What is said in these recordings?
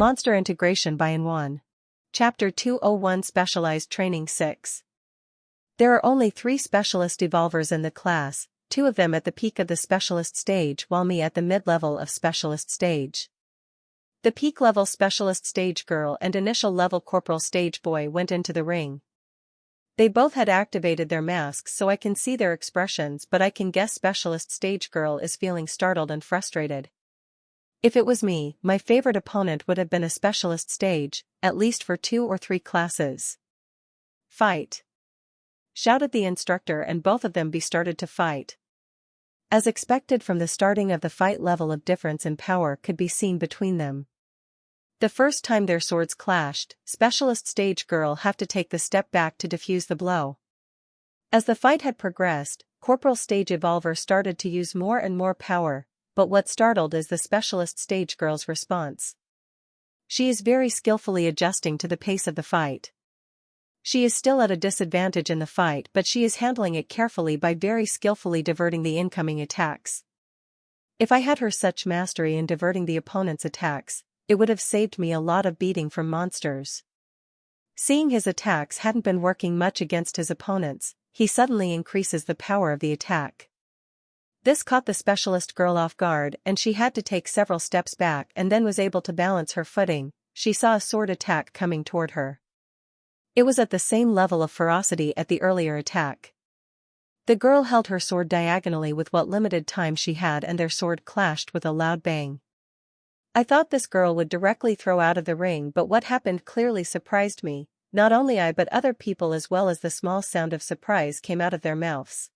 Monster Integration by N1. Chapter 201 Specialized Training 6. There are only 3 specialist evolvers in the class, 2 of them at the peak of the specialist stage while me at the mid-level of specialist stage. The peak-level specialist stage girl and initial-level corporal stage boy went into the ring. They both had activated their masks so I can see their expressions, but I can guess specialist stage girl is feeling startled and frustrated. If it was me, my favorite opponent would have been a specialist stage, at least for 2 or 3 classes. Fight! Shouted the instructor, and both of them started to fight. As expected from the starting of the fight, level of difference in power could be seen between them. The first time their swords clashed, specialist stage girl had to take the step back to defuse the blow. As the fight had progressed, corporal stage evolver started to use more and more power, but what startled is the specialist stage girl's response. She is very skillfully adjusting to the pace of the fight. She is still at a disadvantage in the fight, but she is handling it carefully by very skillfully diverting the incoming attacks. If I had her such mastery in diverting the opponent's attacks, it would have saved me a lot of beating from monsters. Seeing his attacks hadn't been working much against his opponents, he suddenly increases the power of the attack. This caught the specialist girl off guard, and she had to take several steps back and then was able to balance her footing. She saw a sword attack coming toward her. It was at the same level of ferocity at the earlier attack. The girl held her sword diagonally with what limited time she had, and their sword clashed with a loud bang. I thought this girl would directly throw out of the ring, but what happened clearly surprised me. Not only I but other people as well, as the small sound of surprise came out of their mouths.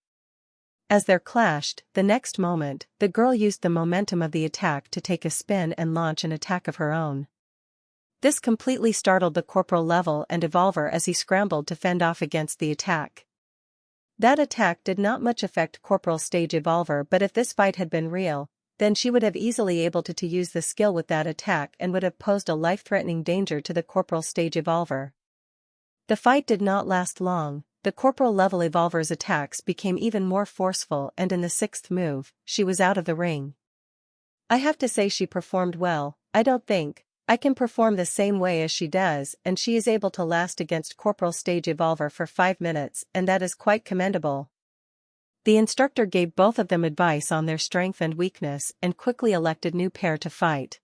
As there clashed, the next moment, the girl used the momentum of the attack to take a spin and launch an attack of her own. This completely startled the corporal level and evolver as he scrambled to fend off against the attack. That attack did not much affect corporal stage evolver, but if this fight had been real, then she would have easily able to use the skill with that attack and would have posed a life-threatening danger to the corporal stage evolver. The fight did not last long. The corporal level evolver's attacks became even more forceful, and in the 6th move, she was out of the ring. I have to say she performed well. I don't think I can perform the same way as she does, and she is able to last against corporal stage evolver for 5 minutes, and that is quite commendable. The instructor gave both of them advice on their strength and weakness and quickly elected new pair to fight.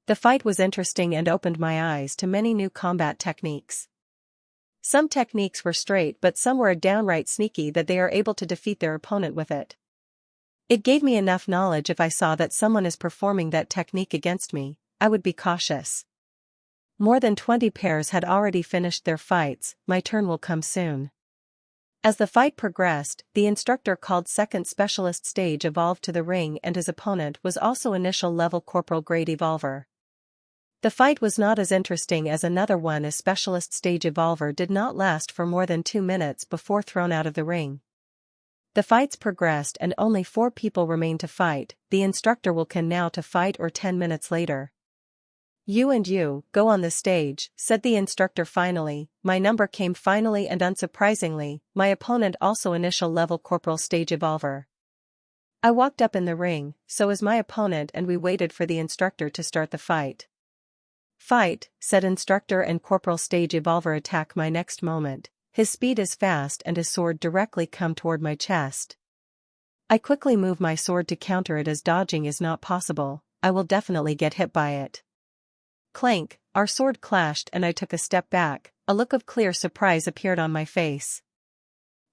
The fight was interesting and opened my eyes to many new combat techniques. Some techniques were straight, but some were downright sneaky that they are able to defeat their opponent with it. It gave me enough knowledge. If I saw that someone is performing that technique against me, I would be cautious. More than 20 pairs had already finished their fights. My turn will come soon. As the fight progressed, the instructor called second specialist stage evolved to the ring, and his opponent was also initial level corporal grade evolver. The fight was not as interesting as another one, as specialist stage evolver did not last for more than 2 minutes before thrown out of the ring. The fights progressed and only 4 people remained to fight. The instructor will can now to fight, or 10 minutes later. You and you, go on the stage, said the instructor finally. My number came finally, and unsurprisingly, my opponent also initial level corporal stage evolver. I walked up in the ring, so as my opponent, and we waited for the instructor to start the fight. Fight, said instructor, and corporal stage evolver attack my next moment. His speed is fast and his sword directly come toward my chest. I quickly move my sword to counter it, as dodging is not possible. I will definitely get hit by it. Clank, our sword clashed and I took a step back. A look of clear surprise appeared on my face.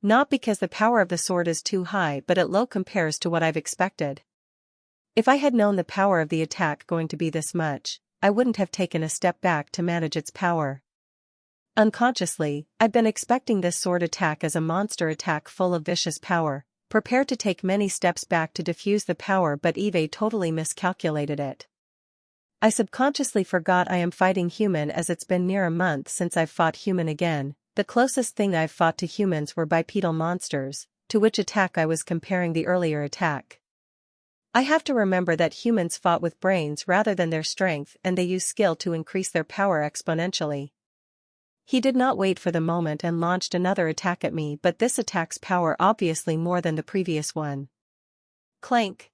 Not because the power of the sword is too high, but it low compares to what I've expected. If I had known the power of the attack going to be this much, I wouldn't have taken a step back to manage its power. Unconsciously, I'd been expecting this sword attack as a monster attack full of vicious power, prepared to take many steps back to diffuse the power, but Eve totally miscalculated it. I subconsciously forgot I am fighting human, as it's been near a month since I've fought human again. The closest thing I've fought to humans were bipedal monsters, to which attack I was comparing the earlier attack. I have to remember that humans fought with brains rather than their strength, and they use skill to increase their power exponentially. He did not wait for the moment and launched another attack at me, but this attack's power obviously more than the previous one. Clank!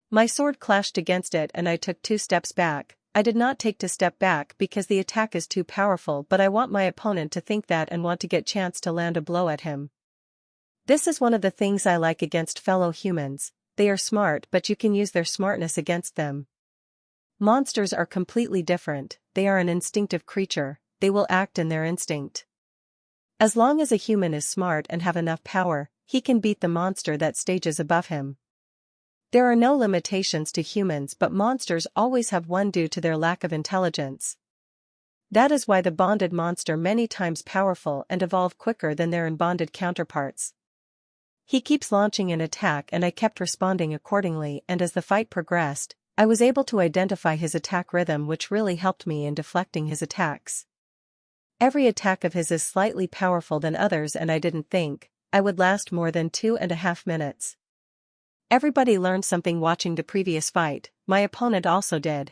My sword clashed against it and I took 2 steps back. I did not take to step back because the attack is too powerful, but I want my opponent to think that and want to get chance to land a blow at him. This is one of the things I like against fellow humans. They are smart, but you can use their smartness against them. Monsters are completely different. They are an instinctive creature. They will act in their instinct. As long as a human is smart and have enough power, he can beat the monster that stages above him. There are no limitations to humans, but monsters always have one due to their lack of intelligence. That is why the bonded monster many times powerful and evolve quicker than their unbonded counterparts. He keeps launching an attack and I kept responding accordingly, and as the fight progressed, I was able to identify his attack rhythm, which really helped me in deflecting his attacks. Every attack of his is slightly powerful than others, and I didn't think I would last more than 2.5 minutes. Everybody learned something watching the previous fight. My opponent also did.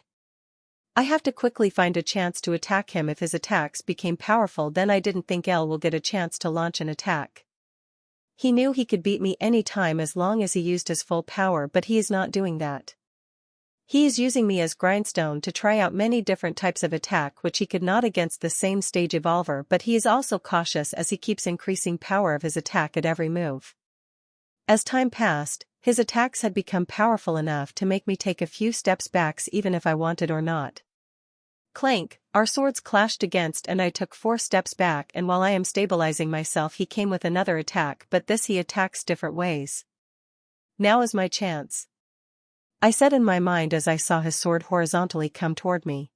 I have to quickly find a chance to attack him if his attacks became powerful. Then I didn't think L will get a chance to launch an attack. He knew he could beat me any time as long as he used his full power, but he is not doing that. He is using me as grindstone to try out many different types of attack which he could not against the same stage evolver, but he is also cautious as he keeps increasing power of his attack at every move. As time passed, his attacks had become powerful enough to make me take a few steps back even if I wanted or not. Clank, our swords clashed against and I took 4 steps back, and while I am stabilizing myself he came with another attack, but this he attacks different ways. Now is my chance, I said in my mind as I saw his sword horizontally come toward me.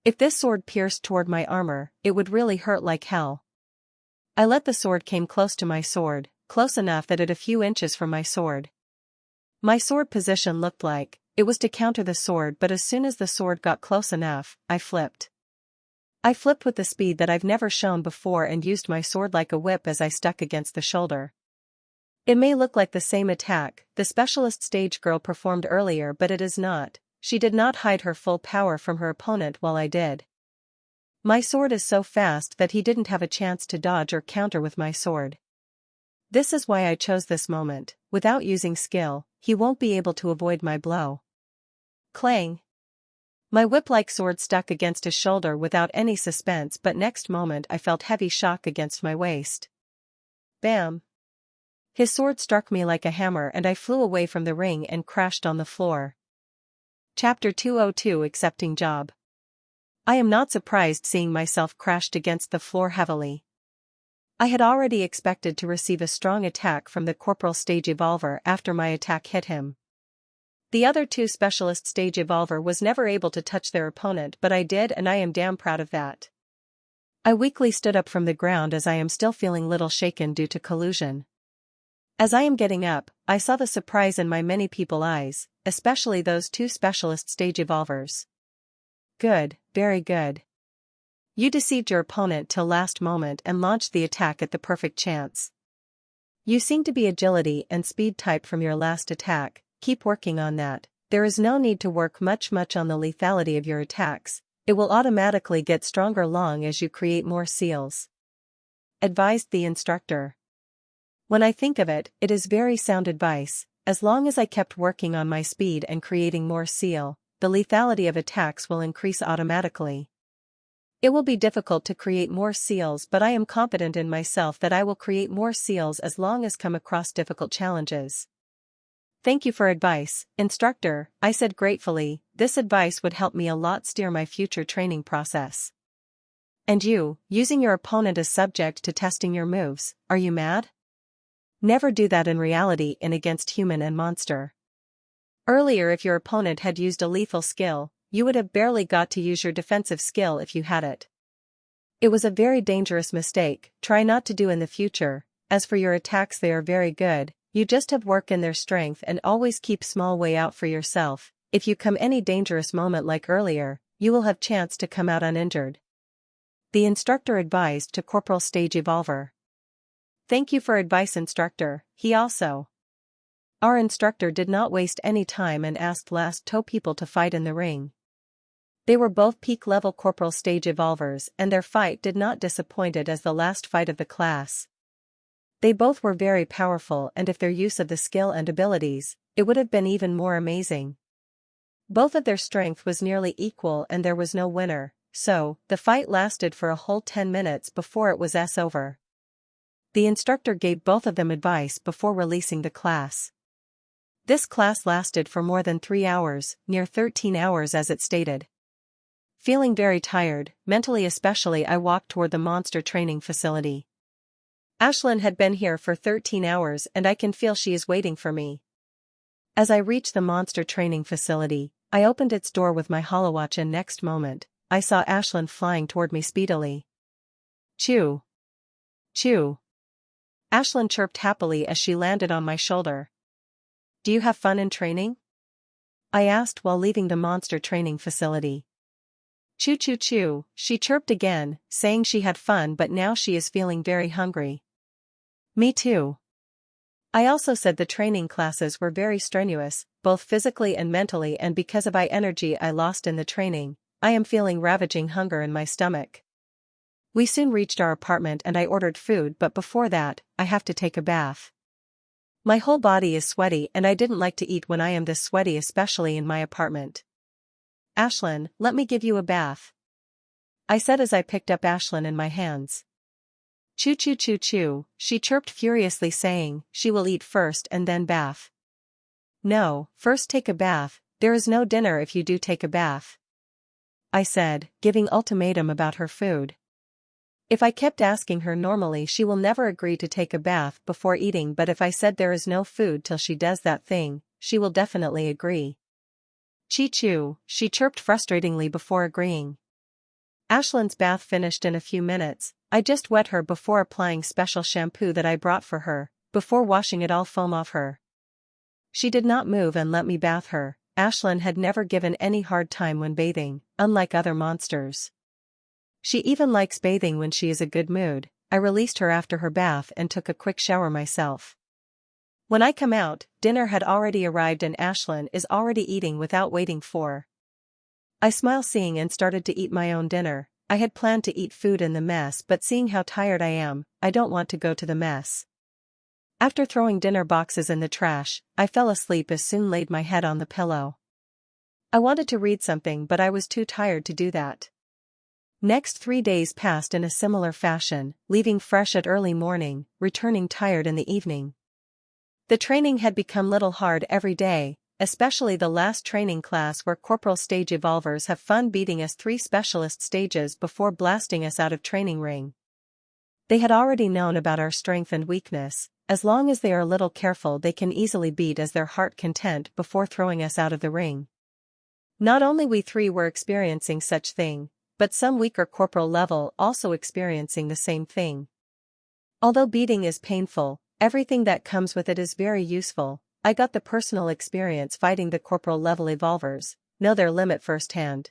If this sword pierced toward my armor, it would really hurt like hell. I let the sword came close to my sword, close enough that it a few inches from my sword. My sword position looked like it was to counter the sword, but as soon as the sword got close enough, I flipped. I flipped with the speed that I've never shown before and used my sword like a whip as I stuck against the shoulder. It may look like the same attack the specialist stage girl performed earlier, but it is not. She did not hide her full power from her opponent while I did. My sword is so fast that he didn't have a chance to dodge or counter with my sword. This is why I chose this moment. Without using skill, he won't be able to avoid my blow. Clang! My whip-like sword stuck against his shoulder without any suspense, but next moment I felt heavy shock against my waist. Bam! His sword struck me like a hammer and I flew away from the ring and crashed on the floor. Chapter 202 Accepting Job. I am not surprised seeing myself crashed against the floor heavily. I had already expected to receive a strong attack from the corporal stage evolver after my attack hit him. The other 2 specialist stage evolver was never able to touch their opponent, but I did, and I am damn proud of that. I weakly stood up from the ground as I am still feeling little shaken due to collusion. As I am getting up, I saw the surprise in my many people's eyes, especially those 2 specialist stage evolvers. Good, very good. You deceived your opponent till last moment and launched the attack at the perfect chance. You seem to be agility and speed type from your last attack. Keep working on that. There is no need to work much on the lethality of your attacks. It will automatically get stronger long as you create more seals, advised the instructor. When I think of it, it is very sound advice. As long as I kept working on my speed and creating more seal, the lethality of attacks will increase automatically. It will be difficult to create more seals, but I am confident in myself that I will create more seals as long as come across difficult challenges. Thank you for advice, instructor, I said gratefully. This advice would help me a lot steer my future training process. And you, using your opponent as subject to testing your moves, are you mad? Never do that in reality in against human and monster. Earlier, if your opponent had used a lethal skill, you would have barely got to use your defensive skill if you had it. It was a very dangerous mistake. Try not to do in the future. As for your attacks, they are very good. You just have work in their strength and always keep small way out for yourself. If you come any dangerous moment like earlier, you will have chance to come out uninjured. The instructor advised to Corporal Stage Evolver. Thank you for advice, instructor. He also. Our instructor did not waste any time and asked last 2 people to fight in the ring. They were both peak level corporal stage evolvers and their fight did not disappoint as the last fight of the class. They both were very powerful, and if their use of the skill and abilities, it would have been even more amazing. Both of their strength was nearly equal and there was no winner, so, the fight lasted for a whole 10 minutes before it was over. The instructor gave both of them advice before releasing the class. This class lasted for more than 3 hours, near 13 hours as it stated. Feeling very tired, mentally especially, I walked toward the monster training facility. Ashlyn had been here for 13 hours and I can feel she is waiting for me. As I reached the monster training facility, I opened its door with my holowatch and next moment, I saw Ashlyn flying toward me speedily. Chew. Chew. Ashlyn chirped happily as she landed on my shoulder. Do you have fun in training? I asked while leaving the monster training facility. Chew chew chew, she chirped again, saying she had fun but now she is feeling very hungry. Me too. I also said the training classes were very strenuous, both physically and mentally, and because of the energy I lost in the training, I am feeling ravaging hunger in my stomach. We soon reached our apartment and I ordered food, but before that, I have to take a bath. My whole body is sweaty and I didn't like to eat when I am this sweaty, especially in my apartment. Ashlyn, let me give you a bath. I said as I picked up Ashlyn in my hands. Chew chew chew chew, she chirped furiously, saying she will eat first and then bath. No, first take a bath, there is no dinner if you do take a bath. I said, giving ultimatum about her food. If I kept asking her normally she will never agree to take a bath before eating, but if I said there is no food till she does that thing, she will definitely agree. Chew, she chirped frustratingly before agreeing. Ashlyn's bath finished in a few minutes. I just wet her before applying special shampoo that I brought for her, before washing it all foam off her. She did not move and let me bath her. Ashlyn had never given any hard time when bathing, unlike other monsters. She even likes bathing when she is in a good mood. I released her after her bath and took a quick shower myself. When I come out, dinner had already arrived and Ashlyn is already eating without waiting for. I smile seeing and started to eat my own dinner. I had planned to eat food in the mess, but seeing how tired I am, I don't want to go to the mess. After throwing dinner boxes in the trash, I fell asleep as soon laid my head on the pillow. I wanted to read something but I was too tired to do that. Next 3 days passed in a similar fashion, leaving fresh at early morning, returning tired in the evening. The training had become little hard every day, especially the last training class where corporal stage evolvers have fun beating us 3 specialist stages before blasting us out of training ring. They had already known about our strength and weakness. As long as they are a little careful they can easily beat us their heart content before throwing us out of the ring. Not only we 3 were experiencing such thing, but some weaker corporal level also experiencing the same thing. Although beating is painful, everything that comes with it is very useful. I got the personal experience fighting the corporal level evolvers, know their limit firsthand.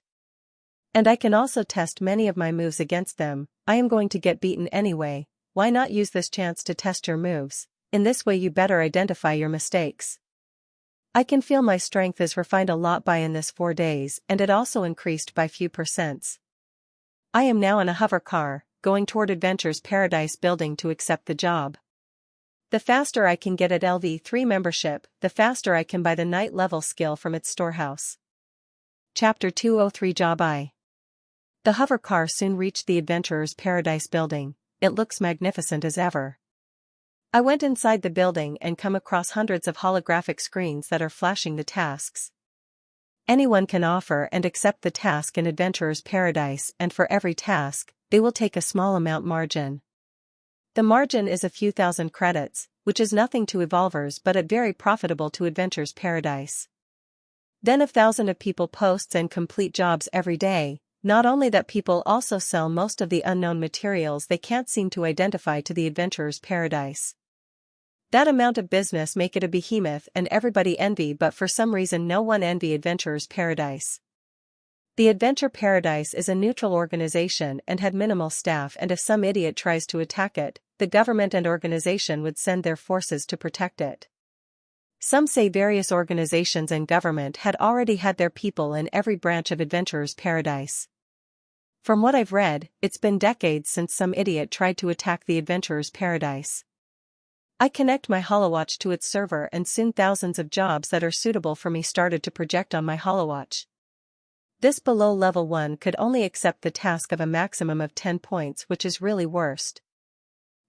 And I can also test many of my moves against them. I am going to get beaten anyway, why not use this chance to test your moves? In this way you better identify your mistakes. I can feel my strength is refined a lot by in this 4 days and it also increased by few percents. I am now in a hover car, going toward Adventure's Paradise building to accept the job. The faster I can get at LV3 membership, the faster I can buy the night level skill from its storehouse. Chapter 203 Job I. The hover car soon reached the Adventurer's Paradise building. It looks magnificent as ever. I went inside the building and come across hundreds of holographic screens that are flashing the tasks. Anyone can offer and accept the task in Adventurer's Paradise, and for every task, they will take a small amount margin. The margin is a few thousand credits, which is nothing to evolvers but it very profitable to Adventure's Paradise. Then if thousands of people posts and complete jobs every day, not only that people also sell most of the unknown materials they can't seem to identify to the Adventurer's Paradise. That amount of business make it a behemoth and everybody envy, but for some reason no one envy Adventurer's Paradise. The Adventure Paradise is a neutral organization and had minimal staff, and if some idiot tries to attack it, the government and organization would send their forces to protect it. Some say various organizations and government had already had their people in every branch of Adventurer's Paradise. From what I've read, it's been decades since some idiot tried to attack the Adventurer's Paradise. I connect my HoloWatch to its server and soon thousands of jobs that are suitable for me started to project on my HoloWatch. This below level 1 could only accept the task of a maximum of 10 points, which is really worst.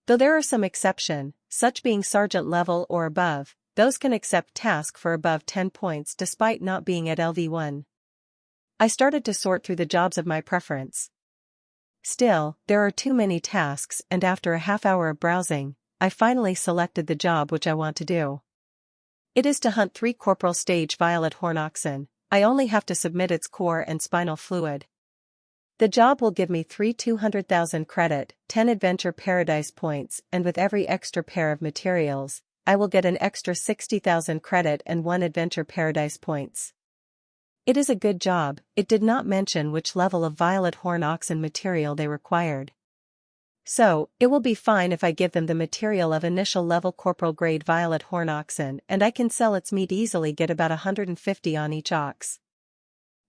Though there are some exception, such being sergeant level or above, those can accept task for above 10 points despite not being at LV1. I started to sort through the jobs of my preference. Still, there are too many tasks, and after a half-hour of browsing, I finally selected the job which I want to do. It is to hunt 3 corporal stage violet horn oxen. I only have to submit its core and spinal fluid. The job will give me 3 200,000 credit, 10 adventure paradise points, and with every extra pair of materials, I will get an extra 60,000 credit and 1 adventure paradise points. It is a good job. It did not mention which level of violet horn oxen material they required. So, it will be fine if I give them the material of initial level corporal grade violet horn oxen, and I can sell its meat easily, get about 150 on each ox.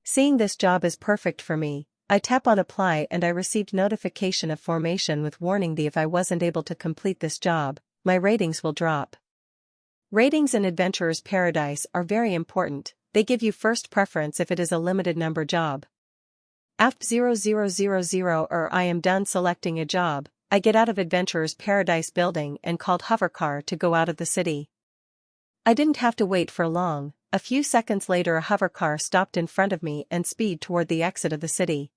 Seeing this job is perfect for me, I tap on apply and I received notification of formation with warning that if I wasn't able to complete this job, my ratings will drop. Ratings in Adventurer's Paradise are very important. They give you first preference if it is a limited number job. After 0000 or I am done selecting a job, I get out of Adventurer's Paradise building and called hovercar to go out of the city. I didn't have to wait for long. A few seconds later a hovercar stopped in front of me and speed toward the exit of the city.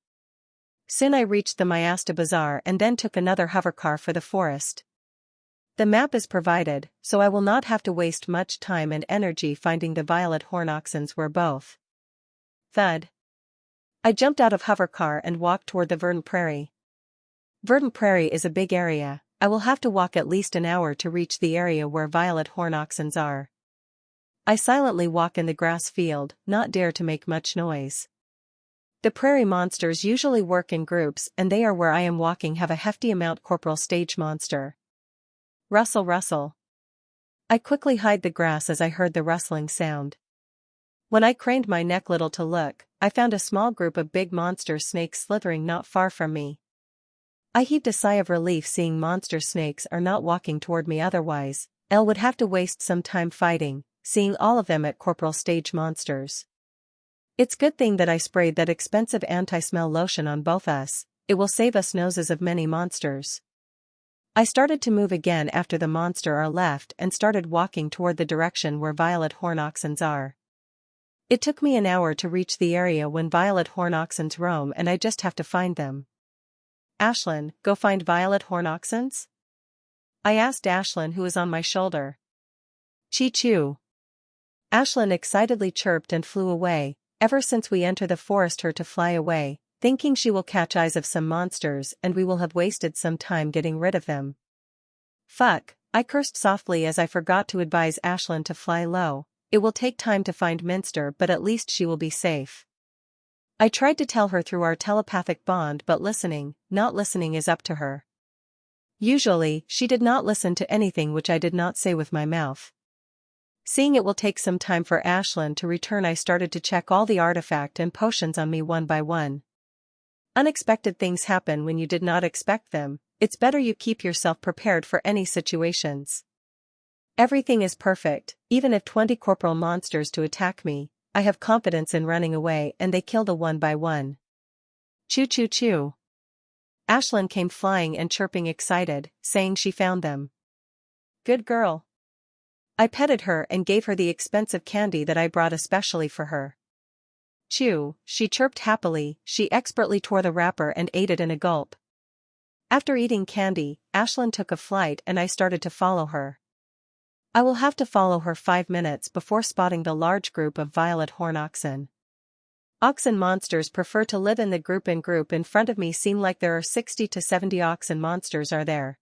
Soon I reached the Mayasta Bazaar and then took another hovercar for the forest. The map is provided, so I will not have to waste much time and energy finding the violet horn oxens where both. Thud. I jumped out of hovercar and walked toward the Verdant Prairie. Verdant Prairie is a big area. I will have to walk at least an hour to reach the area where violet horn oxens are. I silently walk in the grass field, not dare to make much noise. The prairie monsters usually work in groups and they are where I am walking have a hefty amount corporal stage monster. Rustle rustle. I quickly hide the grass as I heard the rustling sound. When I craned my neck little to look, I found a small group of big monster snakes slithering not far from me. I heaved a sigh of relief seeing monster snakes are not walking toward me, otherwise, I would have to waste some time fighting, seeing all of them at corporal stage monsters. It's good thing that I sprayed that expensive anti-smell lotion on both us, it will save us noses of many monsters. I started to move again after the monster are left and started walking toward the direction where violet horn oxens are. It took me an hour to reach the area when violet horn oxens roam and I just have to find them. Ashlyn, go find violet horn oxens? I asked Ashlyn who was on my shoulder. Chee-choo. Ashlyn excitedly chirped and flew away. Ever since we enter the forest her to fly away, thinking she will catch eyes of some monsters and we will have wasted some time getting rid of them. Fuck, I cursed softly as I forgot to advise Ashlyn to fly low. It will take time to find Minster but at least she will be safe. I tried to tell her through our telepathic bond but not listening is up to her. Usually, she did not listen to anything which I did not say with my mouth. Seeing it will take some time for Ashlyn to return I started to check all the artifact and potions on me one by one. Unexpected things happen when you did not expect them, it's better you keep yourself prepared for any situations. Everything is perfect, even if 20 corporal monsters to attack me, I have confidence in running away and they kill the one by one. Choo choo choo. Ashlyn came flying and chirping excited, saying she found them. Good girl. I petted her and gave her the expensive candy that I brought especially for her. Chew, she chirped happily, she expertly tore the wrapper and ate it in a gulp. After eating candy, Ashlyn took a flight and I started to follow her. I will have to follow her 5 minutes before spotting the large group of violet horn oxen. Oxen monsters prefer to live in the group in front of me seem like there are 60 to 70 oxen monsters are there.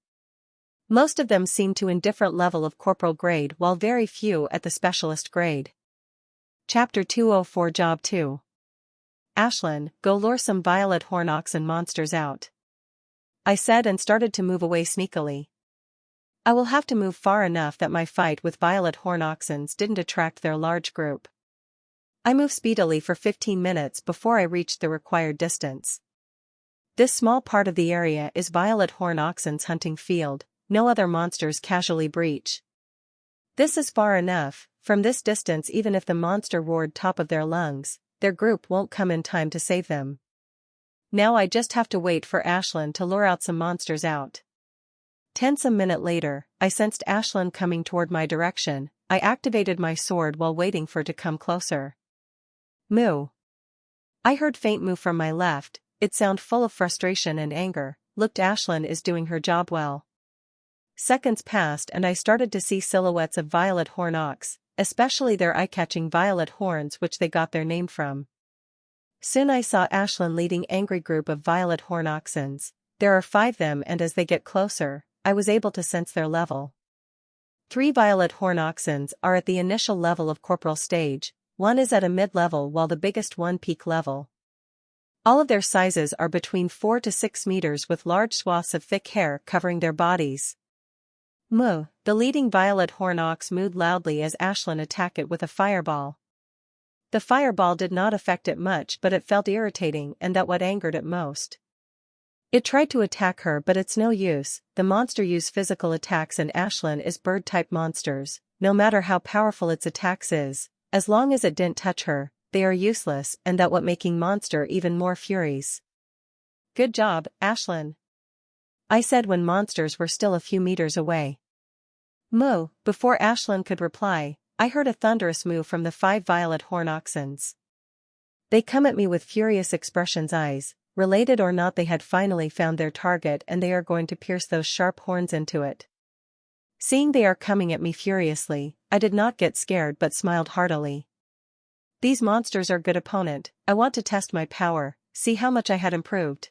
Most of them seem to indifferent level of corporal grade while very few at the specialist grade. Chapter 204 Job 2. Ashlyn, go lure some violet horn oxen monsters out. I said and started to move away sneakily. I will have to move far enough that my fight with violet horn oxens didn't attract their large group. I moved speedily for 15 minutes before I reached the required distance. This small part of the area is violet horn oxen's hunting field, no other monsters casually breach. This is far enough. From this distance, even if the monster roared top of their lungs, their group won't come in time to save them. Now I just have to wait for Ashlyn to lure out some monsters out. A minute later, I sensed Ashlyn coming toward my direction. I activated my sword while waiting for it to come closer. Moo. I heard faint moo from my left. It sounded full of frustration and anger. Looked, Ashlyn is doing her job well. Seconds passed and I started to see silhouettes of violet horn ox, especially their eye-catching violet horns which they got their name from. Soon I saw Ashlyn leading angry group of violet horn oxens. There are 5 them, and as they get closer, I was able to sense their level. 3 violet horn oxens are at the initial level of corporal stage, 1 is at a mid-level while the biggest one peak level. All of their sizes are between 4 to 6 meters with large swaths of thick hair covering their bodies. Moo. The leading violet horn ox mooed loudly as Ashlyn attacked it with a fireball. The fireball did not affect it much, but it felt irritating, and that what angered it most. It tried to attack her, but it's no use. The monster used physical attacks and Ashlyn is bird-type monsters. No matter how powerful its attacks is, as long as it didn't touch her, they are useless, and that what making monster even more furious. Good job, Ashlyn, I said when monsters were still a few meters away. Moo. Before Ashlyn could reply, I heard a thunderous moo from the 5 violet horn oxens. They come at me with furious expressions, eyes. Related or not, they had finally found their target and they are going to pierce those sharp horns into it. Seeing they are coming at me furiously, I did not get scared but smiled heartily. These monsters are good opponent. I want to test my power, see how much I had improved.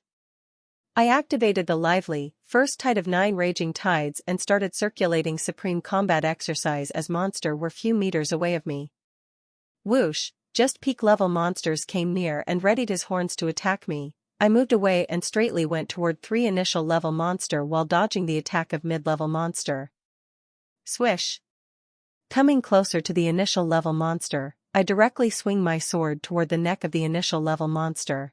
I activated the lively, first tide of 9 raging tides and started circulating supreme combat exercise as monster were few meters away of me. Whoosh, just peak level monsters came near and readied his horns to attack me. I moved away and straightly went toward 3 initial level monster while dodging the attack of mid-level monster. Swish. Coming closer to the initial level monster, I directly swing my sword toward the neck of the initial level monster.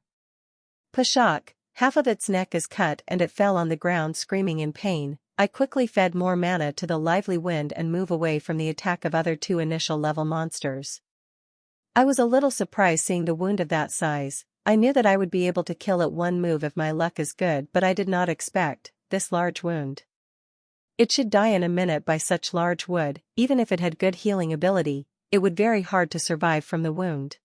Pashak, half of its neck is cut and it fell on the ground screaming in pain. I quickly fed more mana to the lively wind and move away from the attack of other 2 initial level monsters. I was a little surprised seeing the wound of that size. I knew that I would be able to kill it one move if my luck is good, but I did not expect this large wound. It should die in a minute by such large wood. Even if it had good healing ability, it would very hard to survive from the wound.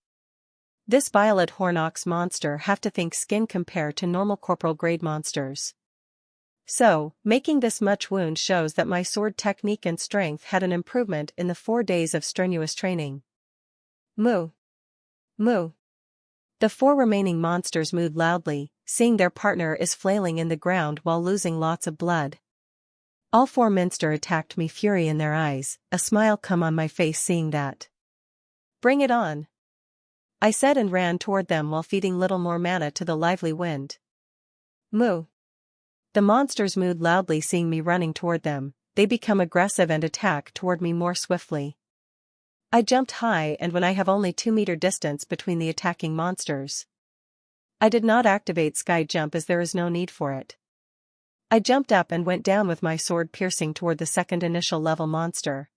This violet horn ox monster have to think skin compare to normal corporal grade monsters. So, making this much wound shows that my sword technique and strength had an improvement in the 4 days of strenuous training. Moo. Moo. The 4 remaining monsters mooed loudly, seeing their partner is flailing in the ground while losing lots of blood. All 4 minster attacked me, fury in their eyes, a smile come on my face seeing that. Bring it on, I said and ran toward them while feeding little more mana to the lively wind. Moo. The monsters mooed loudly seeing me running toward them. They become aggressive and attack toward me more swiftly. I jumped high, and when I have only 2-meter distance between the attacking monsters, I did not activate sky jump as there is no need for it. I jumped up and went down with my sword piercing toward the 2nd initial level monster.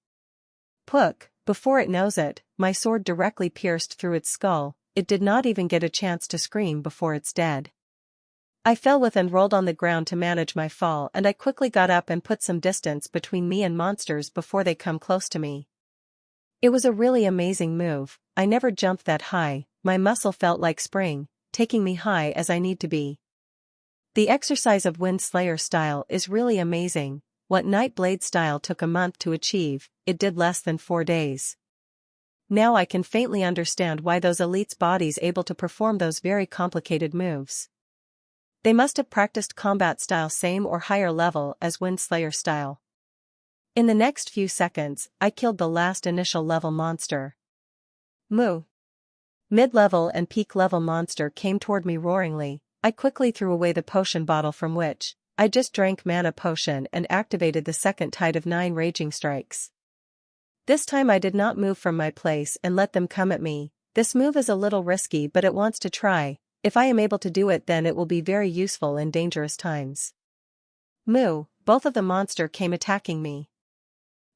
Pook, before it knows it, my sword directly pierced through its skull. It did not even get a chance to scream before it's dead. I fell with and rolled on the ground to manage my fall, and I quickly got up and put some distance between me and monsters before they come close to me. It was a really amazing move. I never jumped that high. My muscle felt like spring, taking me high as I need to be. The exercise of Wind Slayer style is really amazing. What Night Blade style took a month to achieve, it did less than 4 days. Now I can faintly understand why those elites' bodies able to perform those very complicated moves. They must have practiced combat style same or higher level as Wind Slayer style. In the next few seconds, I killed the last initial level monster. Moo. Mid-level and peak level monster came toward me roaringly. I quickly threw away the potion bottle from which I just drank mana potion and activated the 2nd tide of 9 raging strikes. This time I did not move from my place and let them come at me. This move is a little risky, but it wants to try. If I am able to do it, then it will be very useful in dangerous times. Moo. Both of the monster came attacking me.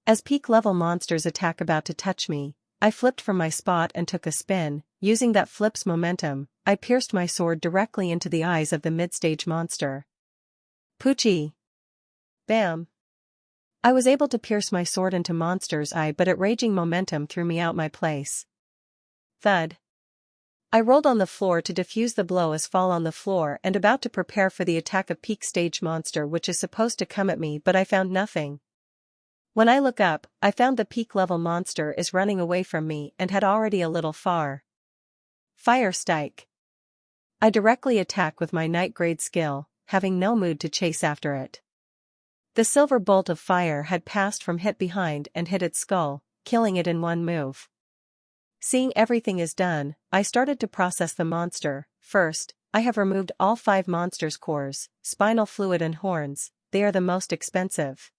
As peak-level monsters attack about to touch me, I flipped from my spot and took a spin. Using that flip's momentum, I pierced my sword directly into the eyes of the mid-stage monster. Poochie! Bam! I was able to pierce my sword into monster's eye, but its raging momentum threw me out my place. Thud. I rolled on the floor to defuse the blow as fall on the floor and about to prepare for the attack of peak stage monster which is supposed to come at me, but I found nothing. When I look up, I found the peak level monster is running away from me and had already a little far. Fire Strike. I directly attack with my night grade skill, having no mood to chase after it. The silver bolt of fire had passed from hit behind and hit its skull, killing it in one move. Seeing everything is done, I started to process the monster. First, I have removed all 5 monsters' cores, spinal fluid and horns. They are the most expensive.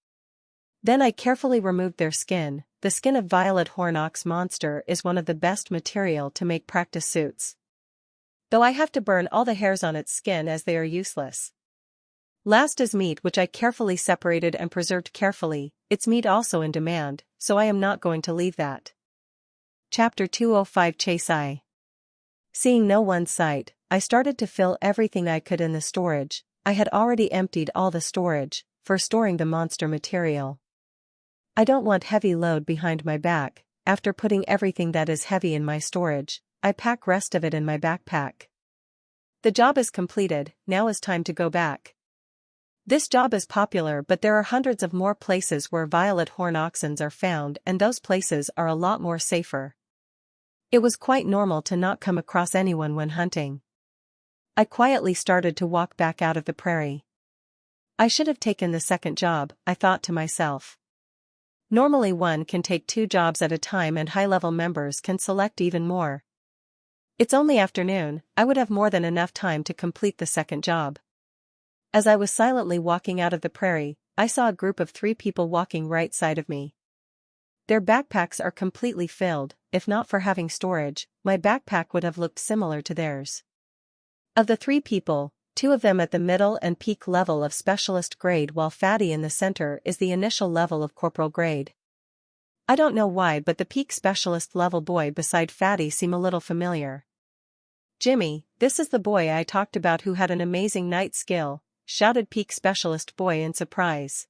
Then I carefully removed their skin. The skin of Violet Horn Ox monster is one of the best material to make practice suits. Though I have to burn all the hairs on its skin as they are useless. Last is meat, which I carefully separated and preserved carefully. Its meat also in demand, so I am not going to leave that. Chapter 205 Chase I. Seeing no one's sight, I started to fill everything I could in the storage. I had already emptied all the storage, for storing the monster material. I don't want heavy load behind my back. After putting everything that is heavy in my storage, I pack rest of it in my backpack. The job is completed, now is time to go back. This job is popular, but there are hundreds of more places where Violet Horn Oxens are found, and those places are a lot more safer. It was quite normal to not come across anyone when hunting. I quietly started to walk back out of the prairie. I should have taken the second job, I thought to myself. Normally one can take 2 jobs at a time and high-level members can select even more. It's only afternoon, I would have more than enough time to complete the second job. As I was silently walking out of the prairie, I saw a group of 3 people walking right side of me. Their backpacks are completely filled. If not for having storage, my backpack would have looked similar to theirs. Of the 3 people, 2 of them at the middle and peak level of specialist grade, while Fatty in the center is the initial level of corporal grade. I don't know why, but the peak specialist level boy beside Fatty seem a little familiar. Jimmy, this is the boy I talked about who had an amazing night skill, shouted peak specialist boy in surprise.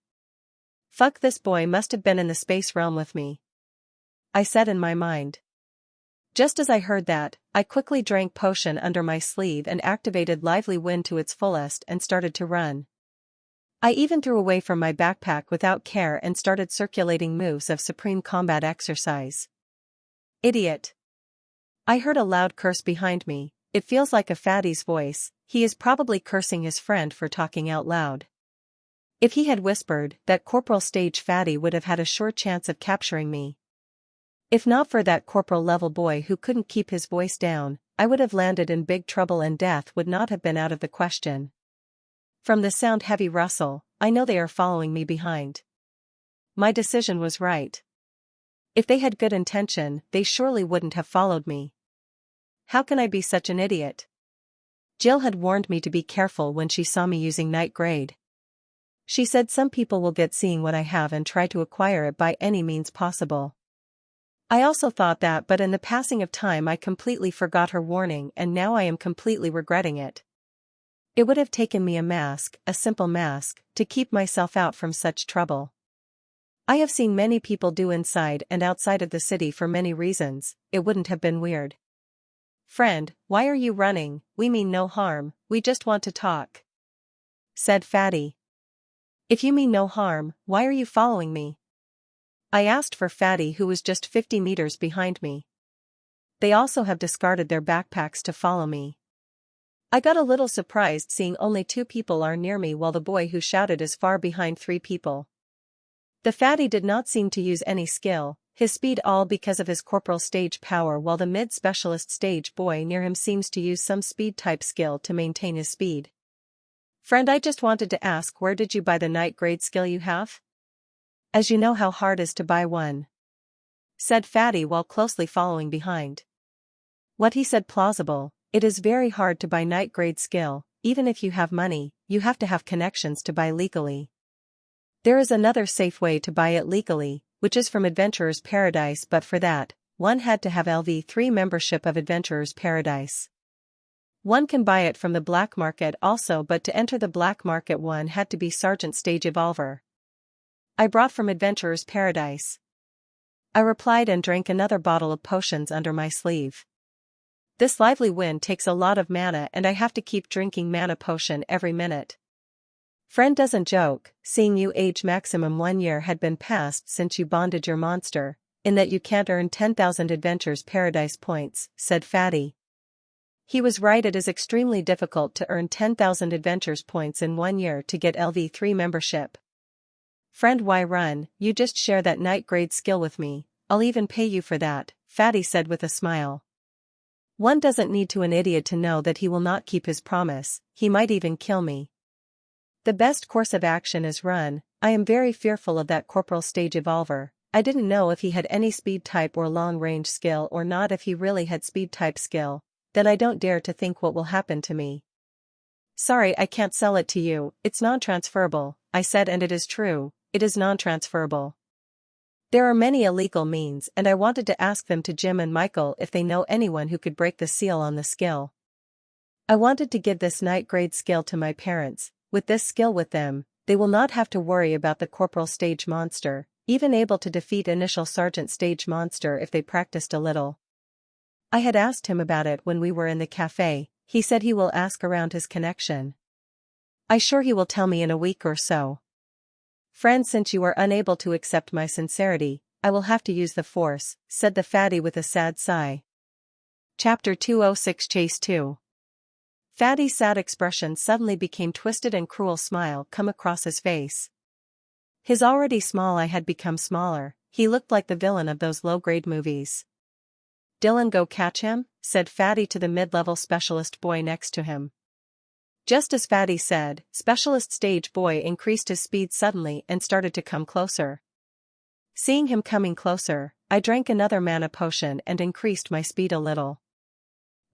Fuck, this boy must have been in the space realm with me, I said in my mind. Just as I heard that, I quickly drank potion under my sleeve and activated lively wind to its fullest and started to run. I even threw away from my backpack without care and started circulating moves of supreme combat exercise. Idiot. I heard a loud curse behind me. It feels like a Fatty's voice. He is probably cursing his friend for talking out loud. If he had whispered, that corporal stage Fatty would have had a sure chance of capturing me. If not for that corporal level boy who couldn't keep his voice down, I would have landed in big trouble and death would not have been out of the question. From the sound heavy rustle, I know they are following me behind. My decision was right. If they had good intention, they surely wouldn't have followed me. How can I be such an idiot? Jill had warned me to be careful when she saw me using night grade. She said some people will get seeing what I have and try to acquire it by any means possible. I also thought that, but in the passing of time I completely forgot her warning and now I am completely regretting it. It would have taken me a mask, a simple mask, to keep myself out from such trouble. I have seen many people do inside and outside of the city for many reasons. It wouldn't have been weird. Friend, why are you running? We mean no harm, we just want to talk, said Fatty. If you mean no harm, why are you following me? I asked for Fatty, who was just 50 meters behind me. They also have discarded their backpacks to follow me. I got a little surprised seeing only 2 people are near me while the boy who shouted is far behind 3 people. The Fatty did not seem to use any skill, his speed all because of his corporal stage power, while the mid-specialist stage boy near him seems to use some speed type skill to maintain his speed. Friend, I just wanted to ask, where did you buy the night grade skill you have? As you know how hard it is to buy one, said Fatty while closely following behind. What he said plausible. It is very hard to buy night grade skill. Even if you have money, you have to have connections to buy legally. There is another safe way to buy it legally. which is from Adventurer's Paradise, but for that, one had to have LV3 membership of Adventurer's Paradise. One can buy it from the black market also, but to enter the black market one had to be Sergeant Stage Evolver. I brought from Adventurer's Paradise, I replied and drank another bottle of potions under my sleeve. This lively wind takes a lot of mana and I have to keep drinking mana potion every minute. Friend doesn't joke, seeing you age maximum 1 year had been passed since you bonded your monster, in that you can't earn 10,000 Adventurer's Paradise points, said Fatty. He was right, it is extremely difficult to earn 10,000 Adventurers points in 1 year to get LV3 membership. Friend, why run, you just share that night grade skill with me, I'll even pay you for that, Fatty said with a smile. One doesn't need to an idiot to know that he will not keep his promise, he might even kill me. The best course of action is run. I am very fearful of that Corporal Stage Evolver. I didn't know if he had any speed type or long range skill or not. If he really had speed type skill, then I don't dare to think what will happen to me. Sorry, I can't sell it to you, it's non-transferable, I said, and it is true, it is non-transferable. There are many illegal means and I wanted to ask them to Jim and Michael if they know anyone who could break the seal on the skill. I wanted to give this night grade skill to my parents. With this skill with them, they will not have to worry about the Corporal Stage monster, even able to defeat initial Sergeant Stage monster if they practiced a little. I had asked him about it when we were in the cafe, he said he will ask around his connection. I sure he will tell me in a week or so. Friend, since you are unable to accept my sincerity, I will have to use the force, said the Fatty with a sad sigh. Chapter 206 Chase 2. Fatty's sad expression suddenly became twisted and cruel smile come across his face. His already small eye had become smaller, he looked like the villain of those low-grade movies. Dylan, go catch him, said Fatty to the mid-level specialist boy next to him. Just as Fatty said, Specialist Stage boy increased his speed suddenly and started to come closer. Seeing him coming closer, I drank another mana potion and increased my speed a little.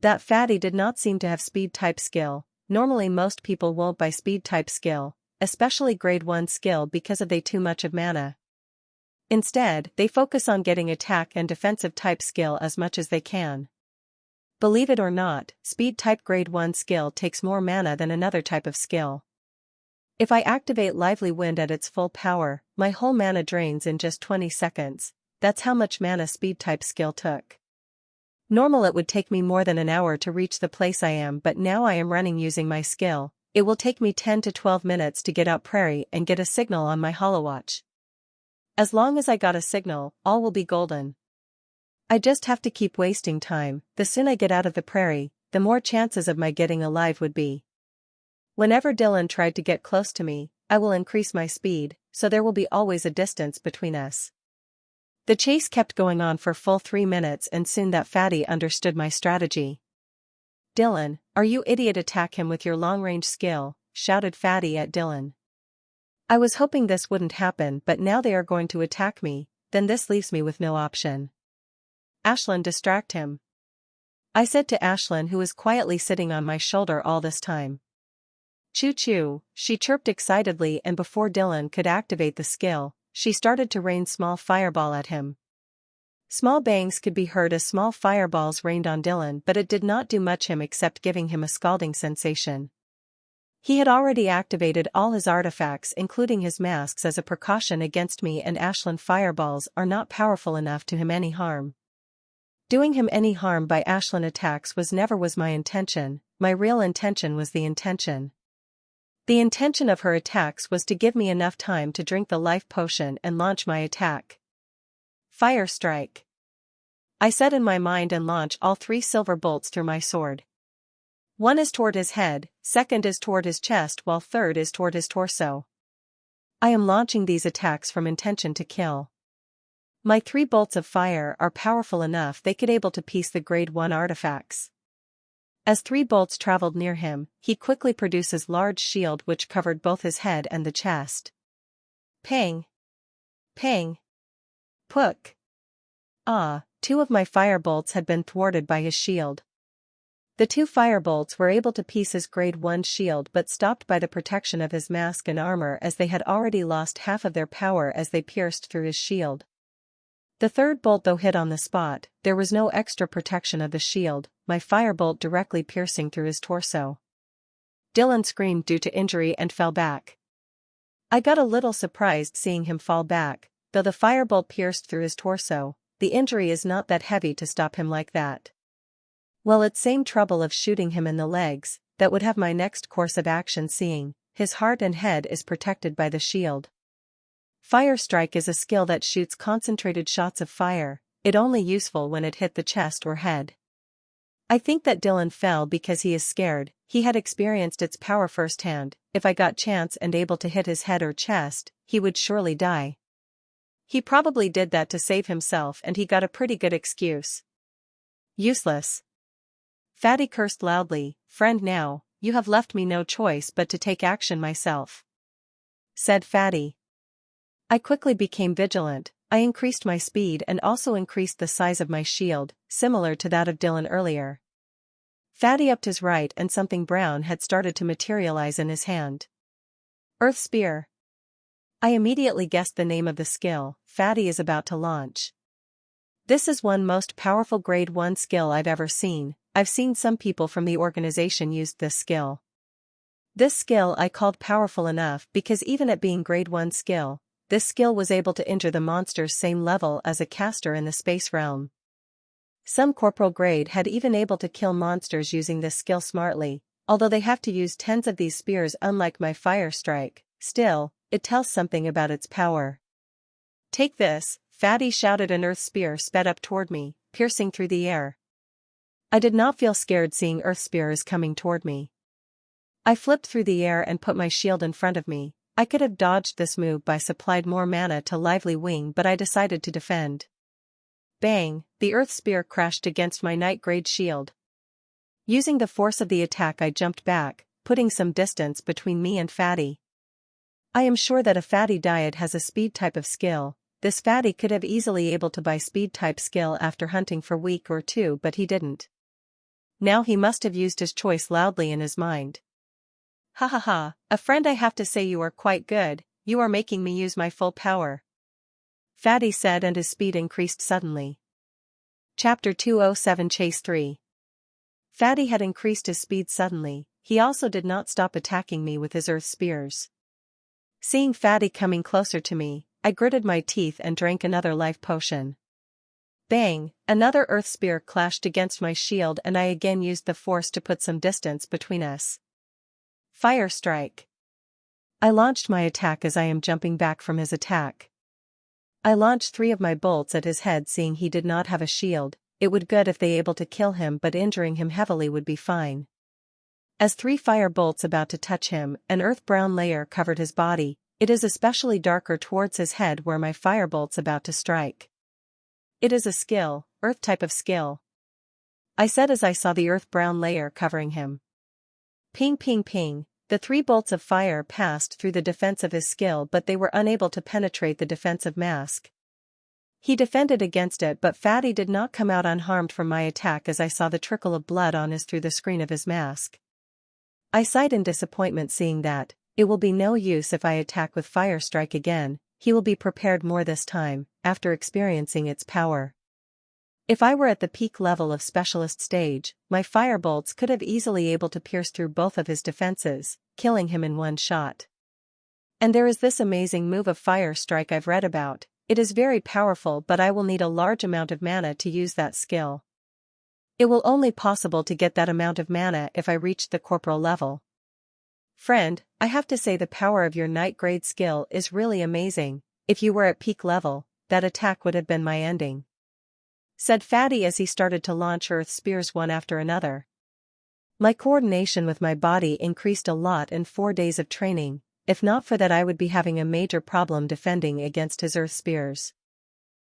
That Fatty did not seem to have speed type skill. Normally most people won't buy speed type skill, especially grade 1 skill, because of they too much of mana. Instead, they focus on getting attack and defensive type skill as much as they can. Believe it or not, speed type grade 1 skill takes more mana than another type of skill. If I activate Lively Wind at its full power, my whole mana drains in just 20 seconds, that's how much mana speed type skill took. Normal it would take me more than an hour to reach the place I am, but now I am running using my skill, it will take me 10 to 12 minutes to get out prairie and get a signal on my holowatch. As long as I got a signal, all will be golden. I just have to keep wasting time. The sooner I get out of the prairie, the more chances of my getting alive would be. Whenever Dylan tried to get close to me, I will increase my speed, so there will be always a distance between us. The chase kept going on for full 3 minutes and soon that Fatty understood my strategy. Dylan, are you idiot? Attack him with your long-range skill, shouted Fatty at Dylan. I was hoping this wouldn't happen, but now they are going to attack me, then this leaves me with no option. Ashlyn, distract him, I said to Ashlyn, who was quietly sitting on my shoulder all this time. Choo-choo, she chirped excitedly, and before Dylan could activate the skill, she started to rain small fireball at him. Small bangs could be heard as small fireballs rained on Dylan, but it did not do much him except giving him a scalding sensation. He had already activated all his artifacts including his masks as a precaution against me, and Ashlyn fireballs are not powerful enough to him any harm. Doing him any harm by Ashlyn attacks never was my intention. My real intention was the intention. The intention of her attacks was to give me enough time to drink the life potion and launch my attack. Fire strike, I said in my mind, and launch all 3 silver bolts through my sword. One is toward his head, second is toward his chest, while third is toward his torso. I am launching these attacks from intention to kill. My 3 bolts of fire are powerful enough they could able to piece the grade 1 artifacts. As 3 bolts traveled near him, he quickly produces large shield which covered both his head and the chest. Pang! Pang! Pook! Ah, 2 of my fire bolts had been thwarted by his shield. The 2 firebolts were able to piece his grade 1 shield but stopped by the protection of his mask and armor, as they had already lost half of their power as they pierced through his shield. The third bolt though hit on the spot, there was no extra protection of the shield, my firebolt directly piercing through his torso. Dylan screamed due to injury and fell back. I got a little surprised seeing him fall back, though the firebolt pierced through his torso. The injury is not that heavy to stop him like that. Well, it's same trouble of shooting him in the legs, that would have my next course of action seeing, his heart and head is protected by the shield. Fire strike is a skill that shoots concentrated shots of fire, it only useful when it hit the chest or head. I think that Dylan fell because he is scared, he had experienced its power firsthand. If I got chance and able to hit his head or chest, he would surely die. He probably did that to save himself and he got a pretty good excuse. Useless. Fatty cursed loudly, "Friend, now, you have left me no choice but to take action myself," said Fatty. I quickly became vigilant, I increased my speed and also increased the size of my shield, similar to that of Dylan earlier. Fatty upped his right and something brown had started to materialize in his hand. Earth Spear. I immediately guessed the name of the skill Fatty is about to launch. This is one most powerful grade 1 skill I've ever seen. I've seen some people from the organization use this skill. This skill I called powerful enough because even at being grade 1 skill, this skill was able to injure the monsters same level as a caster in the space realm. Some corporal grade had even able to kill monsters using this skill smartly, although they have to use tens of these spears unlike my fire strike, still, it tells something about its power. Take this, Fatty shouted. An earth spear sped up toward me, piercing through the air. I did not feel scared seeing earth spears coming toward me. I flipped through the air and put my shield in front of me. I could have dodged this move by supplied more mana to Lively Wing, but I decided to defend. Bang, the earth spear crashed against my knight grade shield. Using the force of the attack I jumped back, putting some distance between me and Fatty. I am sure that a Fatty diet has a speed type of skill. This Fatty could have easily able to buy speed type skill after hunting for week or two, but he didn't. Now he must have used his choice loudly in his mind. Ha ha ha, a friend, I have to say you are quite good, you are making me use my full power, Fatty said, and his speed increased suddenly. Chapter 207 Chase 3. Fatty had increased his speed suddenly, he also did not stop attacking me with his earth spears. Seeing Fatty coming closer to me, I gritted my teeth and drank another life potion. Bang, another earth spear clashed against my shield and I again used the force to put some distance between us. Fire strike. I launched my attack as I am jumping back from his attack. I launched 3 of my bolts at his head. Seeing he did not have a shield, it would good if they able to kill him, but injuring him heavily would be fine. As 3 fire bolts about to touch him, an earth brown layer covered his body. It is especially darker towards his head where my firebolt's about to strike. It is a skill, earth type of skill, I said as I saw the earth brown layer covering him. Ping ping ping, the 3 bolts of fire passed through the defense of his skill, but they were unable to penetrate the defensive mask. He defended against it, but Fatty did not come out unharmed from my attack as I saw the trickle of blood on his through the screen of his mask. I sighed in disappointment seeing that. It will be no use if I attack with fire strike again, he will be prepared more this time, after experiencing its power. If I were at the peak level of specialist stage, my firebolts could have easily able to pierce through both of his defenses, killing him in one shot. And there is this amazing move of fire strike I've read about, it is very powerful, but I will need a large amount of mana to use that skill. It will only possible to get that amount of mana if I reach the corporal level. Friend, I have to say the power of your knight grade skill is really amazing. If you were at peak level, that attack would have been my ending, said Fatty as he started to launch earth spears one after another. My coordination with my body increased a lot in 4 days of training. If not for that, I would be having a major problem defending against his earth spears.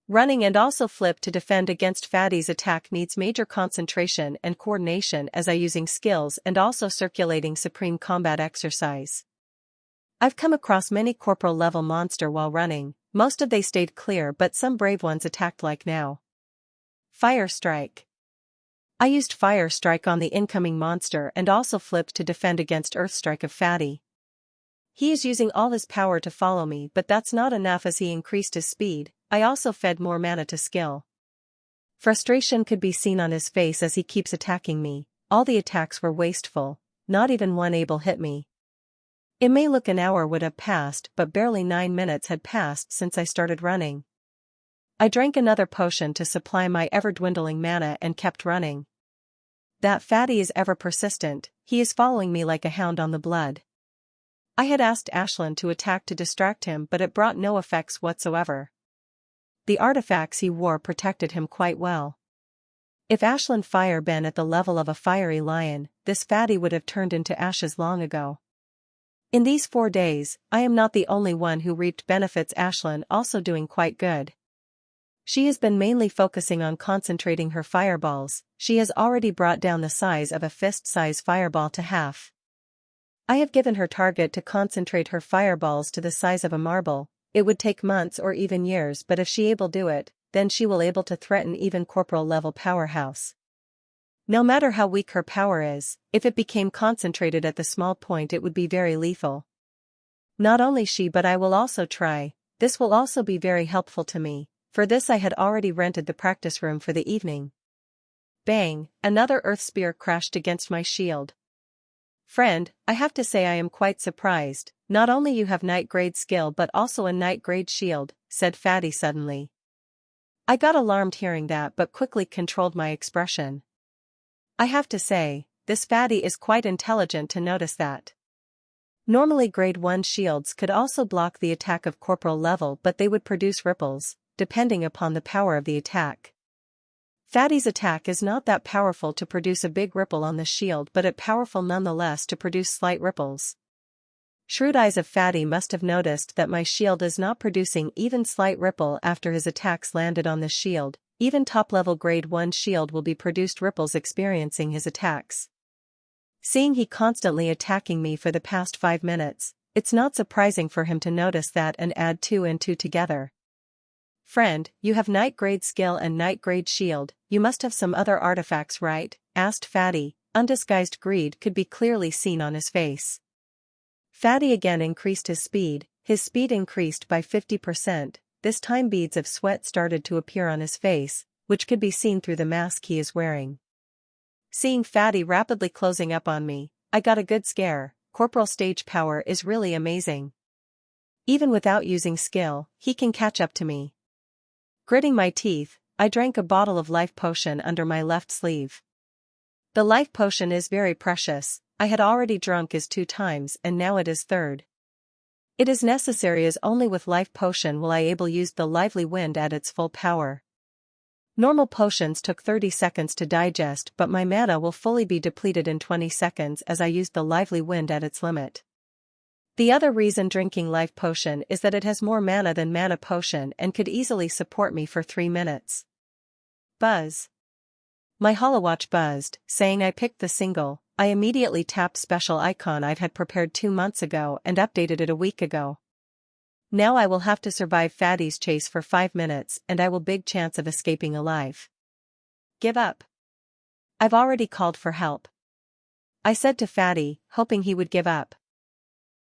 Running and also flip to defend against Fatty's attack needs major concentration and coordination as I using skills and also circulating supreme combat exercise. I've come across many corporal level monster while running, most of they stayed clear but some brave ones attacked like now. Fire strike. I used fire strike on the incoming monster and also flipped to defend against earth strike of Fatty. He is using all his power to follow me, but that's not enough as he increased his speed. I also fed more mana to skill. Frustration could be seen on his face as he keeps attacking me. All the attacks were wasteful, not even one able hit me. It may look an hour would have passed, but barely 9 minutes had passed since I started running. I drank another potion to supply my ever-dwindling mana and kept running. That fatty is ever persistent, he is following me like a hound on the blood. I had asked Ashlyn to attack to distract him, but it brought no effects whatsoever. The artifacts he wore protected him quite well. If Ashlyn fire been at the level of a fiery lion, this fatty would have turned into ashes long ago. In these 4 days, I am not the only one who reaped benefits. Ashlyn also doing quite good. She has been mainly focusing on concentrating her fireballs. She has already brought down the size of a fist-size fireball to half. I have given her target to concentrate her fireballs to the size of a marble. It would take months or even years, but if she able do it, then she will able to threaten even corporal level powerhouse. No matter how weak her power is, if it became concentrated at the small point it would be very lethal. Not only she but I will also try. This will also be very helpful to me. For this I had already rented the practice room for the evening. Bang, another earth spear crashed against my shield. Friend, I have to say I am quite surprised. Not only you have knight grade skill but also a knight grade shield, said Fatty suddenly. I got alarmed hearing that but quickly controlled my expression. I have to say, this Fatty is quite intelligent to notice that. Normally grade 1 shields could also block the attack of corporal level, but they would produce ripples, depending upon the power of the attack. Fatty's attack is not that powerful to produce a big ripple on the shield, but it powerful nonetheless to produce slight ripples. Shrewd eyes of Fatty must have noticed that my shield is not producing even slight ripple after his attacks landed on the shield. Even top-level grade 1 shield will be produced ripples experiencing his attacks. Seeing he constantly attacking me for the past 5 minutes, it's not surprising for him to notice that and add 2 and 2 together. Friend, you have knight grade skill and knight grade shield, you must have some other artifacts, right? Asked Fatty. Undisguised greed could be clearly seen on his face. Fatty again increased his speed increased by 50%, this time beads of sweat started to appear on his face, which could be seen through the mask he is wearing. Seeing Fatty rapidly closing up on me, I got a good scare. Corporal stage power is really amazing. Even without using skill, he can catch up to me. Gritting my teeth, I drank a bottle of life potion under my left sleeve. The life potion is very precious. I had already drunk it 2 times and now it is 3rd. It is necessary as only with life potion will I able use the lively wind at its full power. Normal potions took 30 seconds to digest, but my mana will fully be depleted in 20 seconds as I used the lively wind at its limit. The other reason drinking life potion is that it has more mana than mana potion and could easily support me for 3 minutes. Buzz. My holowatch buzzed, saying I picked the single. I immediately tapped special icon I've had prepared 2 months ago and updated it a week ago. Now I will have to survive Fatty's chase for 5 minutes and I will big chance of escaping alive. Give up. I've already called for help. I said to Fatty, hoping he would give up.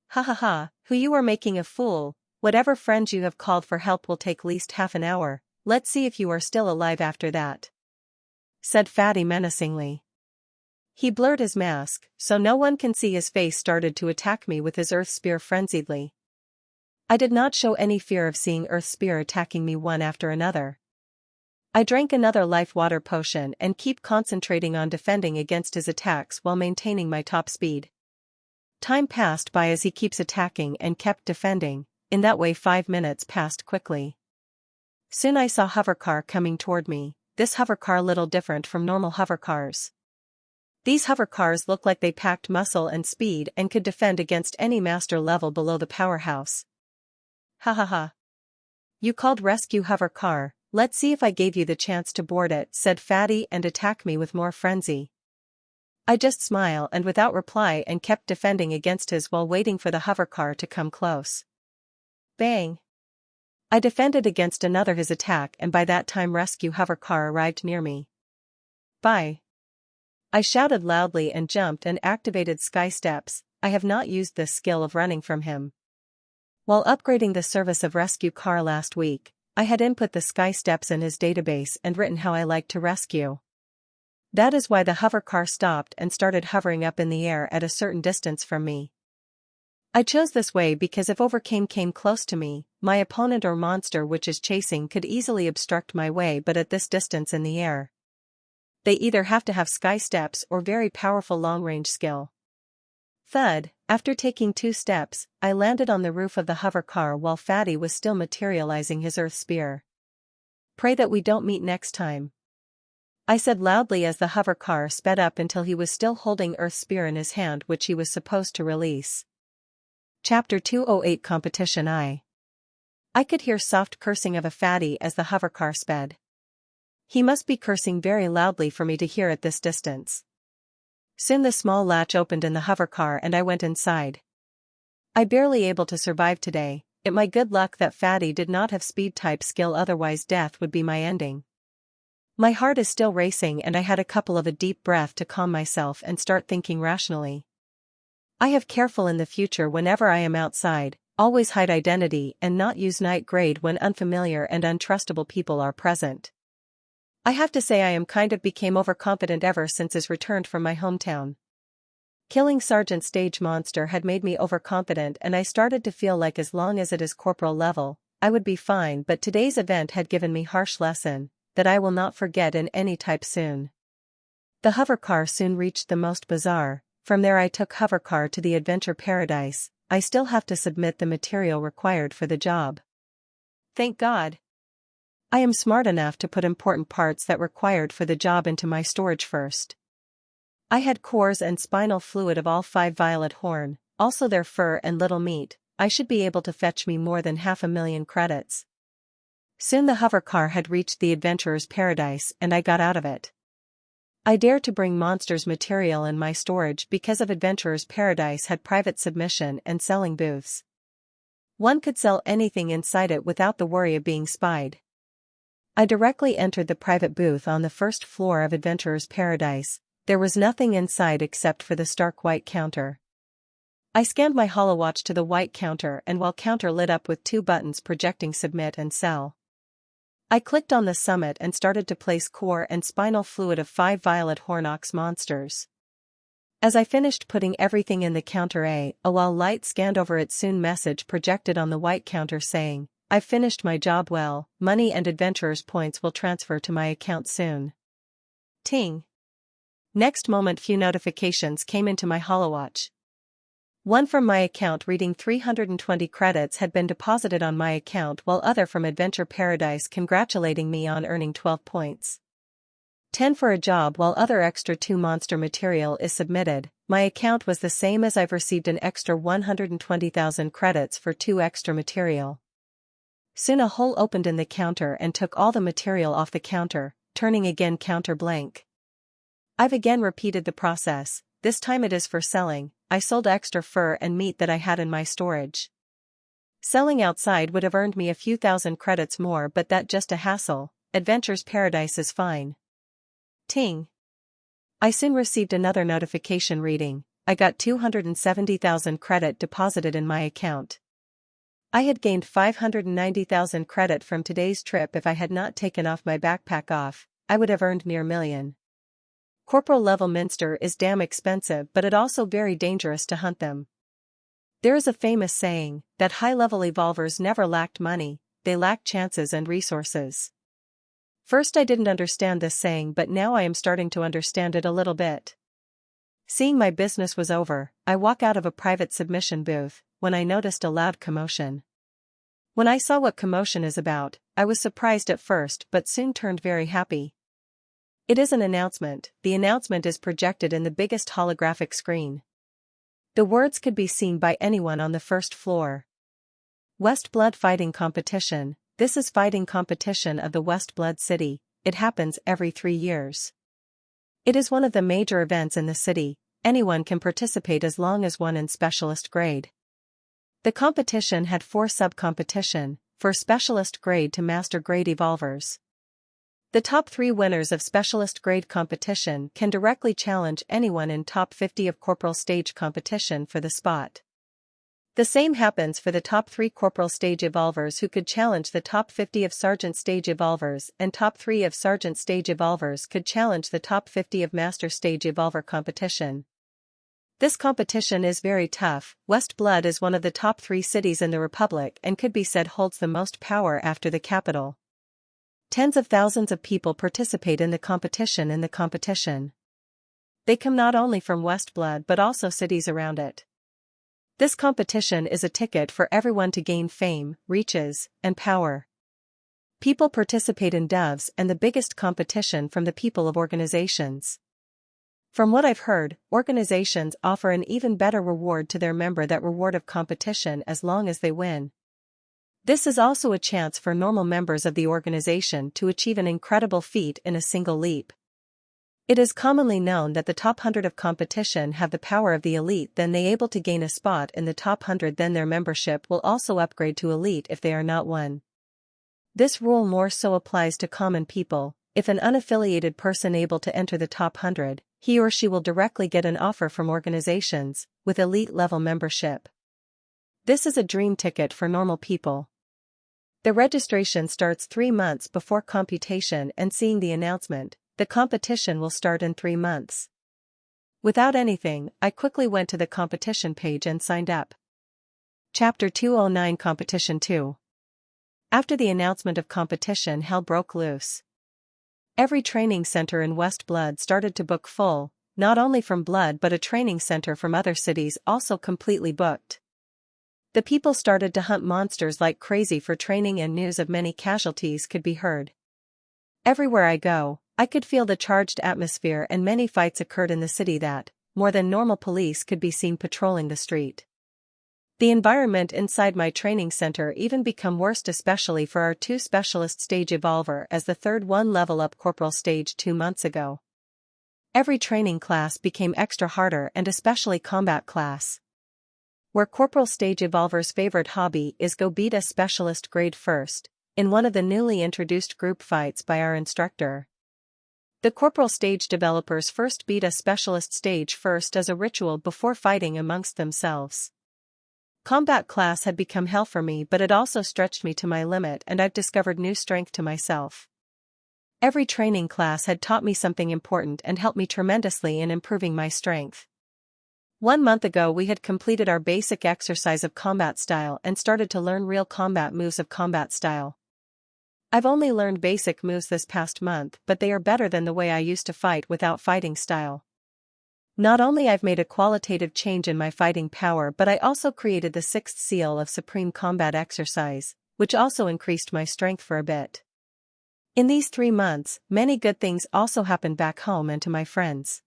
Ha ha ha, who you are making a fool. Whatever friends you have called for help will take least half an hour, let's see if you are still alive after that. Said Fatty menacingly. He blurred his mask, so no one can see his face, started to attack me with his earth spear frenziedly. I did not show any fear of seeing earth spear attacking me one after another. I drank another life water potion and keep concentrating on defending against his attacks while maintaining my top speed. Time passed by as he keeps attacking and kept defending, in that way 5 minutes passed quickly. Soon I saw hovercar coming toward me, this hovercar little different from normal hovercars. These hovercars look like they packed muscle and speed and could defend against any master level below the powerhouse. Ha ha ha. You called rescue hovercar, let's see if I gave you the chance to board it, said Fatty and attack me with more frenzy. I just smile and without reply and kept defending against his while waiting for the hovercar to come close. Bang. I defended against another his attack and by that time rescue hovercar arrived near me. Bye. I shouted loudly and jumped and activated sky steps. I have not used this skill of running from him. While upgrading the service of rescue car last week, I had input the sky steps in his database and written how I liked to rescue. That is why the hover car stopped and started hovering up in the air at a certain distance from me. I chose this way because if overcame came close to me, my opponent or monster which is chasing could easily obstruct my way, but at this distance in the air, they either have to have sky steps or very powerful long-range skill. Thud, after taking 2 steps, I landed on the roof of the hover car while Fatty was still materializing his earth spear. Pray that we don't meet next time, I said loudly as the hover car sped up until he was still holding Earth's spear in his hand, which he was supposed to release. Chapter 208 Competition. I could hear soft cursing of a fatty as the hover car sped. He must be cursing very loudly for me to hear at this distance. Soon the small latch opened in the hover car and I went inside. I barely able to survive today. It my good luck that Fatty did not have speed type skill, otherwise death would be my ending. My heart is still racing and I had a couple of a deep breath to calm myself and start thinking rationally. I have careful in the future whenever I am outside, always hide identity and not use night grade when unfamiliar and untrustable people are present. I have to say I am kind of became overconfident ever since his returned from my hometown. Killing Sergeant Stage Monster had made me overconfident and I started to feel like as long as it is corporal level, I would be fine, but today's event had given me harsh lesson that I will not forget in any type soon. The hover car soon reached the most bizarre. From there I took hover car to the adventure paradise. I still have to submit the material required for the job. Thank God. I am smart enough to put important parts that required for the job into my storage first. I had cores and spinal fluid of all 5 violet horn, also their fur and little meat. I should be able to fetch me more than 500,000 credits. Soon the hover car had reached the adventurer's paradise and I got out of it. I dared to bring monsters material in my storage because of adventurer's paradise had private submission and selling booths. One could sell anything inside it without the worry of being spied. I directly entered the private booth on the first floor of adventurer's paradise. There was nothing inside except for the stark white counter. I scanned my holowatch to the white counter and while counter lit up with 2 buttons projecting submit and sell. I clicked on the summit and started to place core and spinal fluid of 5 violet hornox monsters. As I finished putting everything in the counter a while light scanned over it, soon message projected on the white counter saying, I've finished my job well, money and adventurer's points will transfer to my account soon. Ting. Next moment few notifications came into my holowatch. One from my account reading 320 credits had been deposited on my account, while other from Adventure Paradise congratulating me on earning 12 points. 10 for a job, while other extra 2 monster material is submitted. My account was the same as I've received an extra 120,000 credits for 2 extra material. Soon a hole opened in the counter and took all the material off the counter, turning again counter blank. I've again repeated the process. This time it is for selling. I sold extra fur and meat that I had in my storage. Selling outside would have earned me a few thousand credits more, but that just a hassle. Adventure's Paradise is fine. Ting. I soon received another notification reading, I got 270,000 credit deposited in my account. I had gained 590,000 credit from today's trip. If I had not taken off my backpack off, I would have earned near million. Corporal level minster is damn expensive, but it also very dangerous to hunt them. There is a famous saying, that high-level evolvers never lacked money, they lacked chances and resources. First I didn't understand this saying, but now I am starting to understand it a little bit. Seeing my business was over, I walk out of a private submission booth, when I noticed a loud commotion. When I saw what commotion is about, I was surprised at first but soon turned very happy. It is an announcement. The announcement is projected in the biggest holographic screen. The words could be seen by anyone on the first floor. West Blood Fighting Competition. This is fighting competition of the West Blood City. It happens every 3 years. It is one of the major events in the city. Anyone can participate as long as one in specialist grade. The competition had 4 sub-competition, for specialist grade to master grade evolvers. The top 3 winners of specialist grade competition can directly challenge anyone in top 50 of corporal stage competition for the spot. The same happens for the top 3 corporal stage evolvers who could challenge the top 50 of sergeant stage evolvers, and top 3 of sergeant stage evolvers could challenge the top 50 of master stage evolver competition. This competition is very tough. West Blood is one of the top 3 cities in the Republic and could be said holds the most power after the capital. Tens of thousands of people participate in the competition. They come not only from West Blood but also cities around it. This competition is a ticket for everyone to gain fame, riches, and power. People participate in doves and the biggest competition from the people of organizations. From what I've heard, organizations offer an even better reward to their member that reward of competition as long as they win. This is also a chance for normal members of the organization to achieve an incredible feat in a single leap. It is commonly known that the top 100 of competition have the power of the elite, then they able to gain a spot in the top 100, then their membership will also upgrade to elite if they are not one. This rule more so applies to common people. If an unaffiliated person able to enter the top 100, he or she will directly get an offer from organizations with elite level membership. This is a dream ticket for normal people. The registration starts 3 months before computation, and seeing the announcement, the competition will start in 3 months. Without anything, I quickly went to the competition page and signed up. Chapter 209 Competition 2. After the announcement of competition, hell broke loose. Every training center in West Blood started to book full, not only from Blood but a training center from other cities also completely booked. The people started to hunt monsters like crazy for training, and news of many casualties could be heard. Everywhere I go, I could feel the charged atmosphere, and many fights occurred in the city that, more than normal, police could be seen patrolling the street. The environment inside my training center even become worse, especially for our 2 specialist stage evolver, as the third one level up corporal stage 2 months ago. Every training class became extra harder, and especially combat class, where corporal stage evolver's favorite hobby is go beat a specialist grade first, in one of the newly introduced group fights by our instructor. The corporal stage developers first beat a specialist stage first as a ritual before fighting amongst themselves. Combat class had become hell for me, but it also stretched me to my limit, and I've discovered new strength to myself. Every training class had taught me something important and helped me tremendously in improving my strength. 1 month ago we had completed our basic exercise of combat style and started to learn real combat moves of combat style. I've only learned basic moves this past month, but they are better than the way I used to fight without fighting style. Not only I've made a qualitative change in my fighting power, but I also created the 6th seal of Supreme Combat Exercise, which also increased my strength for a bit. In these 3 months, many good things also happened back home and to my friends.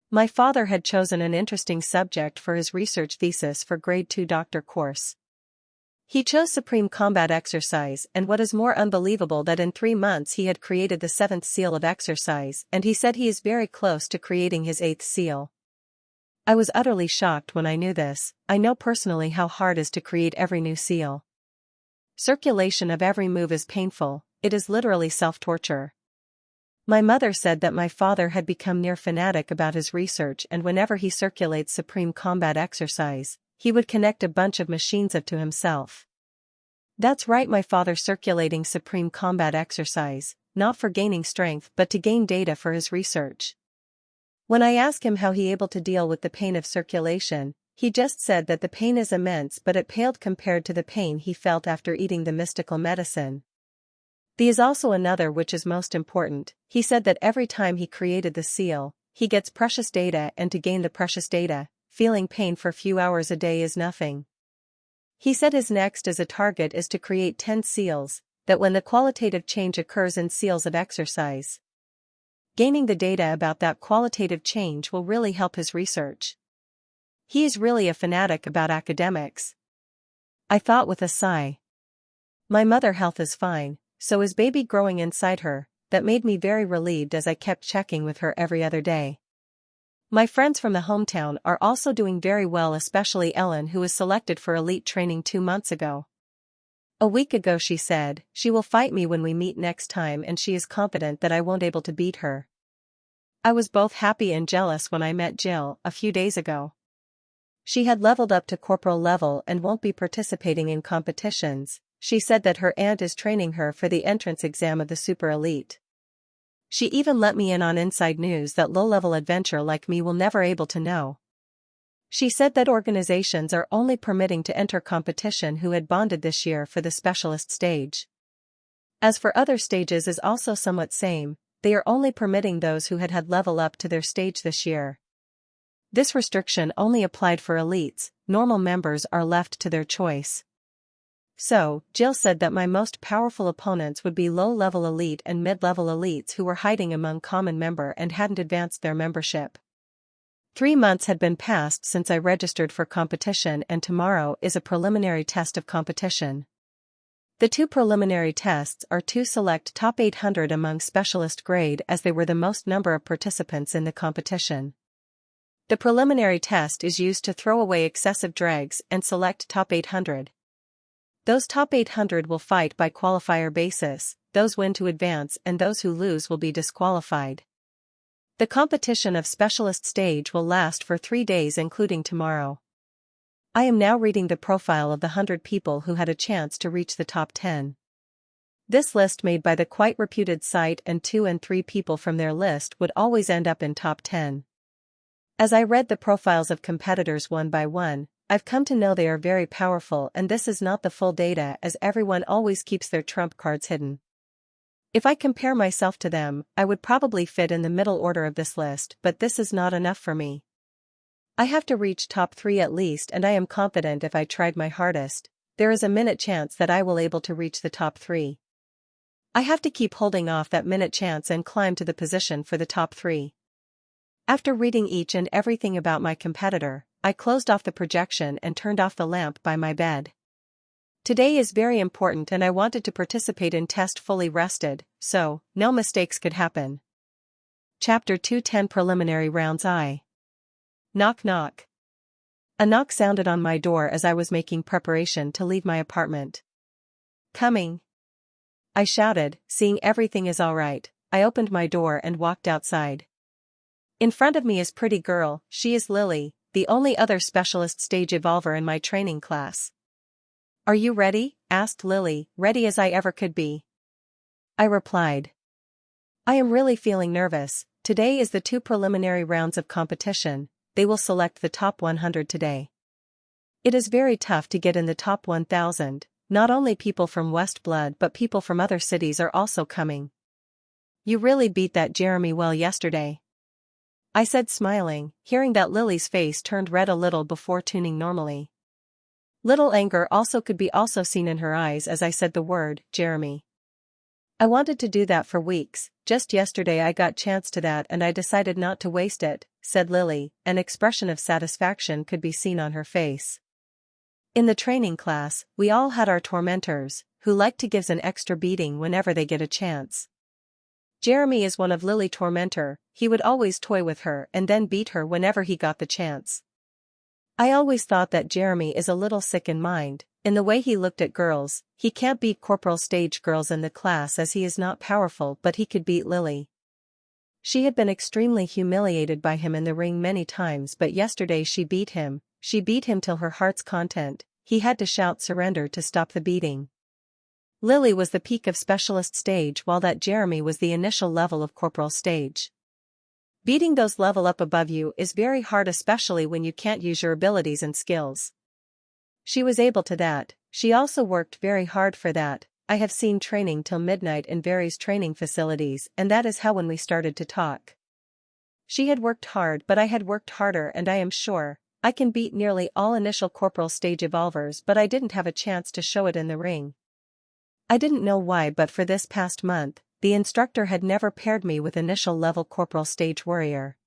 My father had chosen an interesting subject for his research thesis for grade 2 doctor course. He chose Supreme Combat Exercise, and what is more unbelievable that in 3 months he had created the 7th seal of exercise, and he said he is very close to creating his 8th seal. I was utterly shocked when I knew this. I know personally how hard it is to create every new seal. Circulation of every move is painful, it is literally self-torture. My mother said that my father had become near fanatic about his research, and whenever he circulates Supreme Combat Exercise, he would connect a bunch of machines up to himself. That's right, my father circulating Supreme Combat Exercise, not for gaining strength but to gain data for his research. When I asked him how he able to deal with the pain of circulation, he just said that the pain is immense, but it paled compared to the pain he felt after eating the mystical medicine. There is also another which is most important. He said that every time he created the seal, he gets precious data, and to gain the precious data, feeling pain for a few hours a day is nothing. He said his next as a target is to create 10 seals, that when the qualitative change occurs in seals of exercise, gaining the data about that qualitative change will really help his research. He is really a fanatic about academics. I thought with a sigh. My mother health is fine, so is baby growing inside her. That made me very relieved as I kept checking with her every other day. My friends from the hometown are also doing very well, especially Ellen, who was selected for elite training 2 months ago. A week ago she said, she will fight me when we meet next time, and she is confident that I won't able to beat her. I was both happy and jealous when I met Jill a few days ago. She had leveled up to corporal level and won't be participating in competitions. She said that her aunt is training her for the entrance exam of the super elite. She even let me in on inside news that low-level adventurer like me will never able to know. She said that organizations are only permitting to enter competition who had bonded this year for the specialist stage. As for other stages is also somewhat same, they are only permitting those who had level up to their stage this year. This restriction only applied for elites, normal members are left to their choice. So, Jill said that my most powerful opponents would be low-level elite and mid-level elites who were hiding among common member and hadn't advanced their membership. 3 months had been passed since I registered for competition and tomorrow is a preliminary test of competition. The 2 preliminary tests are to select top 800 among specialist grade as they were the most number of participants in the competition. The preliminary test is used to throw away excessive drags and select top 800. Those top 800 will fight by qualifier basis, those win to advance and those who lose will be disqualified. The competition of specialist stage will last for 3 days including tomorrow. I am now reading the profile of the 100 people who had a chance to reach the top 10. This list made by the quite reputed site and 2 and 3 people from their list would always end up in top 10. As I read the profiles of competitors one by one, I've come to know they are very powerful and this is not the full data as everyone always keeps their trump cards hidden. If I compare myself to them, I would probably fit in the middle order of this list but this is not enough for me. I have to reach top 3 at least and I am confident if I tried my hardest, there is a minute chance that I will able to reach the top 3. I have to keep holding off that minute chance and climb to the position for the top 3. After reading each and everything about my competitor, I closed off the projection and turned off the lamp by my bed. Today is very important and I wanted to participate in test fully rested, so, no mistakes could happen. Chapter 210 Preliminary Rounds I. Knock knock. A knock sounded on my door as I was making preparation to leave my apartment. Coming. I shouted, seeing everything is all right. I opened my door and walked outside. In front of me is pretty girl, she is Lily, the only other specialist stage evolver in my training class. Are you ready? Asked Lily, ready as I ever could be. I replied. I am really feeling nervous. Today is the 2 preliminary rounds of competition, they will select the top 100 today. It is very tough to get in the top 1000, not only people from West Blood but people from other cities are also coming. You really beat that Jeremy well yesterday. I said smiling, hearing that Lily's face turned red a little before tuning normally. Little anger also could be also seen in her eyes as I said the word, Jeremy. I wanted to do that for weeks, just yesterday I got chance to that and I decided not to waste it, said Lily, an expression of satisfaction could be seen on her face. In the training class, we all had our tormentors, who like to give an extra beating whenever they get a chance. Jeremy is one of Lily tormentor, he would always toy with her and then beat her whenever he got the chance. I always thought that Jeremy is a little sick in mind, in the way he looked at girls, he can't beat corporal stage girls in the class as he is not powerful but he could beat Lily. She had been extremely humiliated by him in the ring many times but yesterday she beat him till her heart's content, he had to shout surrender to stop the beating. Lily was the peak of specialist stage while that Jeremy was the initial level of corporal stage. Beating those level up above you is very hard especially when you can't use your abilities and skills. She was able to that, she also worked very hard for that, I have seen training till midnight in various training facilities and that is how when we started to talk. She had worked hard but I had worked harder and I am sure, I can beat nearly all initial corporal stage evolvers but I didn't have a chance to show it in the ring. I didn't know why but for this past month, the instructor had never paired me with initial level corporal stage warrior.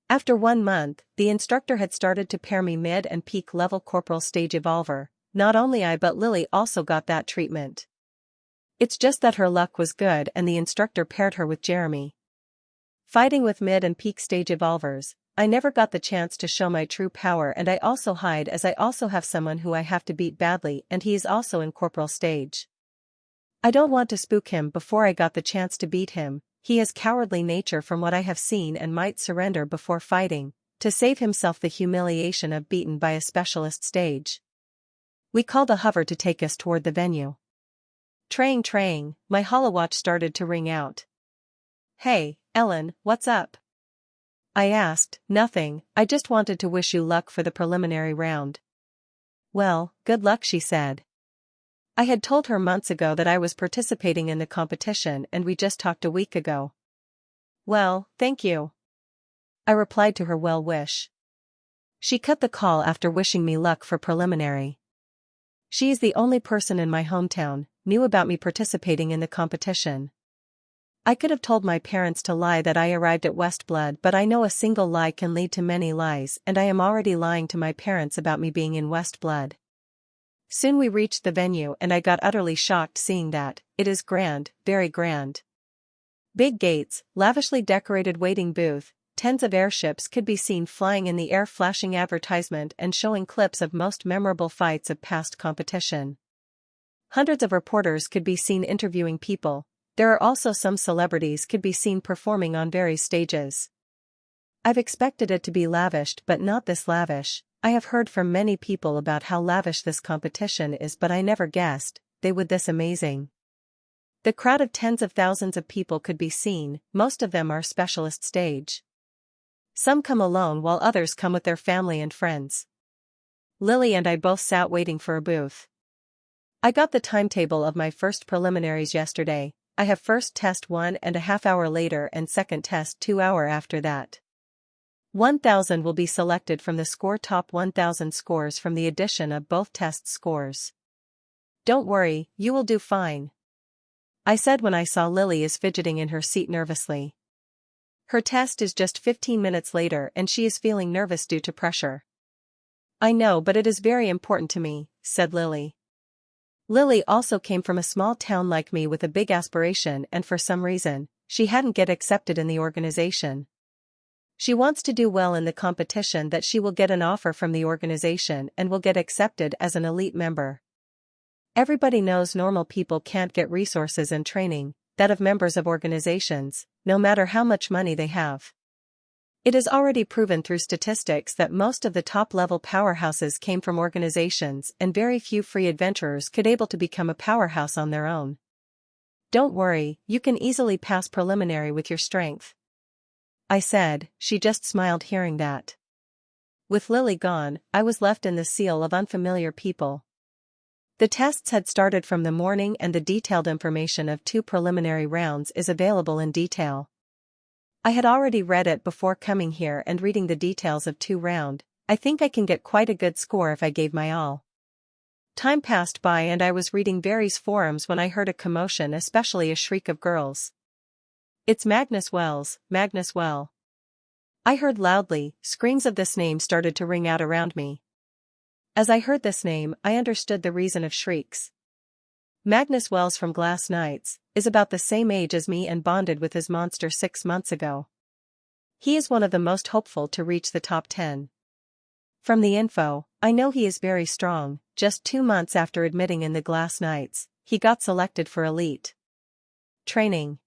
After 1 month, the instructor had started to pair me mid and peak level corporal stage evolver, not only I but Lily also got that treatment. It's just that her luck was good and the instructor paired her with Jeremy. Fighting with mid and peak stage evolvers, I never got the chance to show my true power and I also hide as I also have someone who I have to beat badly and he is also in corporal stage. I don't want to spook him before I got the chance to beat him, he has cowardly nature from what I have seen and might surrender before fighting, to save himself the humiliation of beaten by a specialist stage. We called a hover to take us toward the venue. Trang, my holowatch started to ring out. "Hey, Ellen, what's up?" I asked. "Nothing, I just wanted to wish you luck for the preliminary round." "Well, good luck," she said. I had told her months ago that I was participating in the competition and we just talked a week ago. "Well, thank you," I replied to her well wish. She cut the call after wishing me luck for preliminary. She is the only person in my hometown knew about me participating in the competition. I could have told my parents to lie that I arrived at Westblood, but I know a single lie can lead to many lies, and I am already lying to my parents about me being in Westblood. Soon we reached the venue and I got utterly shocked seeing that it is grand, very grand. Big gates, lavishly decorated waiting booth, tens of airships could be seen flying in the air, flashing advertisement and showing clips of most memorable fights of past competition. Hundreds of reporters could be seen interviewing people. There are also some celebrities could be seen performing on various stages. I've expected it to be lavished, but not this lavish. I have heard from many people about how lavish this competition is, but I never guessed they would this amazing. The crowd of tens of thousands of people could be seen, most of them are specialist stage. Some come alone while others come with their family and friends. Lily and I both sat waiting for a booth. I got the timetable of my first preliminaries yesterday. I have first test 1.5 hours later and second test 2 hours after that. 1,000 will be selected from the score, top 1,000 scores from the addition of both test scores. "Don't worry, you will do fine," I said when I saw Lily is fidgeting in her seat nervously. Her test is just 15 minutes later and she is feeling nervous due to pressure. "I know, but it is very important to me," said Lily. Lily also came from a small town like me with a big aspiration, and for some reason, she hadn't get accepted in the organization. She wants to do well in the competition that she will get an offer from the organization and will get accepted as an elite member. Everybody knows normal people can't get resources and training that of members of organizations, no matter how much money they have. It is already proven through statistics that most of the top-level powerhouses came from organizations, and very few free adventurers could able to become a powerhouse on their own. "Don't worry, you can easily pass preliminary with your strength," I said. She just smiled hearing that. With Lily gone, I was left in the sea of unfamiliar people. The tests had started from the morning and the detailed information of 2 preliminary rounds is available in detail. I had already read it before coming here, and reading the details of 2 rounds, I think I can get quite a good score if I gave my all. Time passed by and I was reading various forums when I heard a commotion, especially a shriek of girls. "It's Magnus Wells, Magnus Well." I heard loudly, screams of this name started to ring out around me. As I heard this name, I understood the reason of shrieks. Magnus Wells from Glass Knights is about the same age as me and bonded with his monster 6 months ago. He is one of the most hopeful to reach the top 10. From the info, I know he is very strong. Just 2 months after admitting in the Glass Knights, he got selected for elite training.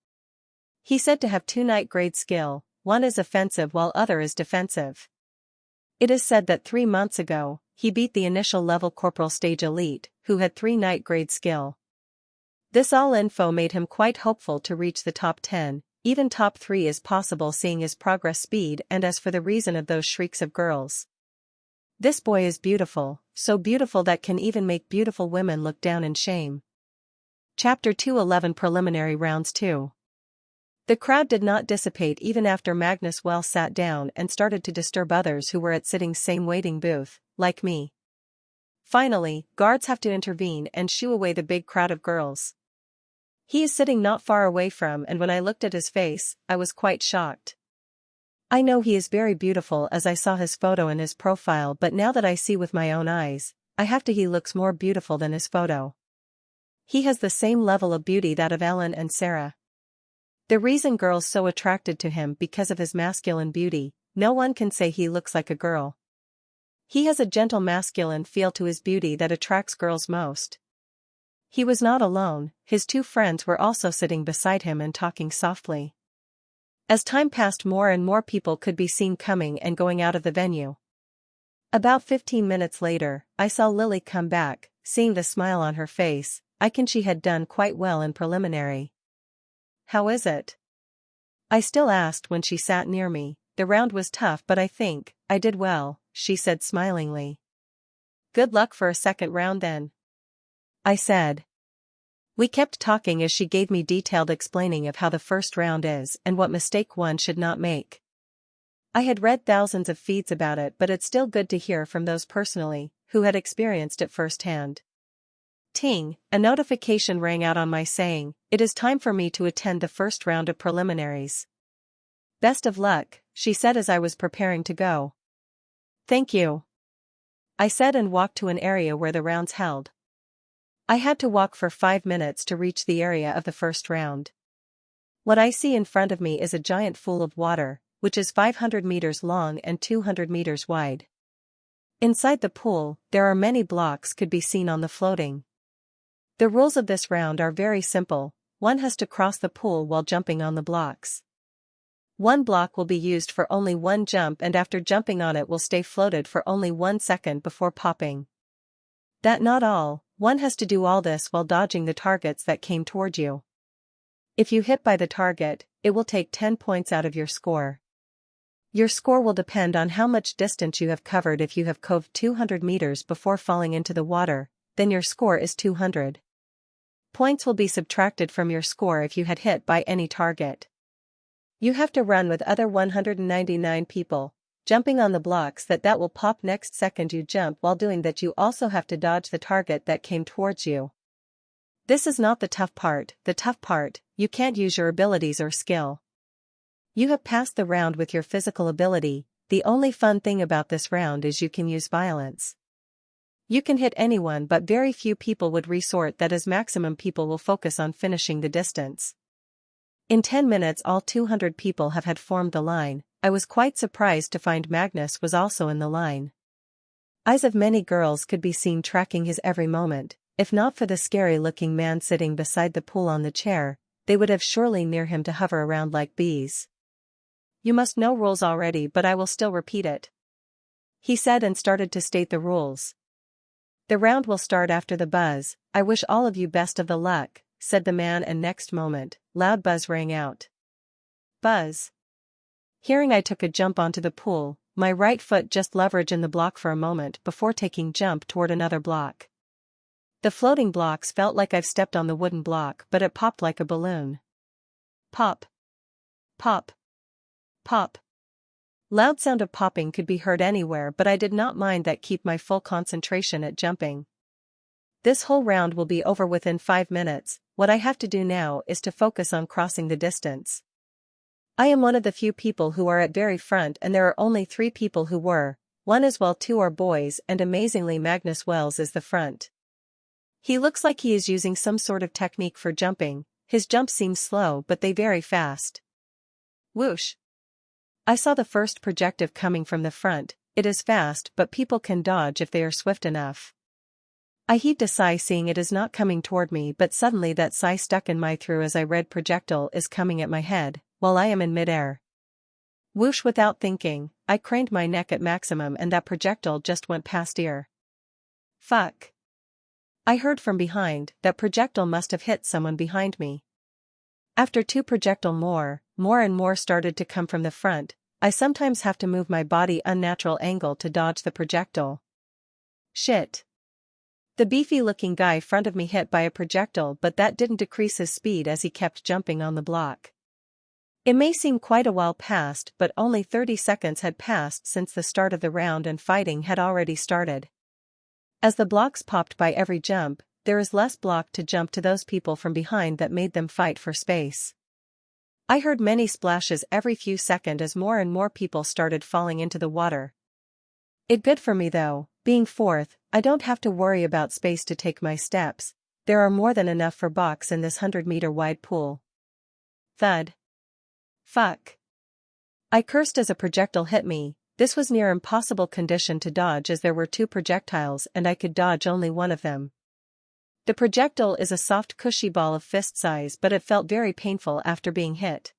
He said to have 2 knight grade skill, one is offensive while other is defensive. It is said that 3 months ago, he beat the initial level corporal stage elite, who had 3 knight grade skill. This all info made him quite hopeful to reach the top 10, even top 3 is possible seeing his progress speed. And as for the reason of those shrieks of girls, this boy is beautiful, so beautiful that can even make beautiful women look down in shame. Chapter 211 Preliminary Rounds 2. The crowd did not dissipate even after Magnus Well sat down and started to disturb others who were at sitting same waiting booth, like me. Finally, guards have to intervene and shoo away the big crowd of girls. He is sitting not far away from, and when I looked at his face, I was quite shocked. I know he is very beautiful as I saw his photo in his profile, but now that I see with my own eyes, I have to he looks more beautiful than his photo. He has the same level of beauty that of Ellen and Sarah. The reason girls so attracted to him because of his masculine beauty, no one can say he looks like a girl. He has a gentle masculine feel to his beauty that attracts girls most. He was not alone, his 2 friends were also sitting beside him and talking softly. As time passed, more and more people could be seen coming and going out of the venue. About 15 minutes later, I saw Lily come back, seeing the smile on her face. I reckon she had done quite well in preliminary. "How is it?" I still asked when she sat near me. "The round was tough, but I think I did well," she said smilingly. "Good luck for a second round then," I said. We kept talking as she gave me detailed explaining of how the first round is and what mistake one should not make. I had read thousands of feeds about it, but it's still good to hear from those personally, who had experienced it firsthand. Ting, a notification rang out on my saying, "It is time for me to attend the first round of preliminaries." "Best of luck," she said as I was preparing to go. "Thank you," I said and walked to an area where the rounds held. I had to walk for 5 minutes to reach the area of the first round. What I see in front of me is a giant pool of water, which is 500 meters long and 200 meters wide. Inside the pool, there are many blocks could be seen on the floating. The rules of this round are very simple. One has to cross the pool while jumping on the blocks. One block will be used for only one jump, and after jumping on it will stay floated for only 1 second before popping. That not all, one has to do all this while dodging the targets that came toward you. If you hit by the target, it will take 10 points out of your score. Your score will depend on how much distance you have covered. If you have coved 200 meters before falling into the water, then your score is 200. Points will be subtracted from your score if you had hit by any target. You have to run with other 199 people, jumping on the blocks that will pop next second you jump. While doing that, you also have to dodge the target that came towards you. This is not the tough part. The tough part, you can't use your abilities or skill. You have passed the round with your physical ability. The only fun thing about this round is you can use violence. You can hit anyone, but very few people would resort that, as maximum people will focus on finishing the distance. In 10 minutes all 200 people have had formed the line. I was quite surprised to find Magnus was also in the line. Eyes of many girls could be seen tracking his every moment. If not for the scary-looking man sitting beside the pool on the chair, they would have surely near him to hover around like bees. "You must know rules already, but I will still repeat it," he said and started to state the rules. "The round will start after the buzz. I wish all of you best of the luck," said the man, and next moment, loud buzz rang out. Buzz. Hearing, I took a jump onto the pool, my right foot just leverage in the block for a moment before taking jump toward another block. The floating blocks felt like I've stepped on the wooden block, but it popped like a balloon. Pop. Pop. Pop. Loud sound of popping could be heard anywhere, but I did not mind that. Keep my full concentration at jumping. This whole round will be over within 5 minutes. What I have to do now is to focus on crossing the distance. I am one of the few people who are at very front, and there are only 3 people who were. One as well, 2 are boys, and amazingly Magnus Wells is the front. He looks like he is using some sort of technique for jumping. His jumps seem slow, but they very fast. Whoosh. I saw the first projectile coming from the front. It is fast, but people can dodge if they are swift enough. I heaved a sigh seeing it is not coming toward me, but suddenly that sigh stuck in my throat as I read projectile is coming at my head, while I am in midair. Whoosh. Without thinking, I craned my neck at maximum and that projectile just went past ear. Fuck. I heard from behind. That projectile must have hit someone behind me. After 2 projectile more and more started to come from the front. I sometimes have to move my body unnatural angle to dodge the projectile. Shit. The beefy-looking guy in front of me hit by a projectile, but that didn't decrease his speed as he kept jumping on the block. It may seem quite a while passed, but only 30 seconds had passed since the start of the round and fighting had already started. As the blocks popped by every jump, there is less block to jump to those people from behind that made them fight for space. I heard many splashes every few seconds as more and more people started falling into the water. It good for me though, being fourth, I don't have to worry about space to take my steps. There are more than enough for box in this 100-meter wide pool. Thud. Fuck. I cursed as a projectile hit me. This was near impossible condition to dodge as there were 2 projectiles and I could dodge only one of them. The projectile is a soft cushy ball of fist size, but it felt very painful after being hit.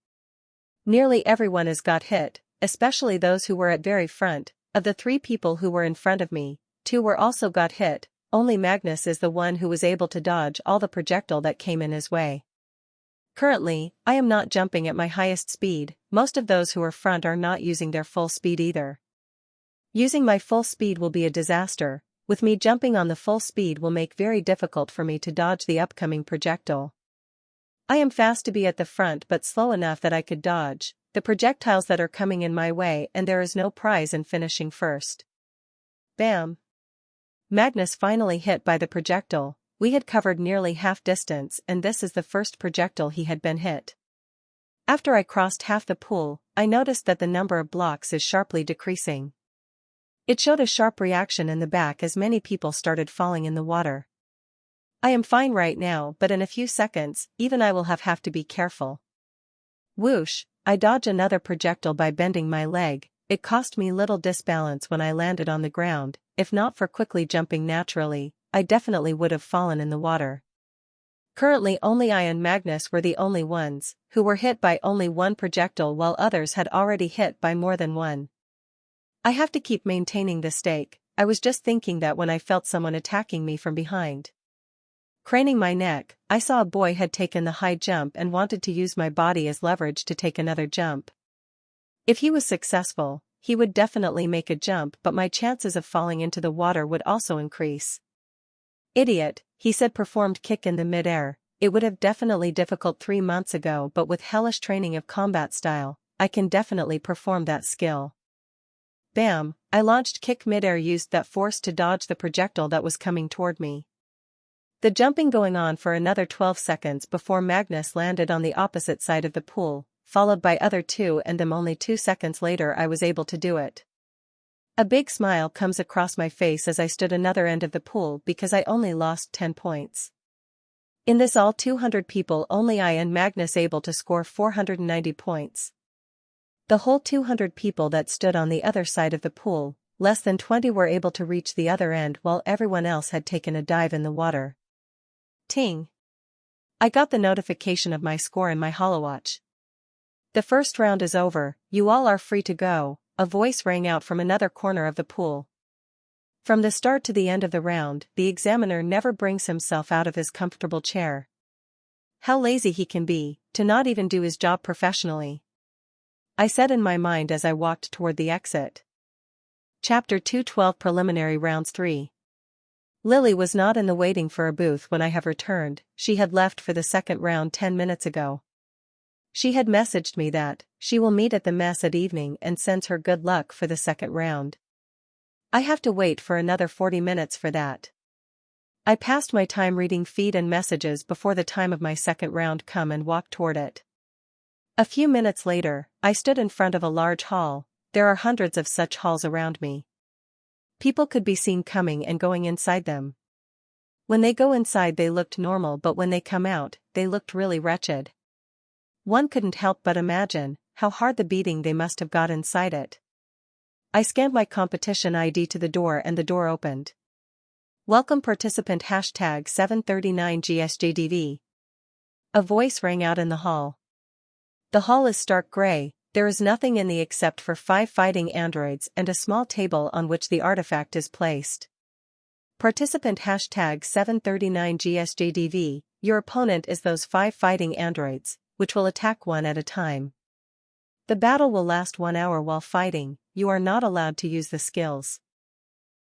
Nearly everyone has got hit, especially those who were at very front. Of the 3 people who were in front of me, 2 were also got hit, only Magnus is the one who was able to dodge all the projectile that came in his way. Currently, I am not jumping at my highest speed, most of those who are front are not using their full speed either. Using my full speed will be a disaster, with me jumping on the full speed will make very difficult for me to dodge the upcoming projectile. I am fast to be at the front but slow enough that I could dodge the projectiles that are coming in my way, and there is no prize in finishing first. Bam! Magnus finally hit by the projectile. We had covered nearly half distance and this is the first projectile he had been hit. After I crossed half the pool, I noticed that the number of blocks is sharply decreasing. It showed a sharp reaction in the back as many people started falling in the water. I am fine right now, but in a few seconds, even I will have to be careful. Whoosh! I dodge another projectile by bending my leg. It cost me little disbalance when I landed on the ground. If not for quickly jumping naturally, I definitely would have fallen in the water. Currently only I and Magnus were the only ones who were hit by only one projectile while others had already hit by more than one. I have to keep maintaining the stake. I was just thinking that when I felt someone attacking me from behind. Craning my neck, I saw a boy had taken the high jump and wanted to use my body as leverage to take another jump. If he was successful, he would definitely make a jump, but my chances of falling into the water would also increase. Idiot, he said. Performed kick in the mid-air. It would have definitely difficult 3 months ago, but with hellish training of combat style, I can definitely perform that skill. Bam! I launched kick mid-air, used that force to dodge the projectile that was coming toward me. The jumping going on for another 12 seconds before Magnus landed on the opposite side of the pool, followed by other 2, and then only 2 seconds later I was able to do it. A big smile comes across my face as I stood another end of the pool because I only lost 10 points. In this all 200 people only I and Magnus able to score 490 points. The whole 200 people that stood on the other side of the pool, less than 20 were able to reach the other end while everyone else had taken a dive in the water. Ting! I got the notification of my score in my holowatch. The first round is over, you all are free to go, a voice rang out from another corner of the pool. From the start to the end of the round, the examiner never brings himself out of his comfortable chair. How lazy he can be, to not even do his job professionally. I said in my mind as I walked toward the exit. Chapter 212 Preliminary Rounds 3. Lily was not in the waiting for a booth when I have returned. She had left for the second round 10 minutes ago. She had messaged me that she will meet at the mess at evening and sends her good luck for the second round. I have to wait for another 40 minutes for that. I passed my time reading feed and messages before the time of my second round come and walked toward it. A few minutes later, I stood in front of a large hall. There are hundreds of such halls around me. People could be seen coming and going inside them. When they go inside they looked normal, but when they come out, they looked really wretched. One couldn't help but imagine how hard the beating they must have got inside it. I scanned my competition ID to the door and the door opened. Welcome participant #739GSJDV. A voice rang out in the hall. The hall is stark gray. There is nothing in the except for 5 fighting androids and a small table on which the artifact is placed. Participant #739GSJDV, your opponent is those 5 fighting androids, which will attack one at a time. The battle will last 1 hour while fighting, you are not allowed to use the skills.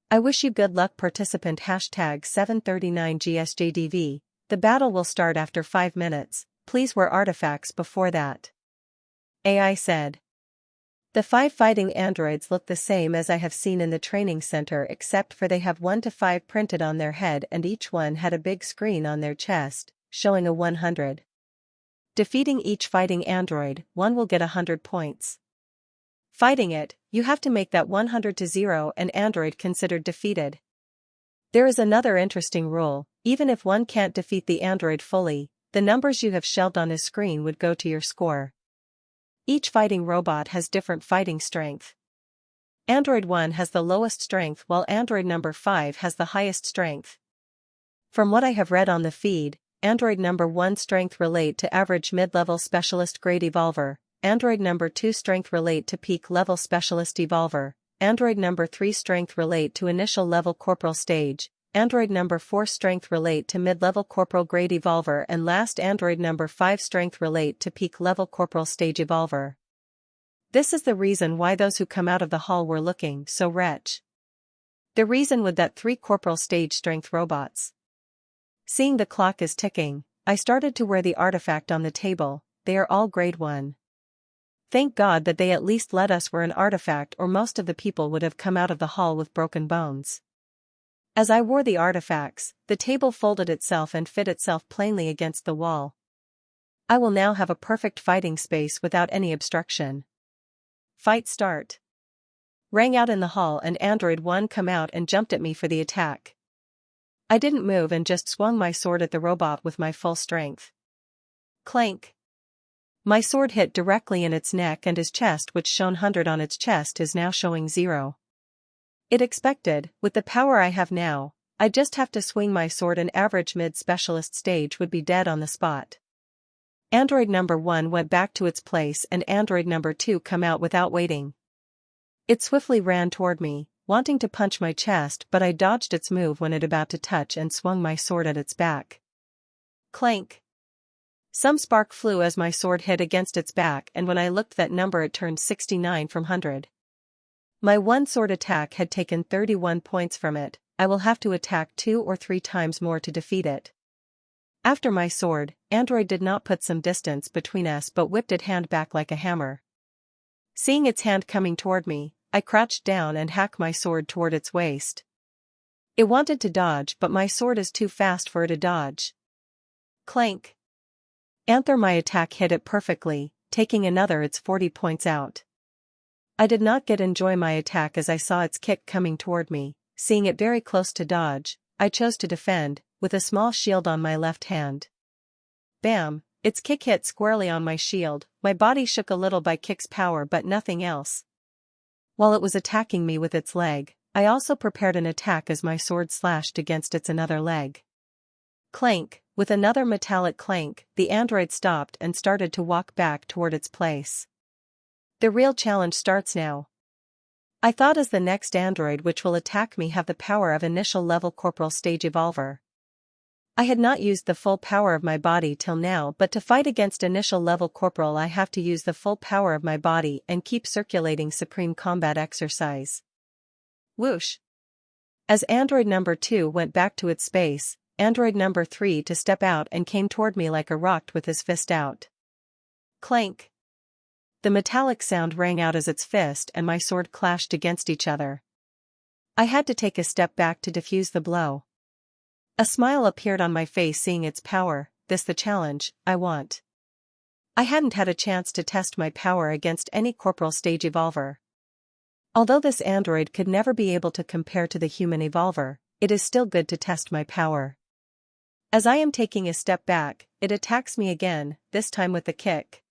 I wish you good luck. Participant #739GSJDV, the battle will start after 5 minutes, please wear artifacts before that. AI said. The 5 fighting androids look the same as I have seen in the training center, except for they have 1 to 5 printed on their head and each one had a big screen on their chest, showing a 100. Defeating each fighting android, one will get 100 points. Fighting it, you have to make that 100 to 0 an android considered defeated. There is another interesting rule, even if one can't defeat the android fully, the numbers you have shelved on his screen would go to your score. Each fighting robot has different fighting strength. Android 1 has the lowest strength while Android number 5 has the highest strength. From what I have read on the feed, Android number 1 strength relate to average mid-level specialist grade evolver, Android number 2 strength relate to peak level specialist evolver, Android number 3 strength relate to initial level corporal stage, Android number 4 strength relate to mid-level corporal grade evolver, and last Android number 5 strength relate to peak level corporal stage evolver. This is the reason why those who come out of the hall were looking so wretched. The reason would that 3 corporal stage strength robots. Seeing the clock is ticking, I started to wear the artifact on the table. They are all grade 1. Thank God that they at least let us wear an artifact, or most of the people would have come out of the hall with broken bones. As I wore the artifacts, the table folded itself and fit itself plainly against the wall. I will now have a perfect fighting space without any obstruction. Fight start. Rang out in the hall, and Android 1 come out and jumped at me for the attack. I didn't move and just swung my sword at the robot with my full strength. Clank. My sword hit directly in its neck, and his chest, which shone 100 on its chest, is now showing 0. It expected, with the power I have now, I just have to swing my sword. An average mid-specialist stage would be dead on the spot. Android number 1 went back to its place, and Android number 2 come out without waiting. It swiftly ran toward me, wanting to punch my chest, but I dodged its move when it about to touch and swung my sword at its back. Clank. Some spark flew as my sword hit against its back, and when I looked that number, it turned 69 from 100. My one sword attack had taken 31 points from it. I will have to attack 2 or 3 times more to defeat it. After my sword, Android did not put some distance between us but whipped it hand back like a hammer. Seeing its hand coming toward me, I crouched down and hacked my sword toward its waist. It wanted to dodge, but my sword is too fast for it to dodge. Clank. My attack hit it perfectly, taking another its 40 points out. I did not get enjoy my attack as I saw its kick coming toward me. Seeing it very close to dodge, I chose to defend, with a small shield on my left hand. Bam! Its kick hit squarely on my shield. My body shook a little by kick's power, but nothing else. While it was attacking me with its leg, I also prepared an attack as my sword slashed against its another leg. Clank! With another metallic clank, the android stopped and started to walk back toward its place. The real challenge starts now. I thought, as the next android which will attack me have the power of initial level corporal stage evolver. I had not used the full power of my body till now, but to fight against initial level corporal I have to use the full power of my body and keep circulating supreme combat exercise. Whoosh! As android number 2 went back to its space, android number 3 to step out and came toward me like a rock with his fist out. Clank! The metallic sound rang out as its fist and my sword clashed against each other. I had to take a step back to defuse the blow. A smile appeared on my face seeing its power. This the challenge I want. I hadn't had a chance to test my power against any corporal stage evolver. Although this android could never be able to compare to the human evolver, it is still good to test my power. As I am taking a step back, it attacks me again, this time with the kick.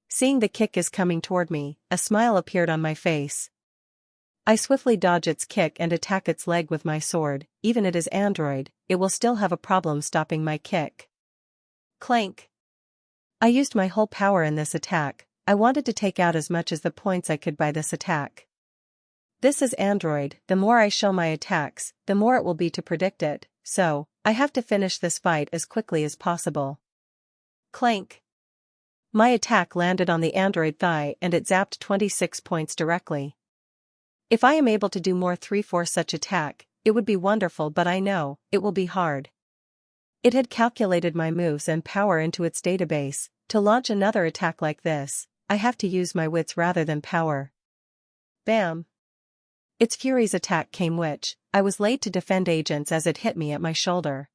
Seeing the kick is coming toward me, a smile appeared on my face. I swiftly dodge its kick and attack its leg with my sword. Even it is android, it will still have a problem stopping my kick. Clank! I used my whole power in this attack. I wanted to take out as much as the points I could by this attack. This is android, the more I show my attacks, the more it will be to predict it, so I have to finish this fight as quickly as possible. Clank! My attack landed on the android thigh and it zapped 26 points directly. If I am able to do more 3-4 such attack, it would be wonderful, but I know it will be hard. It had calculated my moves and power into its database. To launch another attack like this, I have to use my wits rather than power. Bam! Its Fury's attack came, which I was late to defend agents as it hit me at my shoulder.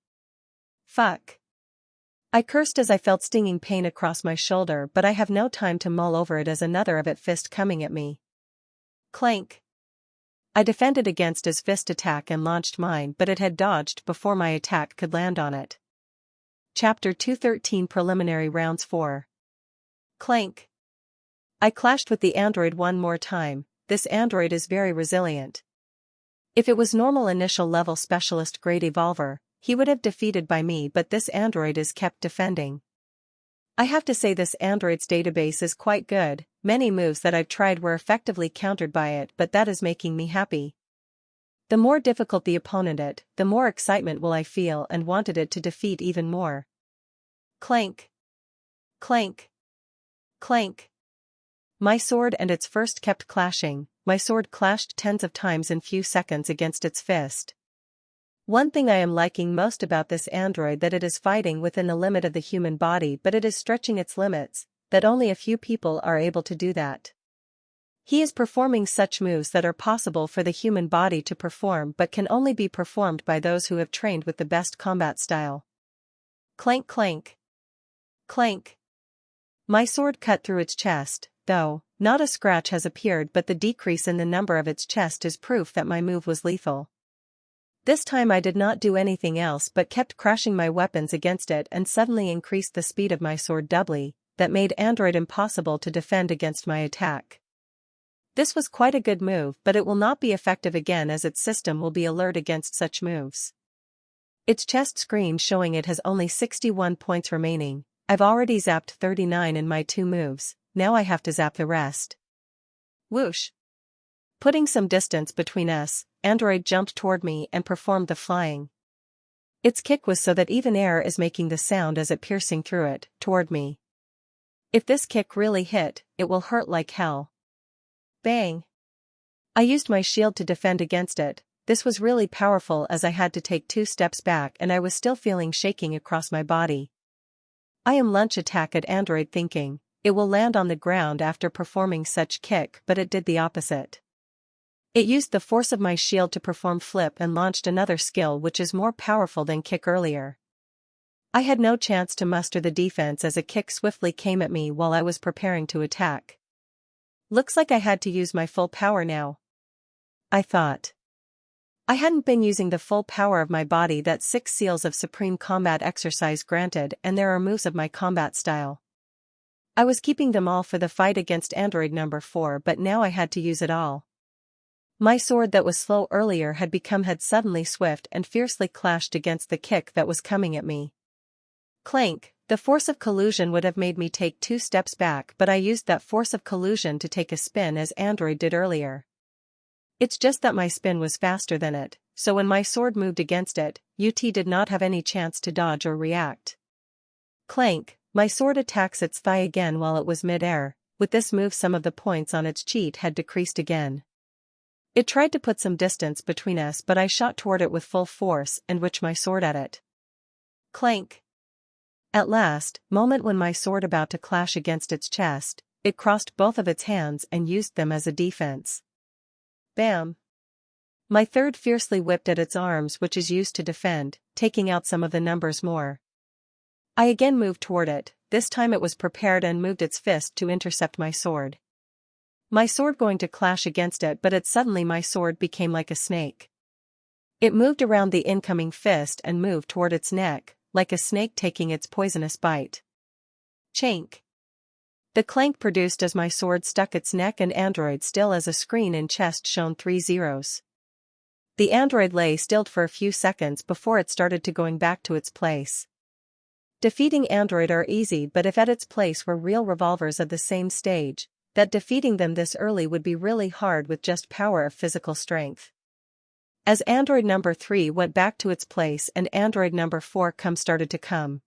Fuck! I cursed as I felt stinging pain across my shoulder, but I have no time to mull over it as another of its fist coming at me. Clank! I defended against his fist attack and launched mine, but it had dodged before my attack could land on it. Chapter 213 Preliminary Rounds 4. Clank! I clashed with the android one more time. This android is very resilient. If it was normal initial level specialist grade evolver, he would have defeated by me, but this android is kept defending. I have to say this android's database is quite good. Many moves that I've tried were effectively countered by it, but that is making me happy. The more difficult the opponent it, the more excitement will I feel and wanted it to defeat even more. Clank. Clank. Clank. My sword and its fist kept clashing. My sword clashed tens of times in few seconds against its fist. One thing I am liking most about this android that it is fighting within the limit of the human body, but it is stretching its limits, that only a few people are able to do that. He is performing such moves that are possible for the human body to perform but can only be performed by those who have trained with the best combat style. Clank clank. Clank. My sword cut through its chest, though, not a scratch has appeared, but the decrease in the number of its chest is proof that my move was lethal. This time I did not do anything else but kept crashing my weapons against it and suddenly increased the speed of my sword doubly, that made android impossible to defend against my attack. This was quite a good move, but it will not be effective again as its system will be alert against such moves. Its chest screen showing it has only 61 points remaining. I've already zapped 39 in my 2 moves, now I have to zap the rest. Whoosh! Putting some distance between us, android jumped toward me and performed the flying. Its kick was so that even air is making the sound as it piercing through it, toward me. If this kick really hit, it will hurt like hell. Bang! I used my shield to defend against it. This was really powerful as I had to take 2 steps back and I was still feeling shaking across my body. I am lunge attack at android thinking, it will land on the ground after performing such kick, but it did the opposite. It used the force of my shield to perform flip and launched another skill which is more powerful than kick earlier. I had no chance to muster the defense as a kick swiftly came at me while I was preparing to attack. Looks like I had to use my full power now. I thought. I hadn't been using the full power of my body that 6 seals of supreme combat exercise granted, and there are moves of my combat style. I was keeping them all for the fight against android number 4, but now I had to use it all. My sword that was slow earlier had suddenly swift and fiercely clashed against the kick that was coming at me. Clank, the force of collusion would have made me take 2 steps back, but I used that force of collusion to take a spin as android did earlier. It's just that my spin was faster than it, so when my sword moved against it, UT did not have any chance to dodge or react. Clank, my sword attacks its thigh again while it was mid-air. With this move some of the points on its cheat had decreased again. It tried to put some distance between us, but I shot toward it with full force and which my sword at it. Clank. At last, moment when my sword about to clash against its chest, it crossed both of its hands and used them as a defense. Bam! My third fiercely whipped at its arms, which is used to defend, taking out some of the numbers more. I again moved toward it, this time it was prepared and moved its fist to intercept my sword. My sword going to clash against it, but suddenly my sword became like a snake. It moved around the incoming fist and moved toward its neck, like a snake taking its poisonous bite. Chank. The clank produced as my sword stuck its neck and android still as a screen in chest shown 3 zeros. The android lay stilled for a few seconds before it started to going back to its place. Defeating android are easy, but if at its place were real revolvers of the same stage, that defeating them this early would be really hard with just power of physical strength. As android number 3 went back to its place and android number 4 started to come.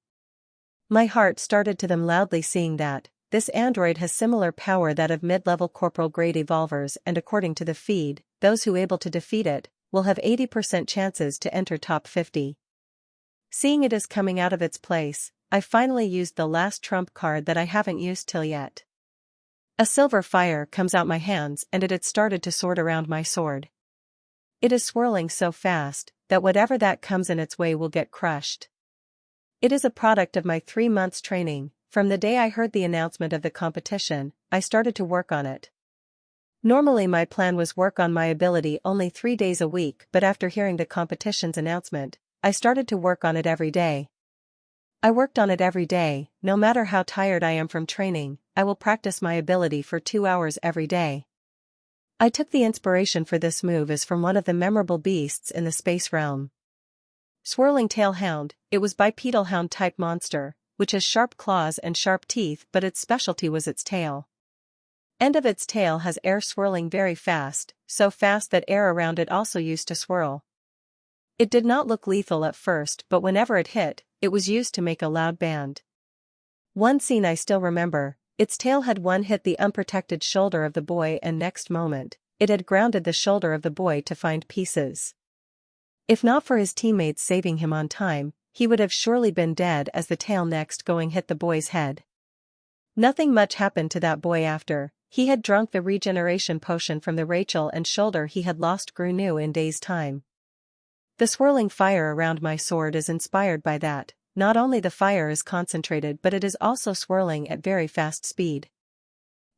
My heart started to them loudly, seeing that this android has similar power that of mid-level corporal grade evolvers, and according to the feed, those who able to defeat it will have 80% chances to enter top 50. Seeing it is coming out of its place, I finally used the last trump card that I haven't used till yet. A silver fire comes out my hands and it had started to soar around my sword. It is swirling so fast that whatever that comes in its way will get crushed. It is a product of my 3 months training. From the day I heard the announcement of the competition, I started to work on it. Normally my plan was work on my ability only 3 days a week, but after hearing the competition's announcement, I started to work on it every day. I worked on it every day. No matter how tired I am from training, I will practice my ability for 2 hours every day. I took the inspiration for this move as from one of the memorable beasts in the space realm. Swirling Tail Hound, it was bipedal hound type monster, which has sharp claws and sharp teeth, but its specialty was its tail. End of its tail has air swirling very fast, so fast that air around it also used to swirl. It did not look lethal at first, but whenever it hit, it was used to make a loud band. One scene I still remember, its tail had hit the unprotected shoulder of the boy, and next moment, it had grounded the shoulder of the boy to find pieces. If not for his teammates saving him on time, he would have surely been dead as the tail next going hit the boy's head. Nothing much happened to that boy after. He had drunk the regeneration potion from the Rachel, and shoulder he had lost grew new in days' time. The swirling fire around my sword is inspired by that. Not only the fire is concentrated, but it is also swirling at very fast speed.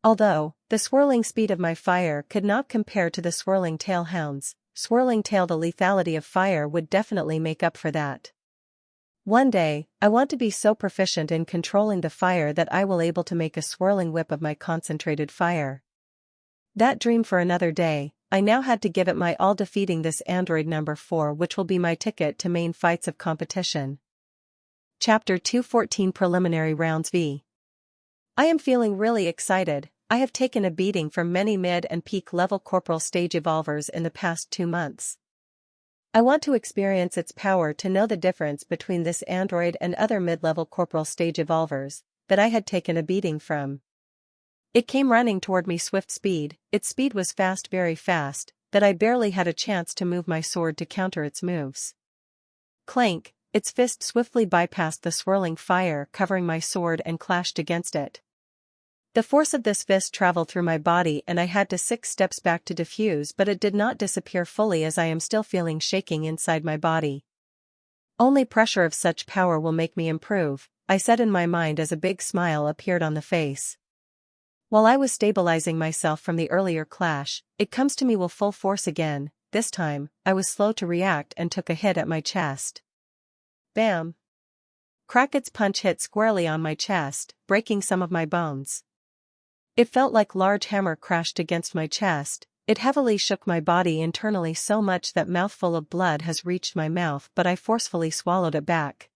Although, the swirling speed of my fire could not compare to the swirling tail hounds, swirling tail, the lethality of fire would definitely make up for that. One day, I want to be so proficient in controlling the fire that I will able to make a swirling whip of my concentrated fire. That dream for another day. I now had to give it my all, defeating this android number 4, which will be my ticket to main fights of competition. Chapter 214 Preliminary Rounds V. I am feeling really excited. I have taken a beating from many mid and peak level corporal stage evolvers in the past 2 months. I want to experience its power to know the difference between this android and other mid-level corporal stage evolvers that I had taken a beating from. It came running toward me swift speed. Its speed was fast, very fast, that I barely had a chance to move my sword to counter its moves. Clank, its fist swiftly bypassed the swirling fire covering my sword and clashed against it. The force of this fist traveled through my body and I had to 6 steps back to defuse, but it did not disappear fully as I am still feeling shaking inside my body. Only pressure of such power will make me improve, I said in my mind as a big smile appeared on the face. While I was stabilizing myself from the earlier clash, it comes to me with full force again. This time, I was slow to react and took a hit at my chest. Bam! Crack, its punch hit squarely on my chest, breaking some of my bones. It felt like large hammer crashed against my chest. It heavily shook my body internally so much that mouthful of blood has reached my mouth, but I forcefully swallowed it back.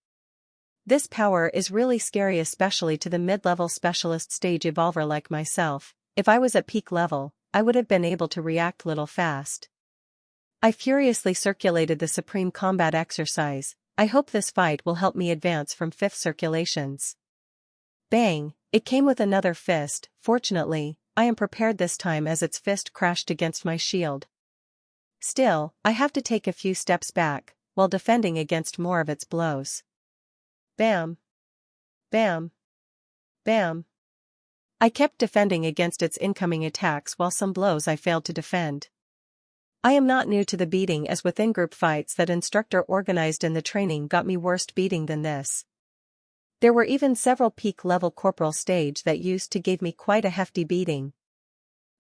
This power is really scary, especially to the mid-level specialist stage evolver like myself. If I was at peak level, I would have been able to react little fast. I furiously circulated the supreme combat exercise. I hope this fight will help me advance from 5th circulations. Bang! It came with another fist. Fortunately, I am prepared this time as its fist crashed against my shield. Still, I have to take a few steps back, while defending against more of its blows. Bam! Bam! Bam! I kept defending against its incoming attacks while some blows I failed to defend. I am not new to the beating, as within group fights that instructor organized in the training got me worst beating than this. There were even several peak-level corporal stage that used to give me quite a hefty beating.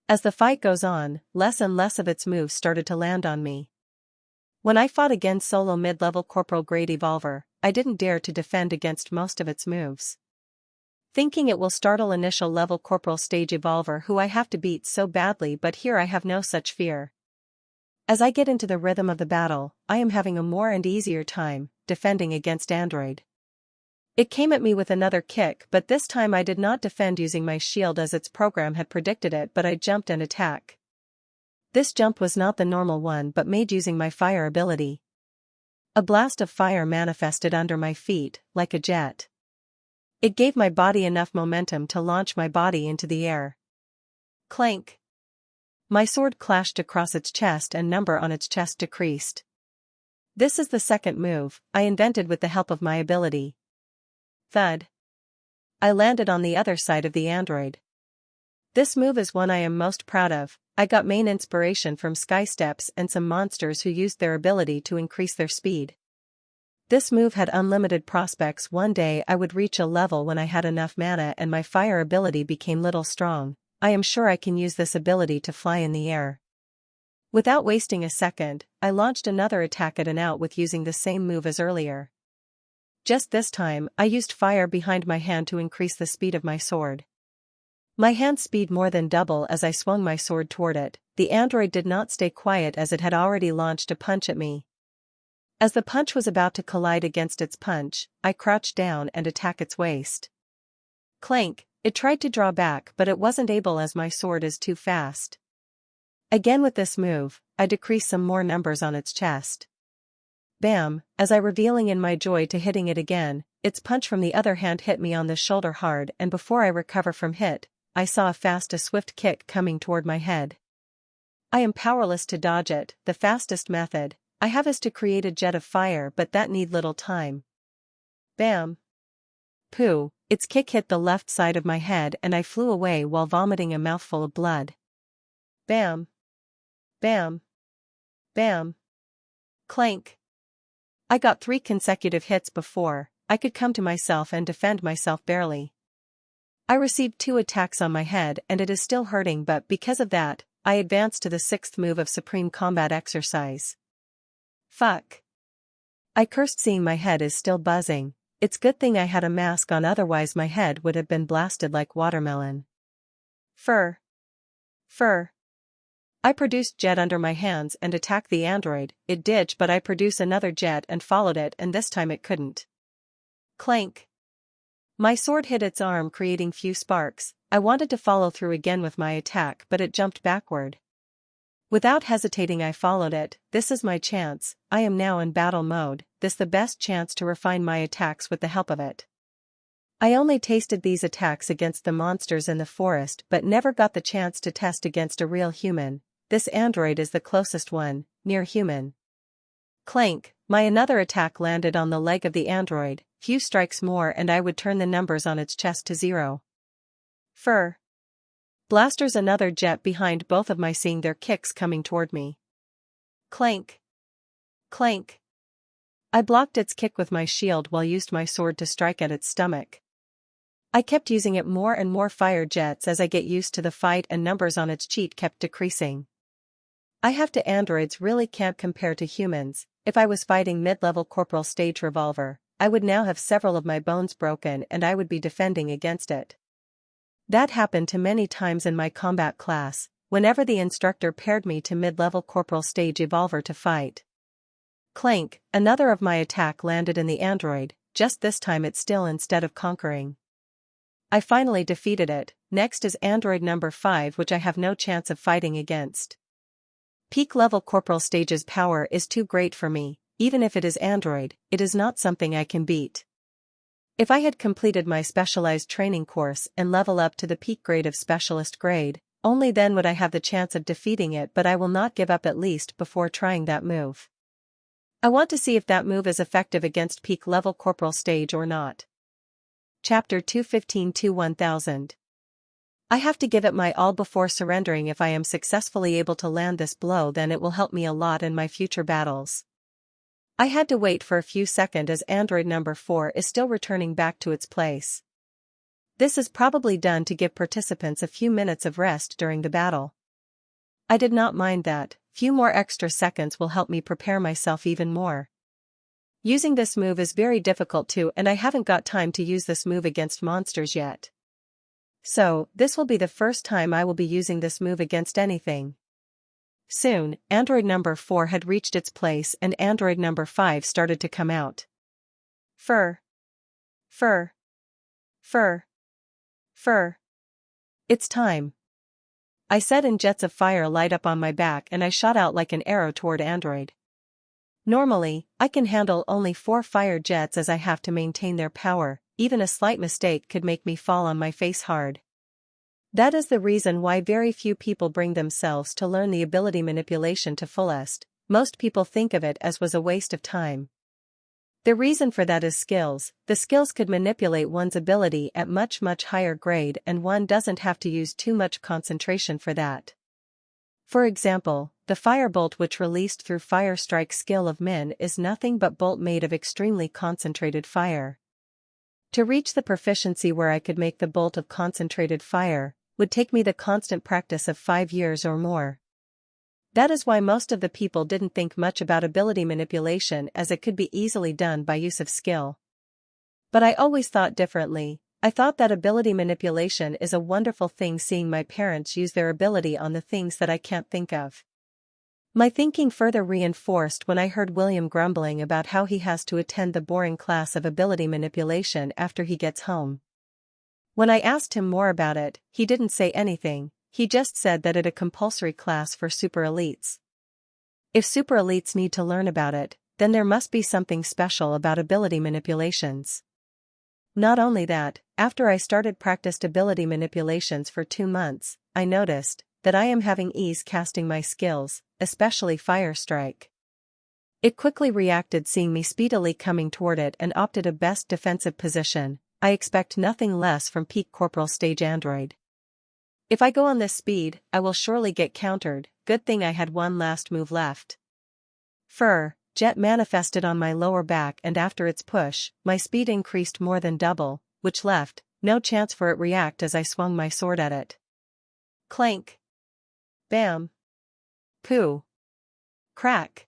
As the fight goes on, less and less of its moves started to land on me. When I fought against solo mid-level corporal grade evolver, I didn't dare to defend against most of its moves. Thinking it will startle initial level corporal stage evolver who I have to beat so badly, but here I have no such fear. As I get into the rhythm of the battle, I am having a more and easier time defending against android. It came at me with another kick, but this time I did not defend using my shield as its program had predicted it, but I jumped and attacked. This jump was not the normal one but made using my fire ability. A blast of fire manifested under my feet, like a jet. It gave my body enough momentum to launch my body into the air. Clank! My sword clashed across its chest and number on its chest decreased. This is the second move I invented with the help of my ability. Thud. I landed on the other side of the android. This move is one I am most proud of. I got main inspiration from Sky Steps and some monsters who used their ability to increase their speed. This move had unlimited prospects. One day I would reach a level when I had enough mana and my fire ability became little strong. I am sure I can use this ability to fly in the air. Without wasting a second, I launched another attack at an out with using the same move as earlier. Just this time, I used fire behind my hand to increase the speed of my sword. My hand's speed more than double as I swung my sword toward it. The android did not stay quiet as it had already launched a punch at me. As the punch was about to collide against its punch, I crouched down and attacked its waist. Clank, it tried to draw back but it wasn't able as my sword is too fast. Again with this move, I decreased some more numbers on its chest. Bam, as I revealing in my joy to hitting it again, its punch from the other hand hit me on the shoulder hard and before I recover from hit, I saw a swift kick coming toward my head. I am powerless to dodge it. The fastest method I have is to create a jet of fire but that need little time. Bam. Pooh, its kick hit the left side of my head and I flew away while vomiting a mouthful of blood. Bam. Bam. Bam. Clank. I got 3 consecutive hits before I could come to myself and defend myself barely. I received 2 attacks on my head and it is still hurting but because of that, I advanced to the 6th move of Supreme Combat Exercise. Fuck. I cursed seeing my head is still buzzing. It's good thing I had a mask on otherwise my head would have been blasted like watermelon. Fur. I produced jet under my hands and attacked the android, it did but I produced another jet and followed it and this time it couldn't. Clank. My sword hit its arm creating few sparks. I wanted to follow through again with my attack but it jumped backward. Without hesitating I followed it. This is my chance, I am now in battle mode, this the best chance to refine my attacks with the help of it. I only tasted these attacks against the monsters in the forest but never got the chance to test against a real human. This android is the closest one, near human. Clank, my another attack landed on the leg of the android, few strikes more and I would turn the numbers on its chest to 0. Fur. Blasters another jet behind both of my seeing their kicks coming toward me. Clank. Clank. I blocked its kick with my shield while used my sword to strike at its stomach. I kept using it more and more fire jets as I get used to the fight and numbers on its cheat kept decreasing. I have to androids really can't compare to humans. If I was fighting mid-level corporal stage revolver, I would now have several of my bones broken and I would be defending against it. That happened to many times in my combat class, whenever the instructor paired me to mid-level corporal stage evolver to fight. Clank, another of my attack landed in the android, just this time it still instead of conquering. I finally defeated it. Next is android number 5 which I have no chance of fighting against. Peak level corporal stage's power is too great for me, even if it is android, it is not something I can beat. If I had completed my specialized training course and level up to the peak grade of specialist grade, only then would I have the chance of defeating it but I will not give up at least before trying that move. I want to see if that move is effective against peak level corporal stage or not. Chapter 215-1000. I have to give it my all before surrendering. If I am successfully able to land this blow then it will help me a lot in my future battles. I had to wait for a few seconds as android number 4 is still returning back to its place. This is probably done to give participants a few minutes of rest during the battle. I did not mind that, few more extra seconds will help me prepare myself even more. Using this move is very difficult too and I haven't got time to use this move against monsters yet. So, this will be the first time I will be using this move against anything. Soon, android number 4 had reached its place and android number 5 started to come out. Fur. It's time. I said and jets of fire light up on my back and I shot out like an arrow toward android. Normally, I can handle only 4 fire jets as I have to maintain their power, even a slight mistake could make me fall on my face hard. That is the reason why very few people bring themselves to learn the ability manipulation to fullest. Most people think of it as was a waste of time. The reason for that is skills. The skills could manipulate one's ability at much higher grade and one doesn't have to use too much concentration for that. For example, the firebolt which released through fire strike skill of Min is nothing but bolt made of extremely concentrated fire. To reach the proficiency where I could make the bolt of concentrated fire, would take me the constant practice of 5 years or more. That is why most of the people didn't think much about ability manipulation as it could be easily done by use of skill. But I always thought differently. I thought that ability manipulation is a wonderful thing, seeing my parents use their ability on the things that I can't think of. My thinking further reinforced when I heard William grumbling about how he has to attend the boring class of ability manipulation after he gets home. When I asked him more about it, he didn't say anything, he just said that it's a compulsory class for super elites. If super elites need to learn about it, then there must be something special about ability manipulations. Not only that, after I started practiced ability manipulations for 2 months, I noticed that I am having ease casting my skills, especially Fire Strike. It quickly reacted seeing me speedily coming toward it and opted a best defensive position. I expect nothing less from peak corporal stage android. If I go on this speed, I will surely get countered. Good thing I had one last move left. Jet manifested on my lower back, and after its push, my speed increased more than double, which left no chance for it react as I swung my sword at it. Clank. Bam. Pooh. Crack.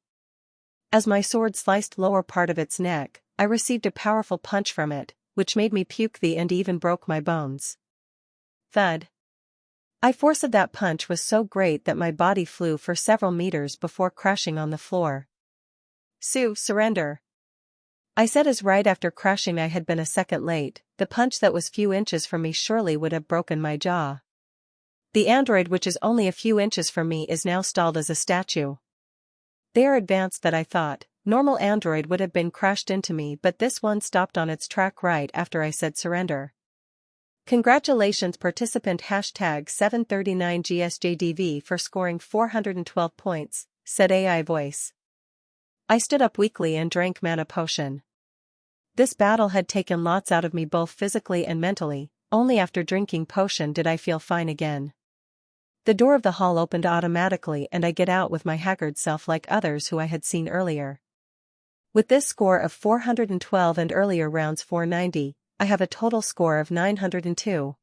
As my sword sliced lower part of its neck, I received a powerful punch from it, which made me puke and even broke my bones. Thud. The force of that punch was so great that my body flew for several meters before crashing on the floor. Surrender. I said as right after crashing I had been a second late. The punch that was few inches from me surely would have broken my jaw. The android, which is only a few inches from me, is now stalled as a statue. They are advanced that I thought. Normal android would have been crashed into me, but this one stopped on its track right after I said surrender. Congratulations participant #739GSJDV for scoring 412 points, said AI voice. I stood up weakly and drank mana potion. This battle had taken lots out of me both physically and mentally. Only after drinking potion did I feel fine again. The door of the hall opened automatically and I get out with my haggard self like others who I had seen earlier. With this score of 412 and earlier rounds 490, I have a total score of 902.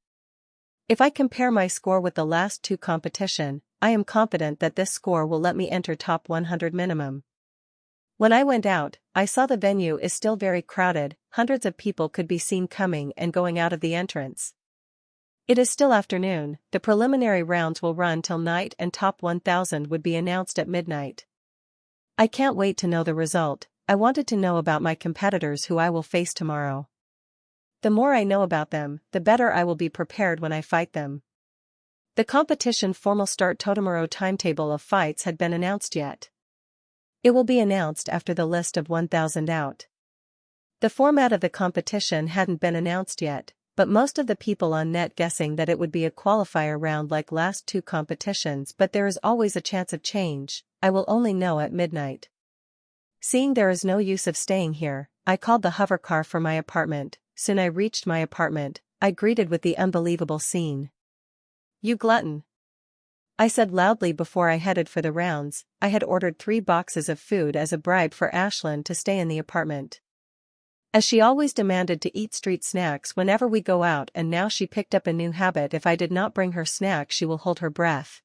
If I compare my score with the last 2 competition, I am confident that this score will let me enter top 100 minimum. When I went out, I saw the venue is still very crowded. Hundreds of people could be seen coming and going out of the entrance. It is still afternoon. The preliminary rounds will run till night and top 1000 would be announced at midnight. I can't wait to know the result. I wanted to know about my competitors who I will face tomorrow. The more I know about them, the better I will be prepared when I fight them. The competition formal start tomorrow timetable of fights had been announced yet. It will be announced after the list of 1000 out. The format of the competition hadn't been announced yet, but most of the people on net guessing that it would be a qualifier round like last 2 competitions, but there is always a chance of change. I will only know at midnight. Seeing there is no use of staying here, I called the hovercar for my apartment. Soon I reached my apartment. I greeted with the unbelievable scene. "You glutton," I said loudly before I headed for the rounds. I had ordered 3 boxes of food as a bribe for Ashlyn to stay in the apartment. As she always demanded to eat street snacks whenever we go out, and now she picked up a new habit: if I did not bring her snack she will hold her breath.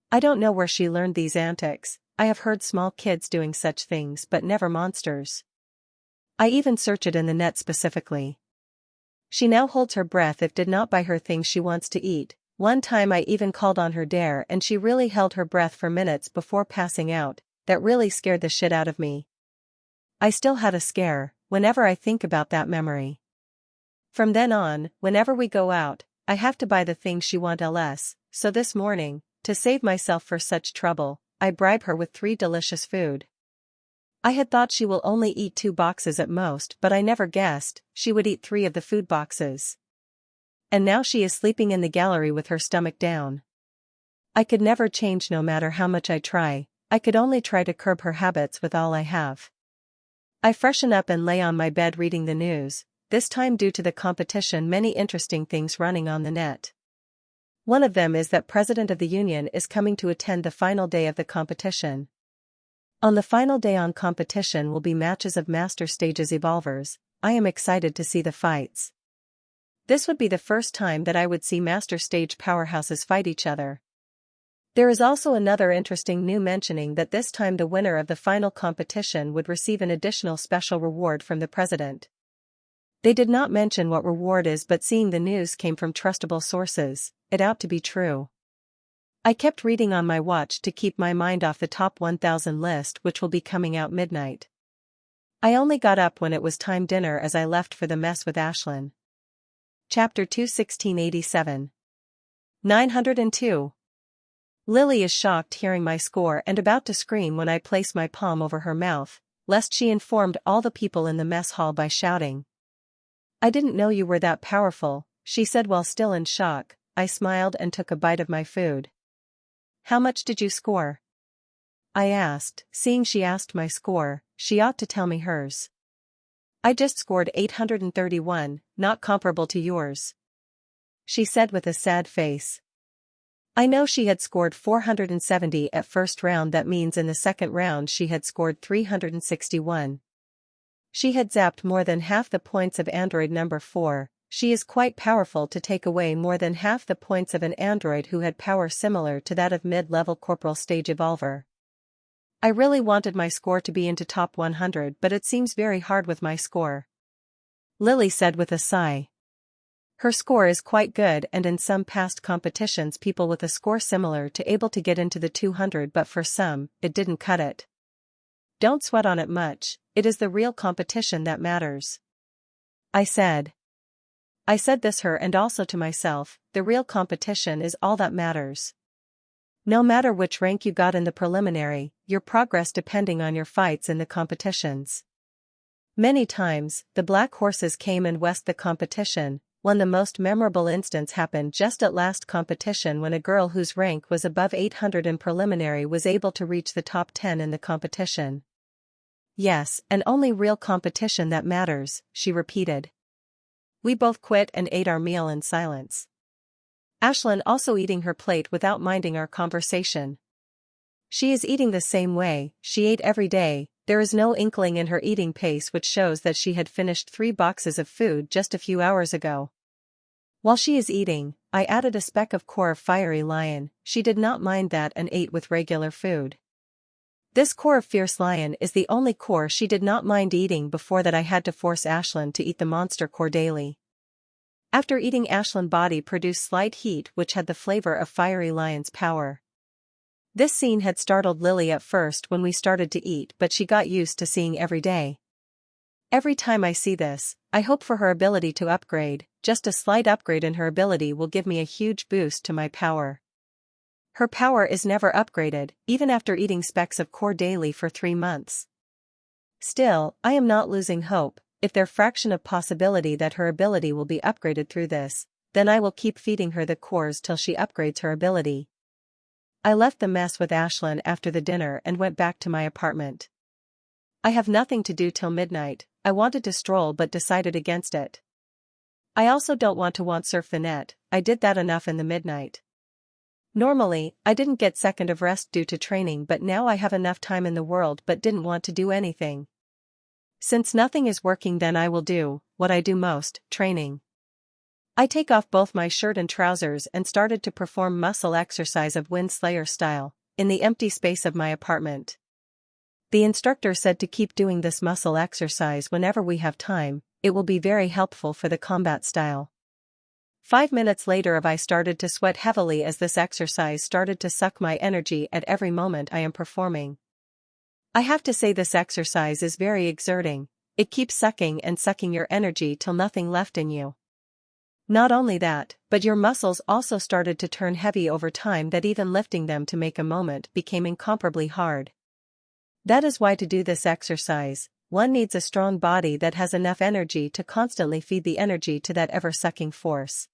I don't know where she learned these antics. I have heard small kids doing such things but never monsters. I even searched it in the net specifically. She now holds her breath if did not buy her things she wants to eat. One time I even called on her dare and she really held her breath for minutes before passing out. That really scared the shit out of me. I still had a scare whenever I think about that memory. From then on, whenever we go out, I have to buy the things she wants ls. So this morning, to save myself for such trouble, I bribe her with 3 delicious food. I had thought she will only eat 2 boxes at most, but I never guessed she would eat 3 of the food boxes. And now she is sleeping in the gallery with her stomach down. I could never change no matter how much I try. I could only try to curb her habits with all I have. I freshen up and lay on my bed reading the news. This time, due to the competition, many interesting things running on the net. One of them is that President of the Union is coming to attend the final day of the competition. On the final day on competition will be matches of Master Stages Evolvers. I am excited to see the fights. This would be the first time that I would see Master Stage powerhouses fight each other. There is also another interesting new mentioning that this time the winner of the final competition would receive an additional special reward from the President. They did not mention what reward is, but seeing the news came from trustable sources, it ought to be true. I kept reading on my watch to keep my mind off the top 1000 list, which will be coming out midnight. I only got up when it was time dinner as I left for the mess with Ashlyn. Chapter 2 1687. 902. Lily is shocked hearing my score and about to scream when I place my palm over her mouth, lest she informed all the people in the mess hall by shouting. "I didn't know you were that powerful," she said while still in shock. I smiled and took a bite of my food. "How much did you score?" I asked. Seeing she asked my score, she ought to tell me hers. "I just scored 831, not comparable to yours," she said with a sad face. I know she had scored 470 at first round. That means in the second round she had scored 361. She had zapped more than half the points of android number 4. She is quite powerful to take away more than half the points of an android who had power similar to that of mid-level corporal stage evolver. I really wanted my score to be into top 100, but it seems very hard with my score," Lily said with a sigh. Her score is quite good, and in some past competitions people with a score similar to able to get into the 200, but for some, it didn't cut it. "Don't sweat on it much, it is the real competition that matters," I said. I said this her and also to myself, the real competition is all that matters. No matter which rank you got in the preliminary, your progress depending on your fights in the competitions. Many times, the black horses came and west the competition. One the most memorable instance happened just at last competition when a girl whose rank was above 800 in preliminary was able to reach the top 10 in the competition. "Yes, and only real competition that matters," she repeated. We both quit and ate our meal in silence. Ashlyn also eating her plate without minding our conversation. She is eating the same way, she ate every day. There is no inkling in her eating pace, which shows that she had finished 3 boxes of food just a few hours ago. While she is eating, I added a speck of core of Fiery Lion. She did not mind that and ate with regular food. This core of Fierce Lion is the only core she did not mind eating. Before that I had to force Ashlyn to eat the monster core daily. After eating, Ashlyn body produced slight heat which had the flavor of Fiery Lion's power. This scene had startled Lily at first when we started to eat, but she got used to seeing every day. Every time I see this, I hope for her ability to upgrade. Just a slight upgrade in her ability will give me a huge boost to my power. Her power is never upgraded, even after eating specks of core daily for 3 months. Still, I am not losing hope. If there's fraction of possibility that her ability will be upgraded through this, then I will keep feeding her the cores till she upgrades her ability. I left the mess with Ashlyn after the dinner and went back to my apartment. I have nothing to do till midnight. I wanted to stroll but decided against it. I also don't want to surf the net. I did that enough in the midnight. Normally, I didn't get second of rest due to training, but now I have enough time in the world but didn't want to do anything. Since nothing is working, then I will do what I do most, training. I take off both my shirt and trousers and started to perform muscle exercise of Wind Slayer style, in the empty space of my apartment. The instructor said to keep doing this muscle exercise whenever we have time, it will be very helpful for the combat style. 5 minutes later I started to sweat heavily as this exercise started to suck my energy at every moment I am performing. I have to say this exercise is very exerting. It keeps sucking and sucking your energy till nothing left in you. Not only that, but your muscles also started to turn heavy over time, that even lifting them to make a moment became incomparably hard. That is why to do this exercise, one needs a strong body that has enough energy to constantly feed the energy to that ever-sucking force.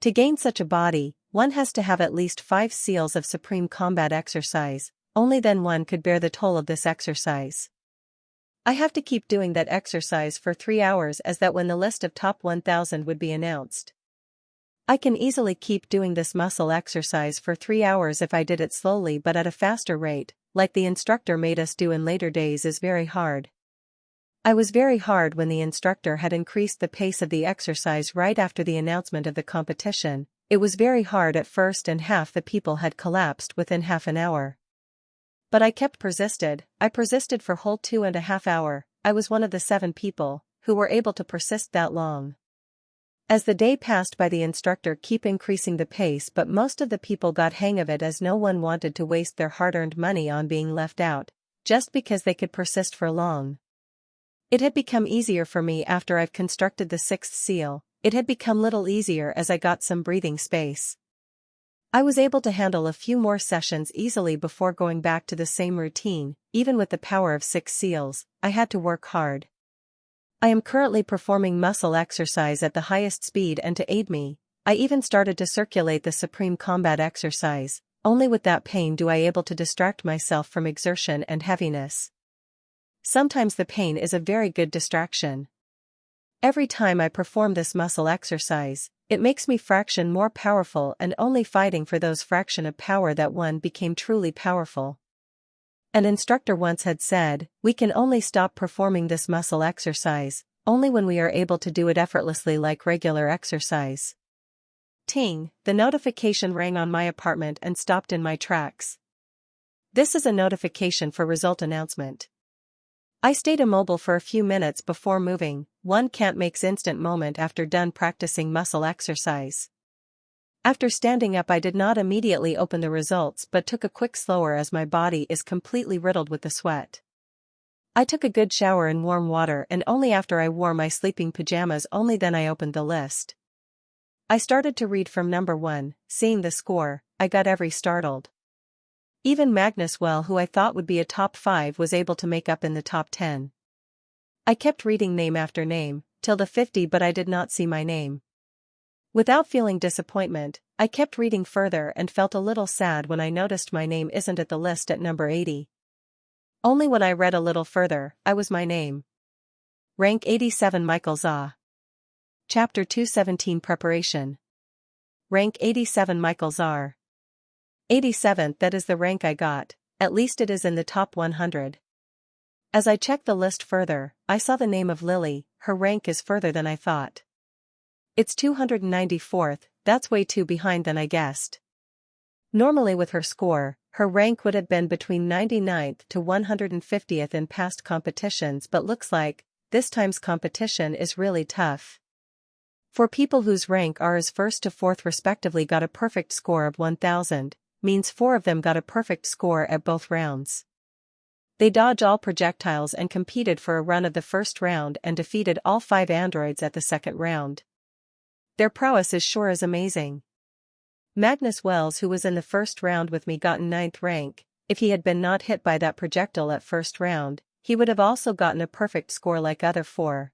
To gain such a body, one has to have at least 5 seals of supreme combat exercise. Only then one could bear the toll of this exercise. I have to keep doing that exercise for 3 hours, as that when the list of top 1000 would be announced. I can easily keep doing this muscle exercise for 3 hours if I did it slowly, but at a faster rate, like the instructor made us do in later days, is very hard. I was very hard when the instructor had increased the pace of the exercise right after the announcement of the competition. It was very hard at first and half the people had collapsed within half an hour. But I persisted for whole 2.5 hours. I was one of the 7 people who were able to persist that long. As the day passed by, the instructor kept increasing the pace, but most of the people got hang of it, as no one wanted to waste their hard-earned money on being left out, just because they could persist for long. It had become easier for me after I've constructed the sixth seal. It had become little easier as I got some breathing space. I was able to handle a few more sessions easily before going back to the same routine. Even with the power of 6 seals, I had to work hard. I am currently performing muscle exercise at the highest speed, and to aid me, I even started to circulate the supreme combat exercise. Only with that pain do I able to distract myself from exertion and heaviness. Sometimes the pain is a very good distraction. Every time I perform this muscle exercise, it makes me fraction more powerful, and only fighting for those fraction of power that one became truly powerful. An instructor once had said, we can only stop performing this muscle exercise only when we are able to do it effortlessly like regular exercise. Ting, the notification rang on my apartment and stopped in my tracks. This is a notification for result announcement. I stayed immobile for a few minutes before moving. One can't make instant moment after done practicing muscle exercise. After standing up, I did not immediately open the results but took a quick slower as my body is completely riddled with the sweat. I took a good shower in warm water, and only after I wore my sleeping pajamas only then I opened the list. I started to read from number 1, seeing the score, I got every startled. Even Magnus Well, who I thought would be a top 5, was able to make up in the top 10. I kept reading name after name, till the 50, but I did not see my name. Without feeling disappointment, I kept reading further and felt a little sad when I noticed my name isn't at the list at number 80. Only when I read a little further, I was my name. Rank 87, Michael Za. Chapter 217, Preparation. Rank 87, Michael Zar. 87th, that is the rank I got. At least it is in the top 100. As I checked the list further, I saw the name of Lily. Her rank is further than I thought. It's 294th, that's way too behind than I guessed. Normally with her score, her rank would have been between 99th to 150th in past competitions, but looks like this time's competition is really tough. For people whose rank are as 1st to 4th respectively got a perfect score of 1000, means 4 of them got a perfect score at both rounds. They dodged all projectiles and competed for a run of the first round and defeated all 5 androids at the second round. Their prowess is sure as amazing. Magnus Wells, who was in the first round with me, gotten 9th rank. If he had been not hit by that projectile at first round, he would have also gotten a perfect score like other 4.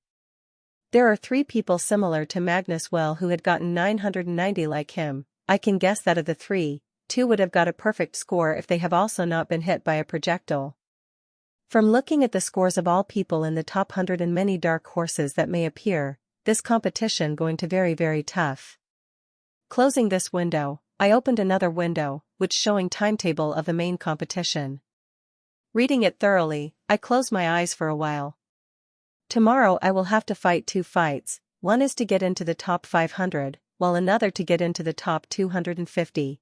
There are 3 people similar to Magnus Well who had gotten 990 like him. I can guess that of the 3, 2 would have got a perfect score if they have also not been hit by a projectile. From looking at the scores of all people in the top 100 and many dark horses that may appear, this competition going to very tough. Closing this window, I opened another window, which showing timetable of the main competition. Reading it thoroughly, I closed my eyes for a while. Tomorrow I will have to fight 2 fights, one is to get into the top 500, while another to get into the top 250.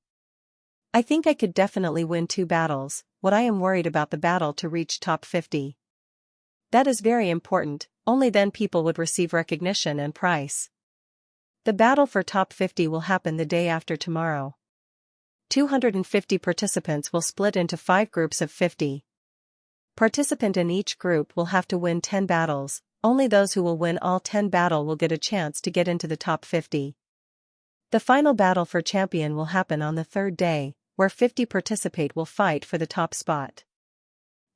I think I could definitely win 2 battles, what I am worried about the battle to reach top 50. That is very important, only then people would receive recognition and price. The battle for top 50 will happen the day after tomorrow. 250 participants will split into 5 groups of 50. Participant in each group will have to win 10 battles, only those who will win all 10 battles will get a chance to get into the top 50. The final battle for champion will happen on the 3rd day, where 50 participate will fight for the top spot.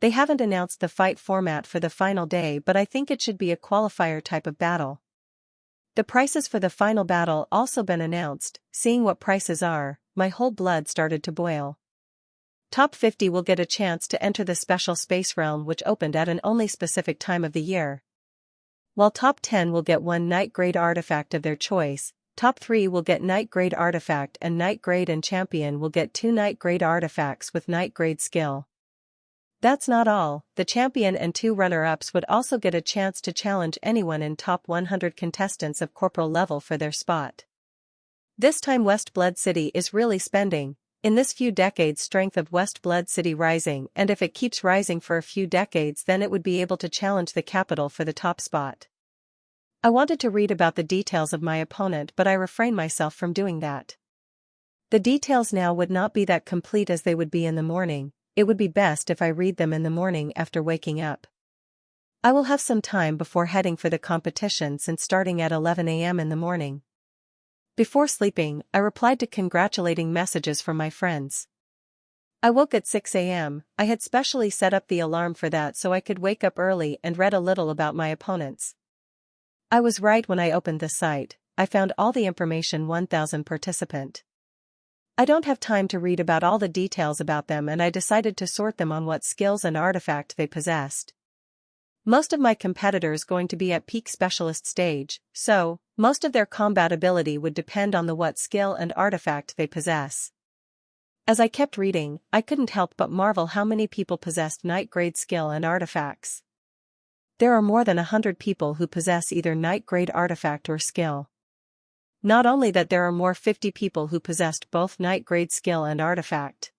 They haven't announced the fight format for the final day, but I think it should be a qualifier type of battle. The prices for the final battle also been announced. Seeing what prices are, my whole blood started to boil. Top 50 will get a chance to enter the special space realm which opened at an only specific time of the year. While top 10 will get 1 night grade artifact of their choice, top 3 will get night grade artifact and night grade, and champion will get 2 night grade artifacts with night grade skill. That's not all, the champion and 2 runner-ups would also get a chance to challenge anyone in top 100 contestants of corporal level for their spot. This time West Blood City is really spending. In this few decades strength of West Blood City rising, and if it keeps rising for a few decades then it would be able to challenge the capital for the top spot. I wanted to read about the details of my opponent, but I refrained myself from doing that. The details now would not be that complete as they would be in the morning. It would be best if I read them in the morning after waking up. I will have some time before heading for the competition since starting at 11 a.m. in the morning. Before sleeping, I replied to congratulating messages from my friends. I woke at 6 a.m. I had specially set up the alarm for that so I could wake up early and read a little about my opponents. I was right when I opened the site. I found all the information 1000 participant. I don't have time to read about all the details about them, and I decided to sort them on what skills and artifact they possessed. Most of my competitors going to be at peak specialist stage, so most of their combat ability would depend on the what skill and artifact they possess. As I kept reading, I couldn't help but marvel how many people possessed Knight grade skill and artifacts. There are more than 100 people who possess either Knight grade artifact or skill. Not only that, there are more 50 people who possessed both Knight grade skill and artifact.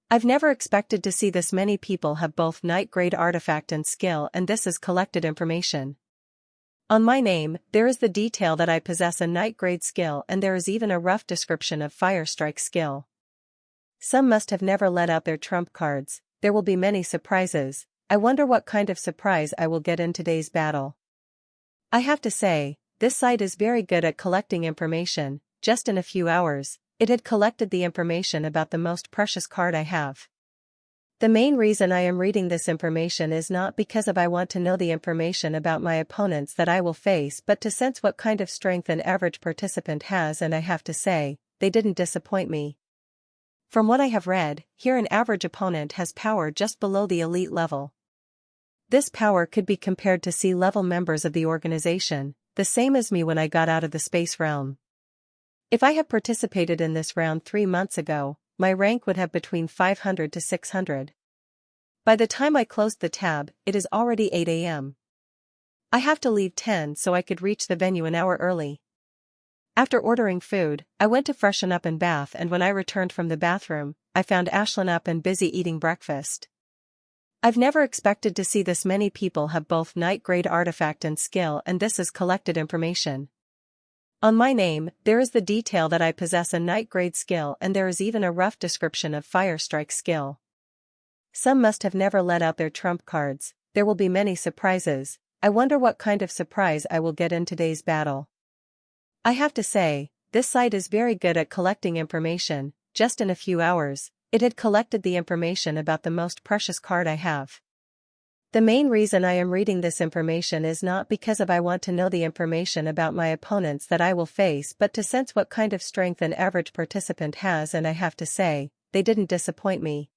I've never expected to see this many people have both Knight grade artifact and skill, and this is collected information. On my name, there is the detail that I possess a Knight grade skill, and there is even a rough description of Fire Strike skill. Some must have never let out their trump cards. There will be many surprises. I wonder what kind of surprise I will get in today's battle. I have to say, this site is very good at collecting information. Just in a few hours, it had collected the information about the most precious card I have. The main reason I am reading this information is not because I want to know the information about my opponents that I will face, but to sense what kind of strength an average participant has, and I have to say, they didn't disappoint me. From what I have read, here an average opponent has power just below the elite level. This power could be compared to C-level members of the organization, the same as me when I got out of the space realm. If I had participated in this round 3 months ago, my rank would have between 500 to 600. By the time I closed the tab, it is already 8 a.m. I have to leave 10 so I could reach the venue an hour early. After ordering food, I went to freshen up and bath, and when I returned from the bathroom, I found Ashlyn up and busy eating breakfast. I've never expected to see this many people have both Knight grade artifact and skill, and this is collected information. On my name, there is the detail that I possess a Knight grade skill, and there is even a rough description of Fire Strike skill. Some must have never let out their trump cards. There will be many surprises. I wonder what kind of surprise I will get in today's battle. I have to say, this site is very good at collecting information. Just in a few hours, it had collected the information about the most precious card I have. The main reason I am reading this information is not because I want to know the information about my opponents that I will face, but to sense what kind of strength an average participant has, and I have to say, they didn't disappoint me.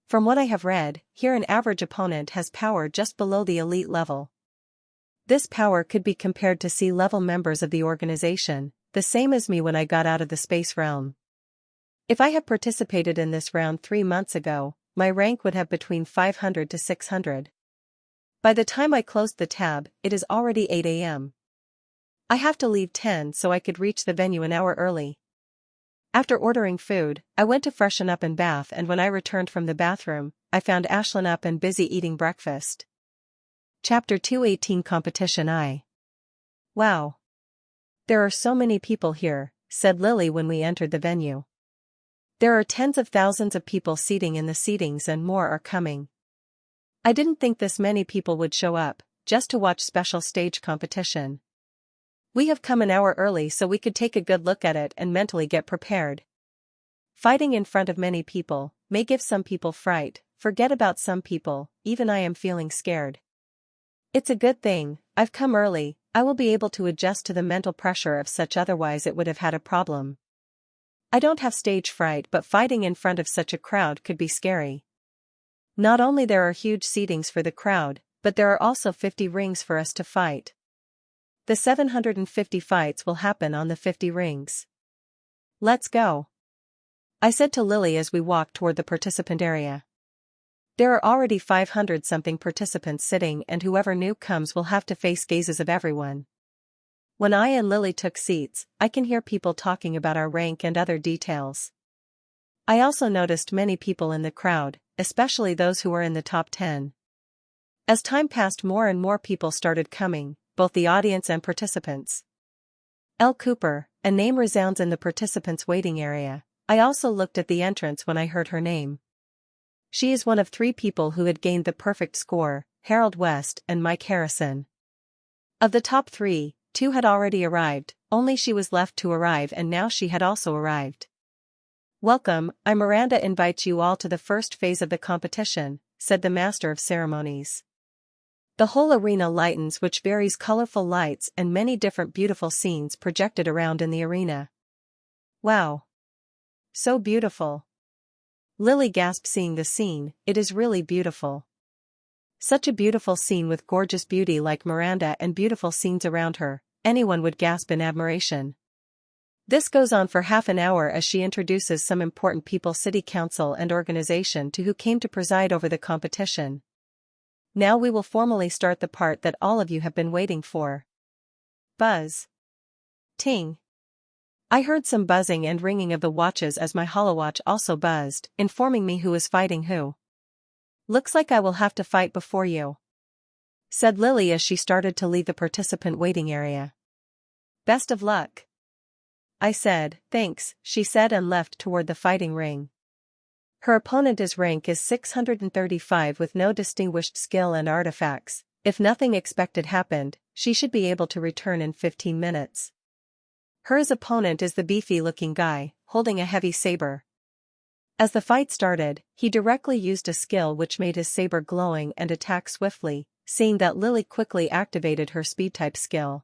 From what I have read, here an average opponent has power just below the elite level. This power could be compared to C-level members of the organization, the same as me when I got out of the space realm. If I had participated in this round 3 months ago, my rank would have between 500 to 600. By the time I closed the tab, it is already 8 a.m. I have to leave 10 so I could reach the venue an hour early. After ordering food, I went to freshen up and bath, and when I returned from the bathroom, I found Ashlyn up and busy eating breakfast. Chapter 218 Competition I. Wow. There are so many people here, said Lily when we entered the venue. There are tens of thousands of people seating in the seatings, and more are coming. I didn't think this many people would show up, just to watch special stage competition. We have come an hour early so we could take a good look at it and mentally get prepared. Fighting in front of many people may give some people fright. Forget about some people, even I am feeling scared. It's a good thing I've come early. I will be able to adjust to the mental pressure of such, otherwise it would have had a problem. I don't have stage fright, but fighting in front of such a crowd could be scary. Not only there are huge seatings for the crowd, but there are also 50 rings for us to fight. The 750 fights will happen on the 50 rings. Let's go, I said to Lily as we walked toward the participant area. There are already 500-something participants sitting, and whoever new comes will have to face gazes of everyone. When I and Lily took seats, I can hear people talking about our rank and other details. I also noticed many people in the crowd, especially those who were in the top 10. As time passed, more and more people started coming. both the audience and participants. L. Cooper, a name resounds in the participants' waiting area. I also looked at the entrance when I heard her name. She is one of 3 people who had gained the perfect score, Harold West and Mike Harrison. Of the top 3, 2 had already arrived, only she was left to arrive, and now she had also arrived. "Welcome, Miranda invites you all to the first phase of the competition," said the master of ceremonies. The whole arena lightens, which varies colorful lights and many different beautiful scenes projected around in the arena. "Wow! So beautiful!" Lily gasped, seeing the scene. "It is really beautiful. Such a beautiful scene with gorgeous beauty like Miranda and beautiful scenes around her. Anyone would gasp in admiration." This goes on for half an hour as she introduces some important people, city council and organization, to who came to preside over the competition. "Now we will formally start the part that all of you have been waiting for." Buzz. Ting. I heard some buzzing and ringing of the watches as my holowatch also buzzed, informing me who was fighting who. "Looks like I will have to fight before you," said Lily as she started to leave the participant waiting area. "Best of luck," I said. "Thanks," she said, and left toward the fighting ring. Her opponent's rank is 635 with no distinguished skill and artifacts. If nothing expected happened, she should be able to return in 15 minutes. Her opponent is the beefy-looking guy, holding a heavy saber. As the fight started, he directly used a skill which made his saber glowing and attack swiftly. Seeing that, Lily quickly activated her speed-type skill.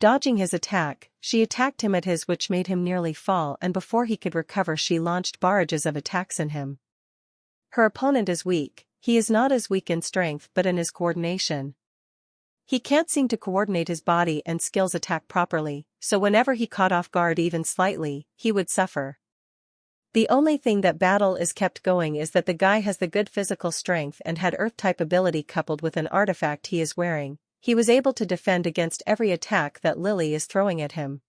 Dodging his attack, she attacked him at his, which made him nearly fall, and before he could recover she launched barrages of attacks in him. Her opponent is weak. He is not as weak in strength but in his coordination. He can't seem to coordinate his body and skills attack properly, so whenever he caught off guard even slightly, he would suffer. The only thing that battle is kept going is that the guy has the good physical strength and had Earth-type ability coupled with an artifact he is wearing. He was able to defend against every attack that Lily is throwing at him.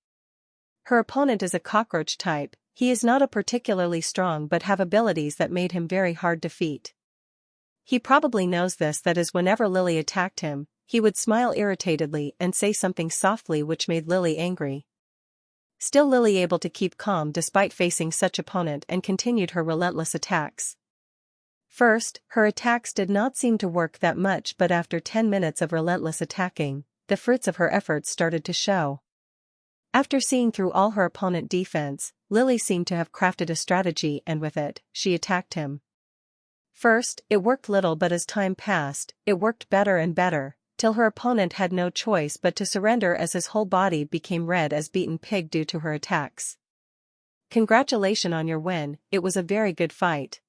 Her opponent is a cockroach type. He is not a particularly strong but have abilities that made him very hard to defeat. He probably knows this, that is, whenever Lily attacked him, he would smile irritatedly and say something softly which made Lily angry. Still, Lily able to keep calm despite facing such opponent and continued her relentless attacks. First, her attacks did not seem to work that much, but after 10 minutes of relentless attacking, the fruits of her efforts started to show. After seeing through all her opponent's defense, Lily seemed to have crafted a strategy, and with it, she attacked him. First, it worked little, but as time passed, it worked better and better, till her opponent had no choice but to surrender as his whole body became red as beaten pig due to her attacks. "Congratulations on your win, it was a very good fight,"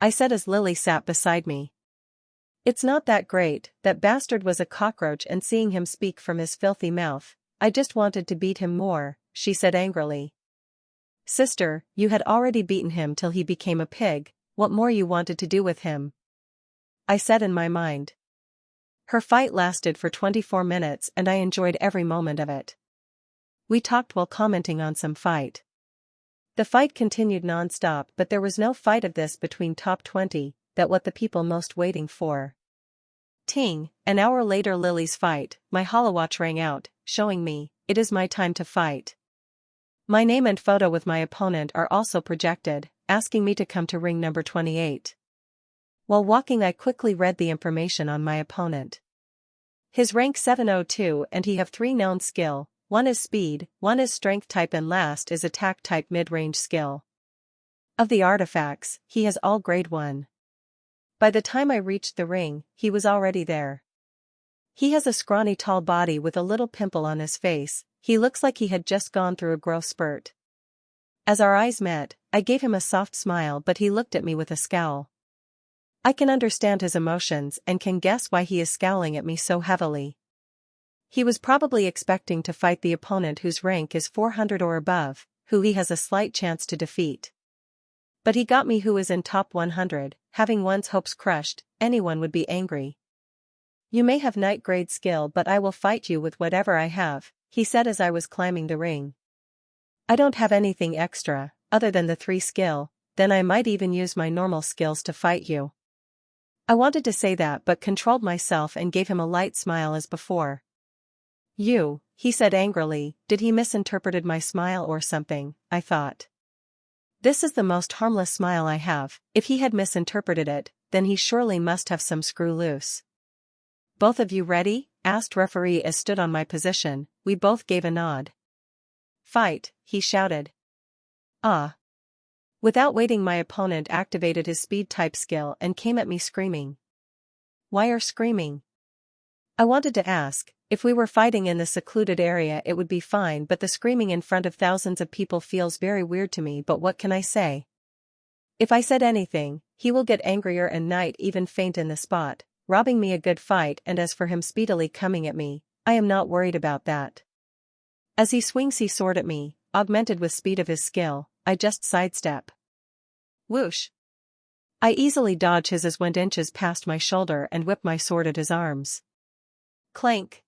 I said as Lily sat beside me. "It's not that great, that bastard was a cockroach," and seeing him speak from his filthy mouth, "I just wanted to beat him more," she said angrily. "Sister, you had already beaten him till he became a pig, what more you wanted to do with him?" I said in my mind. Her fight lasted for 24 minutes and I enjoyed every moment of it. We talked while commenting on some fight. The fight continued non-stop, but there was no fight of this between top 20, that what the people most waiting for. Ting, an hour later, Lily's fight, my holowatch rang out, showing me, it is my time to fight. My name and photo with my opponent are also projected, asking me to come to ring number 28. While walking, I quickly read the information on my opponent. His rank 702 and he have 3 known skill, one is speed, one is strength type and last is attack type mid-range skill. Of the artifacts, he has all grade 1. By the time I reached the ring, he was already there. He has a scrawny tall body with a little pimple on his face. He looks like he had just gone through a growth spurt. As our eyes met, I gave him a soft smile, but he looked at me with a scowl. I can understand his emotions and can guess why he is scowling at me so heavily. He was probably expecting to fight the opponent whose rank is 400 or above, who he has a slight chance to defeat. But he got me, who is in top 100, having one's hopes crushed. Anyone would be angry. "You may have night grade skill, but I will fight you with whatever I have," he said as I was climbing the ring. "I don't have anything extra, other than the 3 skill, then I might even use my normal skills to fight you." I wanted to say that but controlled myself and gave him a light smile as before. You, he said angrily. Did he misinterpreted my smile or something, I thought. This is the most harmless smile I have. If he had misinterpreted it, then he surely must have some screw loose. Both of you ready? Asked referee as stood on my position. We both gave a nod. Fight, he shouted. Ah. Without waiting, my opponent activated his speed type skill and came at me screaming. Why are screaming? I wanted to ask, if we were fighting in the secluded area it would be fine, but the screaming in front of thousands of people feels very weird to me, but what can I say? If I said anything, he will get angrier and might even faint in the spot, robbing me a good fight, and as for him speedily coming at me, I am not worried about that. As he swings his sword at me, augmented with speed of his skill, I just sidestep. Whoosh! I easily dodge his as went inches past my shoulder and whip my sword at his arms. Clank!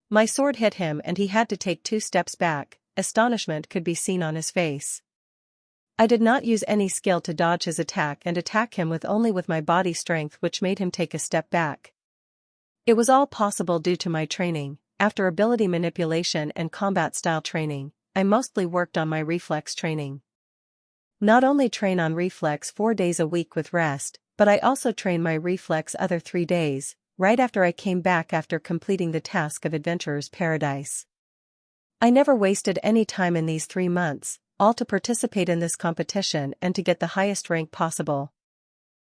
My sword hit him and he had to take 2 steps back. Astonishment could be seen on his face. I did not use any skill to dodge his attack and attack him only with my body strength, which made him take a step back. It was all possible due to my training. After ability manipulation and combat style training, I mostly worked on my reflex training. Not only train on reflex 4 days a week with rest, but I also train my reflex other 3 days, right after I came back after completing the task of Adventurer's Paradise. I never wasted any time in these 3 months, all to participate in this competition and to get the highest rank possible.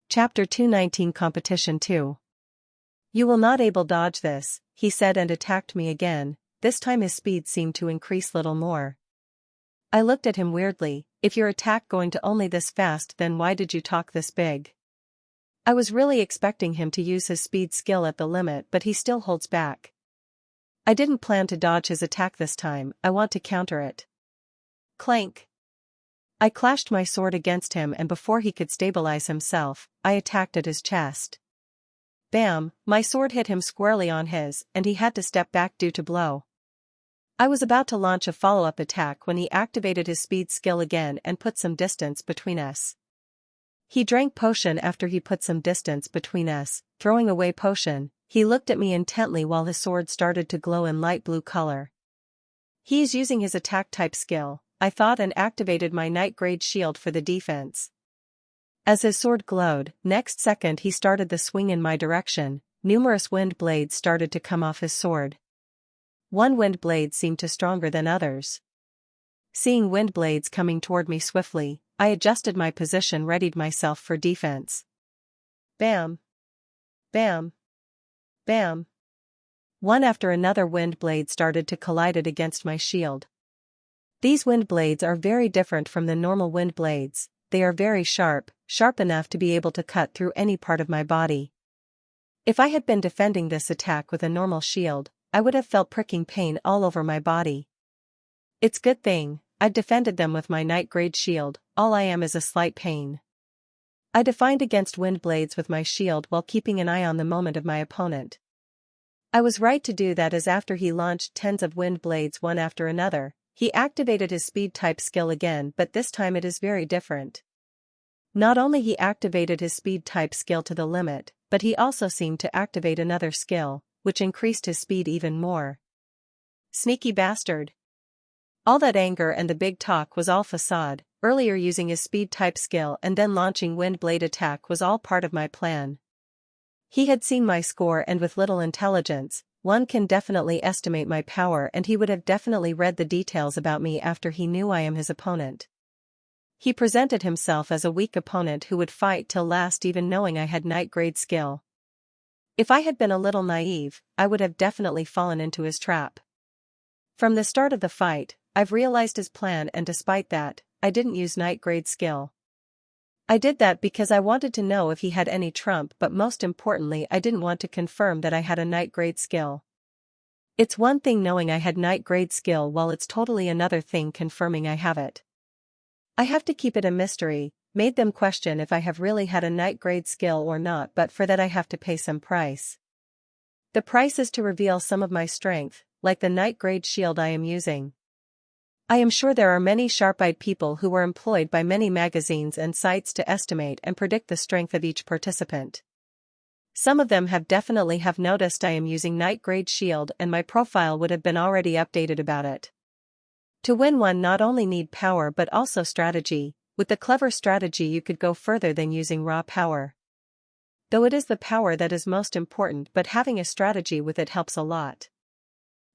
Chapter 219 Competition 2. You will not able dodge this, he said and attacked me again. This time his speed seemed to increase little more. I looked at him weirdly. If your attack going to only this fast, then why did you talk this big? I was really expecting him to use his speed skill at the limit, but he still holds back. I didn't plan to dodge his attack this time, I want to counter it. Clank! I clashed my sword against him and before he could stabilize himself, I attacked at his chest. Bam! My sword hit him squarely on his, and he had to step back due to blow. I was about to launch a follow-up attack when he activated his speed skill again and put some distance between us. He drank potion after he put some distance between us, throwing away potion. He looked at me intently while his sword started to glow in light blue color. He is using his attack type skill, I thought, and activated my Knight Grade shield for the defense. As his sword glowed, next second he started the swing in my direction. Numerous wind blades started to come off his sword. One wind blade seemed to stronger than others. Seeing wind blades coming toward me swiftly, I adjusted my position, readied myself for defense. Bam! Bam! Bam! One after another wind blade started to collide against my shield. These wind blades are very different from the normal wind blades. They are very sharp, sharp enough to be able to cut through any part of my body. If I had been defending this attack with a normal shield, I would have felt pricking pain all over my body. It's good thing I'd defended them with my Knight Grade shield. All I am is a slight pain. I defined against wind blades with my shield while keeping an eye on the moment of my opponent. I was right to do that, as after he launched tens of wind blades one after another, he activated his speed type skill again, but this time it is very different. Not only he activated his speed type skill to the limit, but he also seemed to activate another skill, which increased his speed even more. Sneaky bastard. All that anger and the big talk was all facade. Earlier using his speed type skill and then launching wind blade attack was all part of my plan. He had seen my score, and with little intelligence, one can definitely estimate my power, and he would have definitely read the details about me after he knew I am his opponent. He presented himself as a weak opponent who would fight till last, even knowing I had Knight Grade skill. If I had been a little naive, I would have definitely fallen into his trap. From the start of the fight, I've realized his plan, and despite that, I didn't use Knight Grade skill. I did that because I wanted to know if he had any trump, but most importantly I didn't want to confirm that I had a Knight Grade skill. It's one thing knowing I had Knight Grade skill, while it's totally another thing confirming I have it. I have to keep it a mystery, made them question if I have really had a Knight Grade skill or not, but for that I have to pay some price. The price is to reveal some of my strength, like the Knight Grade shield I am using. I am sure there are many sharp-eyed people who were employed by many magazines and sites to estimate and predict the strength of each participant. Some of them have definitely have noticed I am using night grade shield and my profile would have been already updated about it. To win one not only need power but also strategy. With the clever strategy you could go further than using raw power. Though it is the power that is most important, but having a strategy with it helps a lot.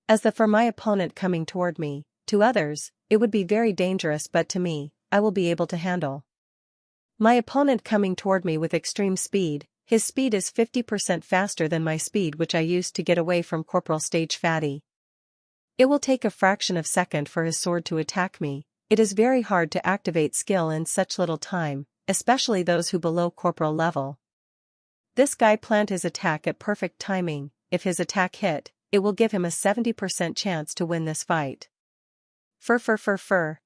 As for my opponent coming toward me, to others, it would be very dangerous, but to me, I will be able to handle. My opponent coming toward me with extreme speed, his speed is 50% faster than my speed, which I used to get away from Corporal Stage Fatty. It will take a fraction of a second for his sword to attack me. It is very hard to activate skill in such little time, especially those who below corporal level. This guy planned his attack at perfect timing. If his attack hit, it will give him a 70% chance to win this fight. Fur.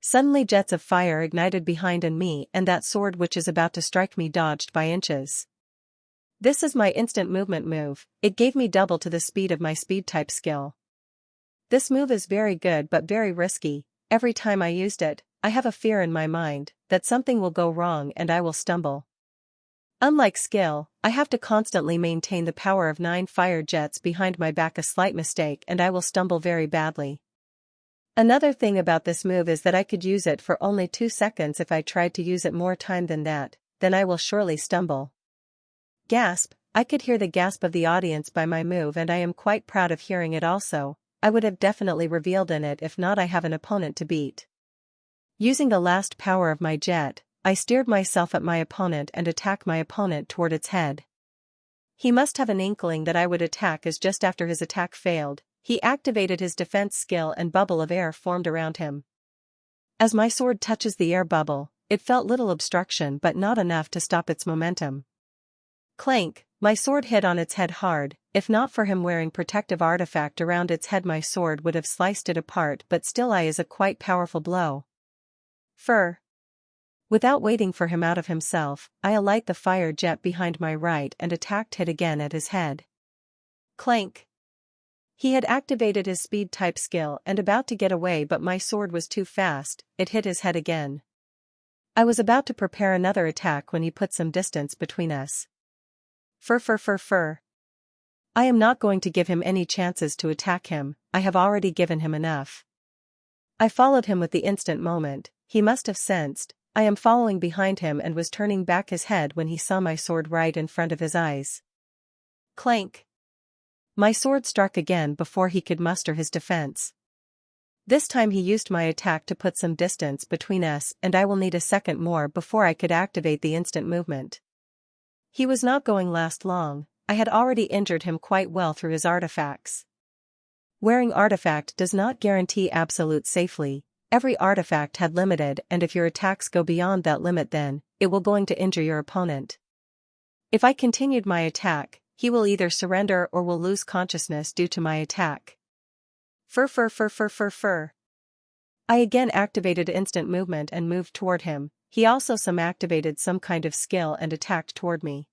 Suddenly jets of fire ignited behind me and that sword which is about to strike me dodged by inches. This is my instant movement move. It gave me double to the speed of my speed type skill. This move is very good but very risky. Every time I used it, I have a fear in my mind that something will go wrong and I will stumble. Unlike skill, I have to constantly maintain the power of 9 fire jets behind my back. A slight mistake and I will stumble very badly. Another thing about this move is that I could use it for only 2 seconds. If I tried to use it more time than that, then I will surely stumble. Gasp! I could hear the gasp of the audience by my move and I am quite proud of hearing it also. I would have definitely revealed in it if not I have an opponent to beat. Using the last power of my jet, I steered myself at my opponent and attack my opponent toward its head. He must have an inkling that I would attack, as just after his attack failed, he activated his defense skill and bubble of air formed around him. As my sword touches the air bubble, it felt little obstruction but not enough to stop its momentum. Clank! My sword hit on its head hard. If not for him wearing protective artifact around its head, my sword would have sliced it apart, but still I is a quite powerful blow. Fur. Without waiting for him out of himself, I alight the fire jet behind my right and attacked hit again at his head. Clank. He had activated his speed type skill and about to get away, but my sword was too fast, it hit his head again. I was about to prepare another attack when he put some distance between us. Fur. I am not going to give him any chances to attack him, I have already given him enough. I followed him with the instant moment. He must have sensed I am following behind him and was turning back his head when he saw my sword right in front of his eyes. Clank! My sword struck again before he could muster his defense. This time he used my attack to put some distance between us and I will need a second more before I could activate the instant movement. He was not going to last long. I had already injured him quite well through his artifacts. Wearing artifact does not guarantee absolute safety. Every artifact had limited, and if your attacks go beyond that limit, then it will going to injure your opponent. If I continued my attack, he will either surrender or will lose consciousness due to my attack. Fur. I again activated instant movement and moved toward him. He also activated some kind of skill and attacked toward me.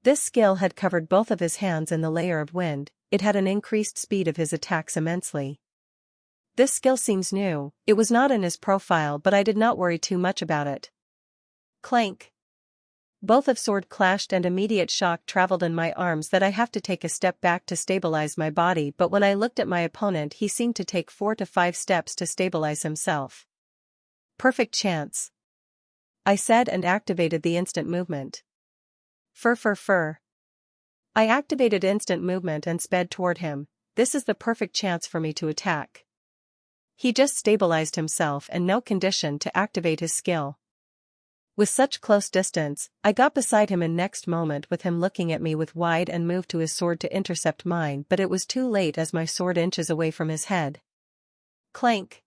This skill had covered both of his hands in the layer of wind. It had an increased speed of his attacks immensely. This skill seems new. It was not in his profile, but I did not worry too much about it. Clank! Both of sword clashed and immediate shock traveled in my arms that I have to take a step back to stabilize my body, but when I looked at my opponent he seemed to take 4 to 5 steps to stabilize himself. Perfect chance, I said and activated the instant movement. Fur. I activated instant movement and sped toward him. This is the perfect chance for me to attack. He just stabilized himself and no condition to activate his skill. With such close distance, I got beside him in next moment with him looking at me with wide and moved to his sword to intercept mine, but it was too late as my sword inches away from his head. Clank!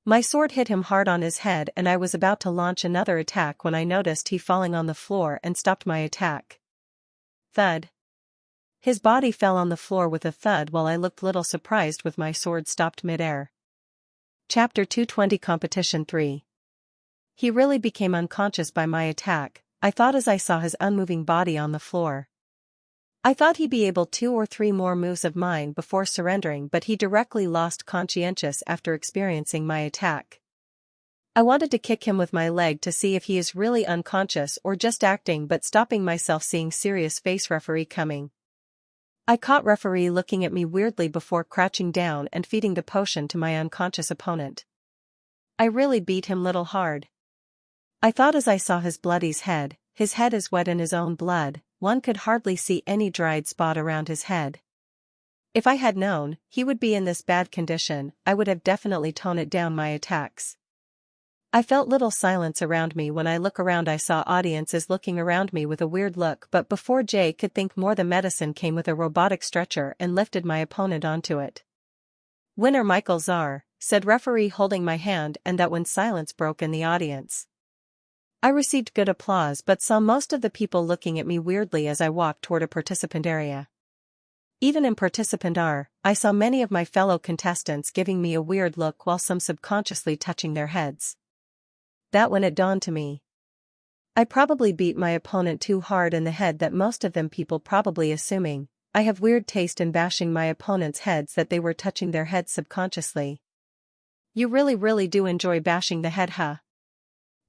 My sword hit him hard on his head and I was about to launch another attack when I noticed he falling on the floor and stopped my attack. Thud. His body fell on the floor with a thud while I looked little surprised with my sword stopped mid-air. Chapter 220 Competition 3. He really became unconscious by my attack, I thought as I saw his unmoving body on the floor. I thought he'd be able 2 or 3 more moves of mine before surrendering, but he directly lost conscientious after experiencing my attack. I wanted to kick him with my leg to see if he is really unconscious or just acting, but stopping myself seeing serious face referee coming. I caught referee looking at me weirdly before crouching down and feeding the potion to my unconscious opponent. I really beat him little hard. I thought as I saw his head is wet in his own blood, one could hardly see any dried spot around his head. If I had known he would be in this bad condition, I would have definitely toned it down my attacks. I felt little silence around me. When I look around, I saw audiences looking around me with a weird look, but before Jay could think more, the medicine came with a robotic stretcher and lifted my opponent onto it. "Winner Michael Czar," said referee holding my hand, and that when silence broke in the audience. I received good applause but saw most of the people looking at me weirdly as I walked toward a participant area. Even in participant R, I saw many of my fellow contestants giving me a weird look while some subconsciously touching their heads. That when it dawned to me. I probably beat my opponent too hard in the head, that most of them people probably assuming I have weird taste in bashing my opponent's heads, that they were touching their heads subconsciously. "You really do enjoy bashing the head, huh?"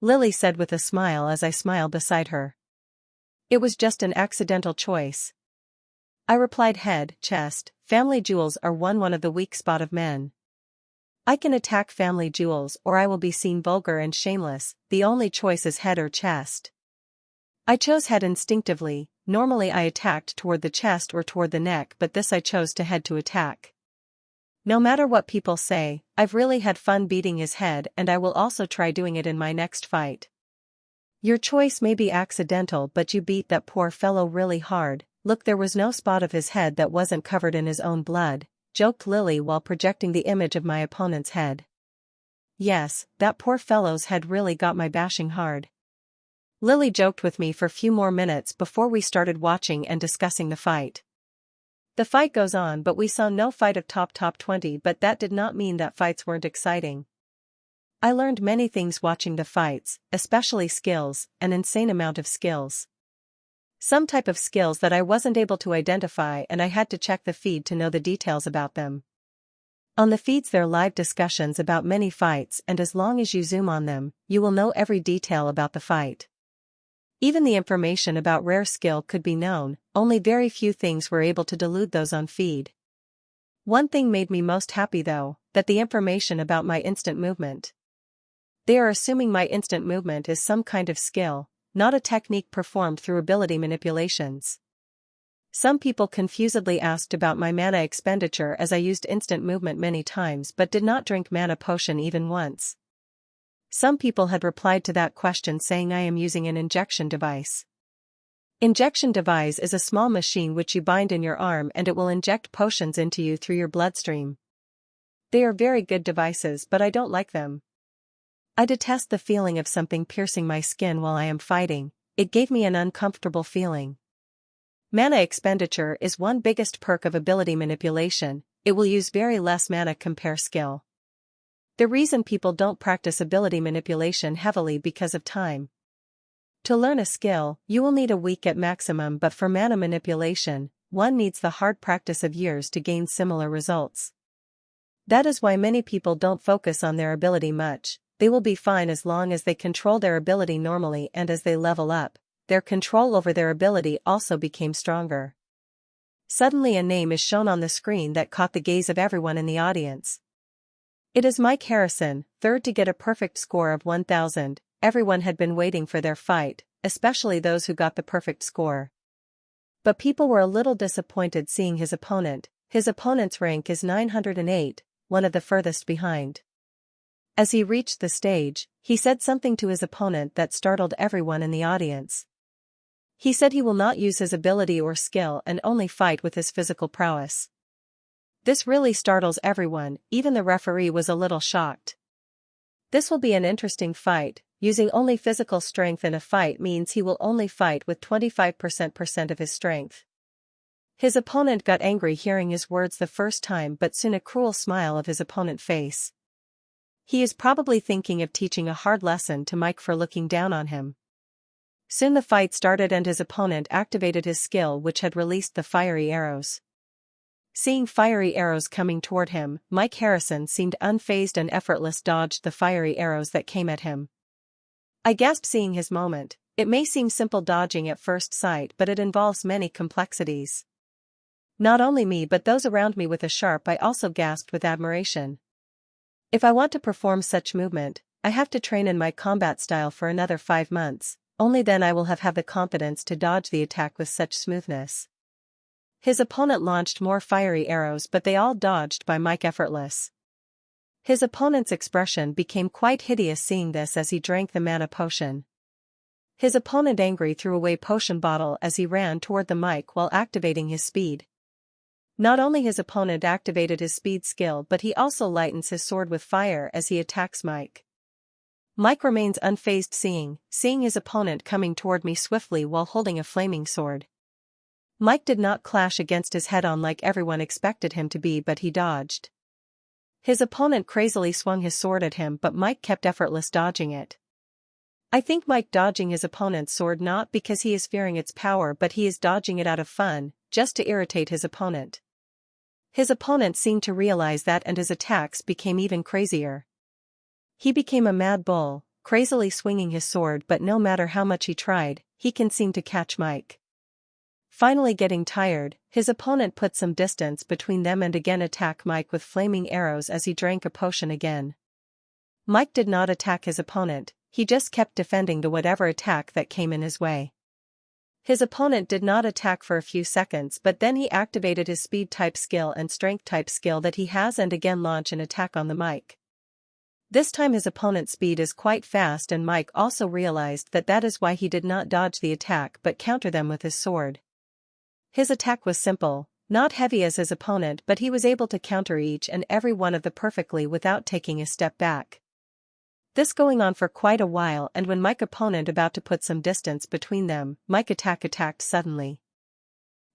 Lily said with a smile as I smiled beside her. "It was just an accidental choice." I replied, "Head, chest, family jewels are one of the weak spot of men. I can attack family jewels or I will be seen vulgar and shameless, the only choice is head or chest." I chose head instinctively. Normally I attacked toward the chest or toward the neck, but this I chose to head to attack. No matter what people say, I've really had fun beating his head, and I will also try doing it in my next fight. "Your choice may be accidental, but you beat that poor fellow really hard. Look, there was no spot of his head that wasn't covered in his own blood," joked Lily while projecting the image of my opponent's head. "Yes, that poor fellow's head really got my bashing hard." Lily joked with me for a few more minutes before we started watching and discussing the fight. The fight goes on, but we saw no fight of top 20, but that did not mean that fights weren't exciting. I learned many things watching the fights, especially skills, an insane amount of skills. Some type of skills that I wasn't able to identify, and I had to check the feed to know the details about them. On the feeds there are live discussions about many fights, and as long as you zoom on them, you will know every detail about the fight. Even the information about rare skill could be known, only very few things were able to delude those on feed. One thing made me most happy though, that the information about my instant movement. They are assuming my instant movement is some kind of skill, not a technique performed through ability manipulations. Some people confusedly asked about my mana expenditure, as I used instant movement many times but did not drink mana potion even once. Some people had replied to that question saying I am using an injection device. Injection device is a small machine which you bind in your arm and it will inject potions into you through your bloodstream. They are very good devices, but I don't like them. I detest the feeling of something piercing my skin while I am fighting. It gave me an uncomfortable feeling. Mana expenditure is one biggest perk of ability manipulation. It will use very less mana compare skill. The reason people don't practice ability manipulation heavily because of time. To learn a skill, you will need a week at maximum, but for mana manipulation, one needs the hard practice of years to gain similar results. That is why many people don't focus on their ability much. They will be fine as long as they control their ability normally, and as they level up, their control over their ability also became stronger. Suddenly a name is shown on the screen that caught the gaze of everyone in the audience. It is Mike Harrison, third to get a perfect score of 1000. Everyone had been waiting for their fight, especially those who got the perfect score. But people were a little disappointed seeing his opponent. His opponent's rank is 908, one of the furthest behind. As he reached the stage, he said something to his opponent that startled everyone in the audience. He said he will not use his ability or skill and only fight with his physical prowess. This really startles everyone, even the referee was a little shocked. This will be an interesting fight. Using only physical strength in a fight means he will only fight with 25% of his strength. His opponent got angry hearing his words the first time, but soon a cruel smile of his opponent's face. He is probably thinking of teaching a hard lesson to Mike for looking down on him. Soon the fight started and his opponent activated his skill, which had released the fiery arrows. Seeing fiery arrows coming toward him, Mike Harrison seemed unfazed and effortless dodged the fiery arrows that came at him. I gasped seeing his moment. It may seem simple dodging at first sight, but it involves many complexities. Not only me but those around me with a sharp eye also gasped with admiration. If I want to perform such movement, I have to train in my combat style for another 5 months, only then I will have the confidence to dodge the attack with such smoothness. His opponent launched more fiery arrows but they all dodged by Mike effortless. His opponent's expression became quite hideous seeing this as he drank the mana potion. His opponent angry threw away potion bottle as he ran toward the Mike while activating his speed. Not only his opponent activated his speed skill but he also lightens his sword with fire as he attacks Mike. Mike remains unfazed seeing his opponent coming toward me swiftly while holding a flaming sword. Mike did not clash against his head-on like everyone expected him to be but he dodged. His opponent crazily swung his sword at him but Mike kept effortless dodging it. I think Mike dodging his opponent's sword not because he is fearing its power but he is dodging it out of fun, just to irritate his opponent. His opponent seemed to realize that and his attacks became even crazier. He became a mad bull, crazily swinging his sword but no matter how much he tried, he can't seem to catch Mike. Finally getting tired, his opponent put some distance between them and again attacked Mike with flaming arrows as he drank a potion again. Mike did not attack his opponent, he just kept defending to whatever attack that came in his way. His opponent did not attack for a few seconds but then he activated his speed type skill and strength type skill that he has and again launch an attack on the Mike. This time his opponent's speed is quite fast and Mike also realized that is why he did not dodge the attack but counter them with his sword. His attack was simple, not heavy as his opponent but he was able to counter each and every one of them perfectly without taking a step back. This going on for quite a while and when Mike's opponent about to put some distance between them, Mike attacked suddenly.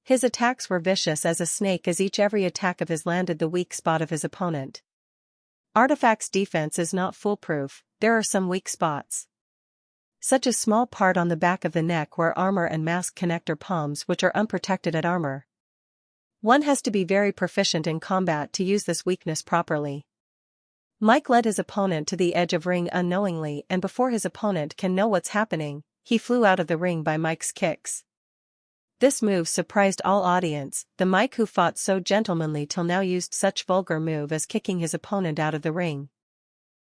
His attacks were vicious as a snake as every attack of his landed the weak spot of his opponent. Artifact's defense is not foolproof, there are some weak spots. Such a small part on the back of the neck where armor and mask connector palms which are unprotected at armor. One has to be very proficient in combat to use this weakness properly. Mike led his opponent to the edge of ring unknowingly and before his opponent can know what's happening, he flew out of the ring by Mike's kicks. This move surprised all audience, the Mike who fought so gentlemanly till now used such vulgar move as kicking his opponent out of the ring.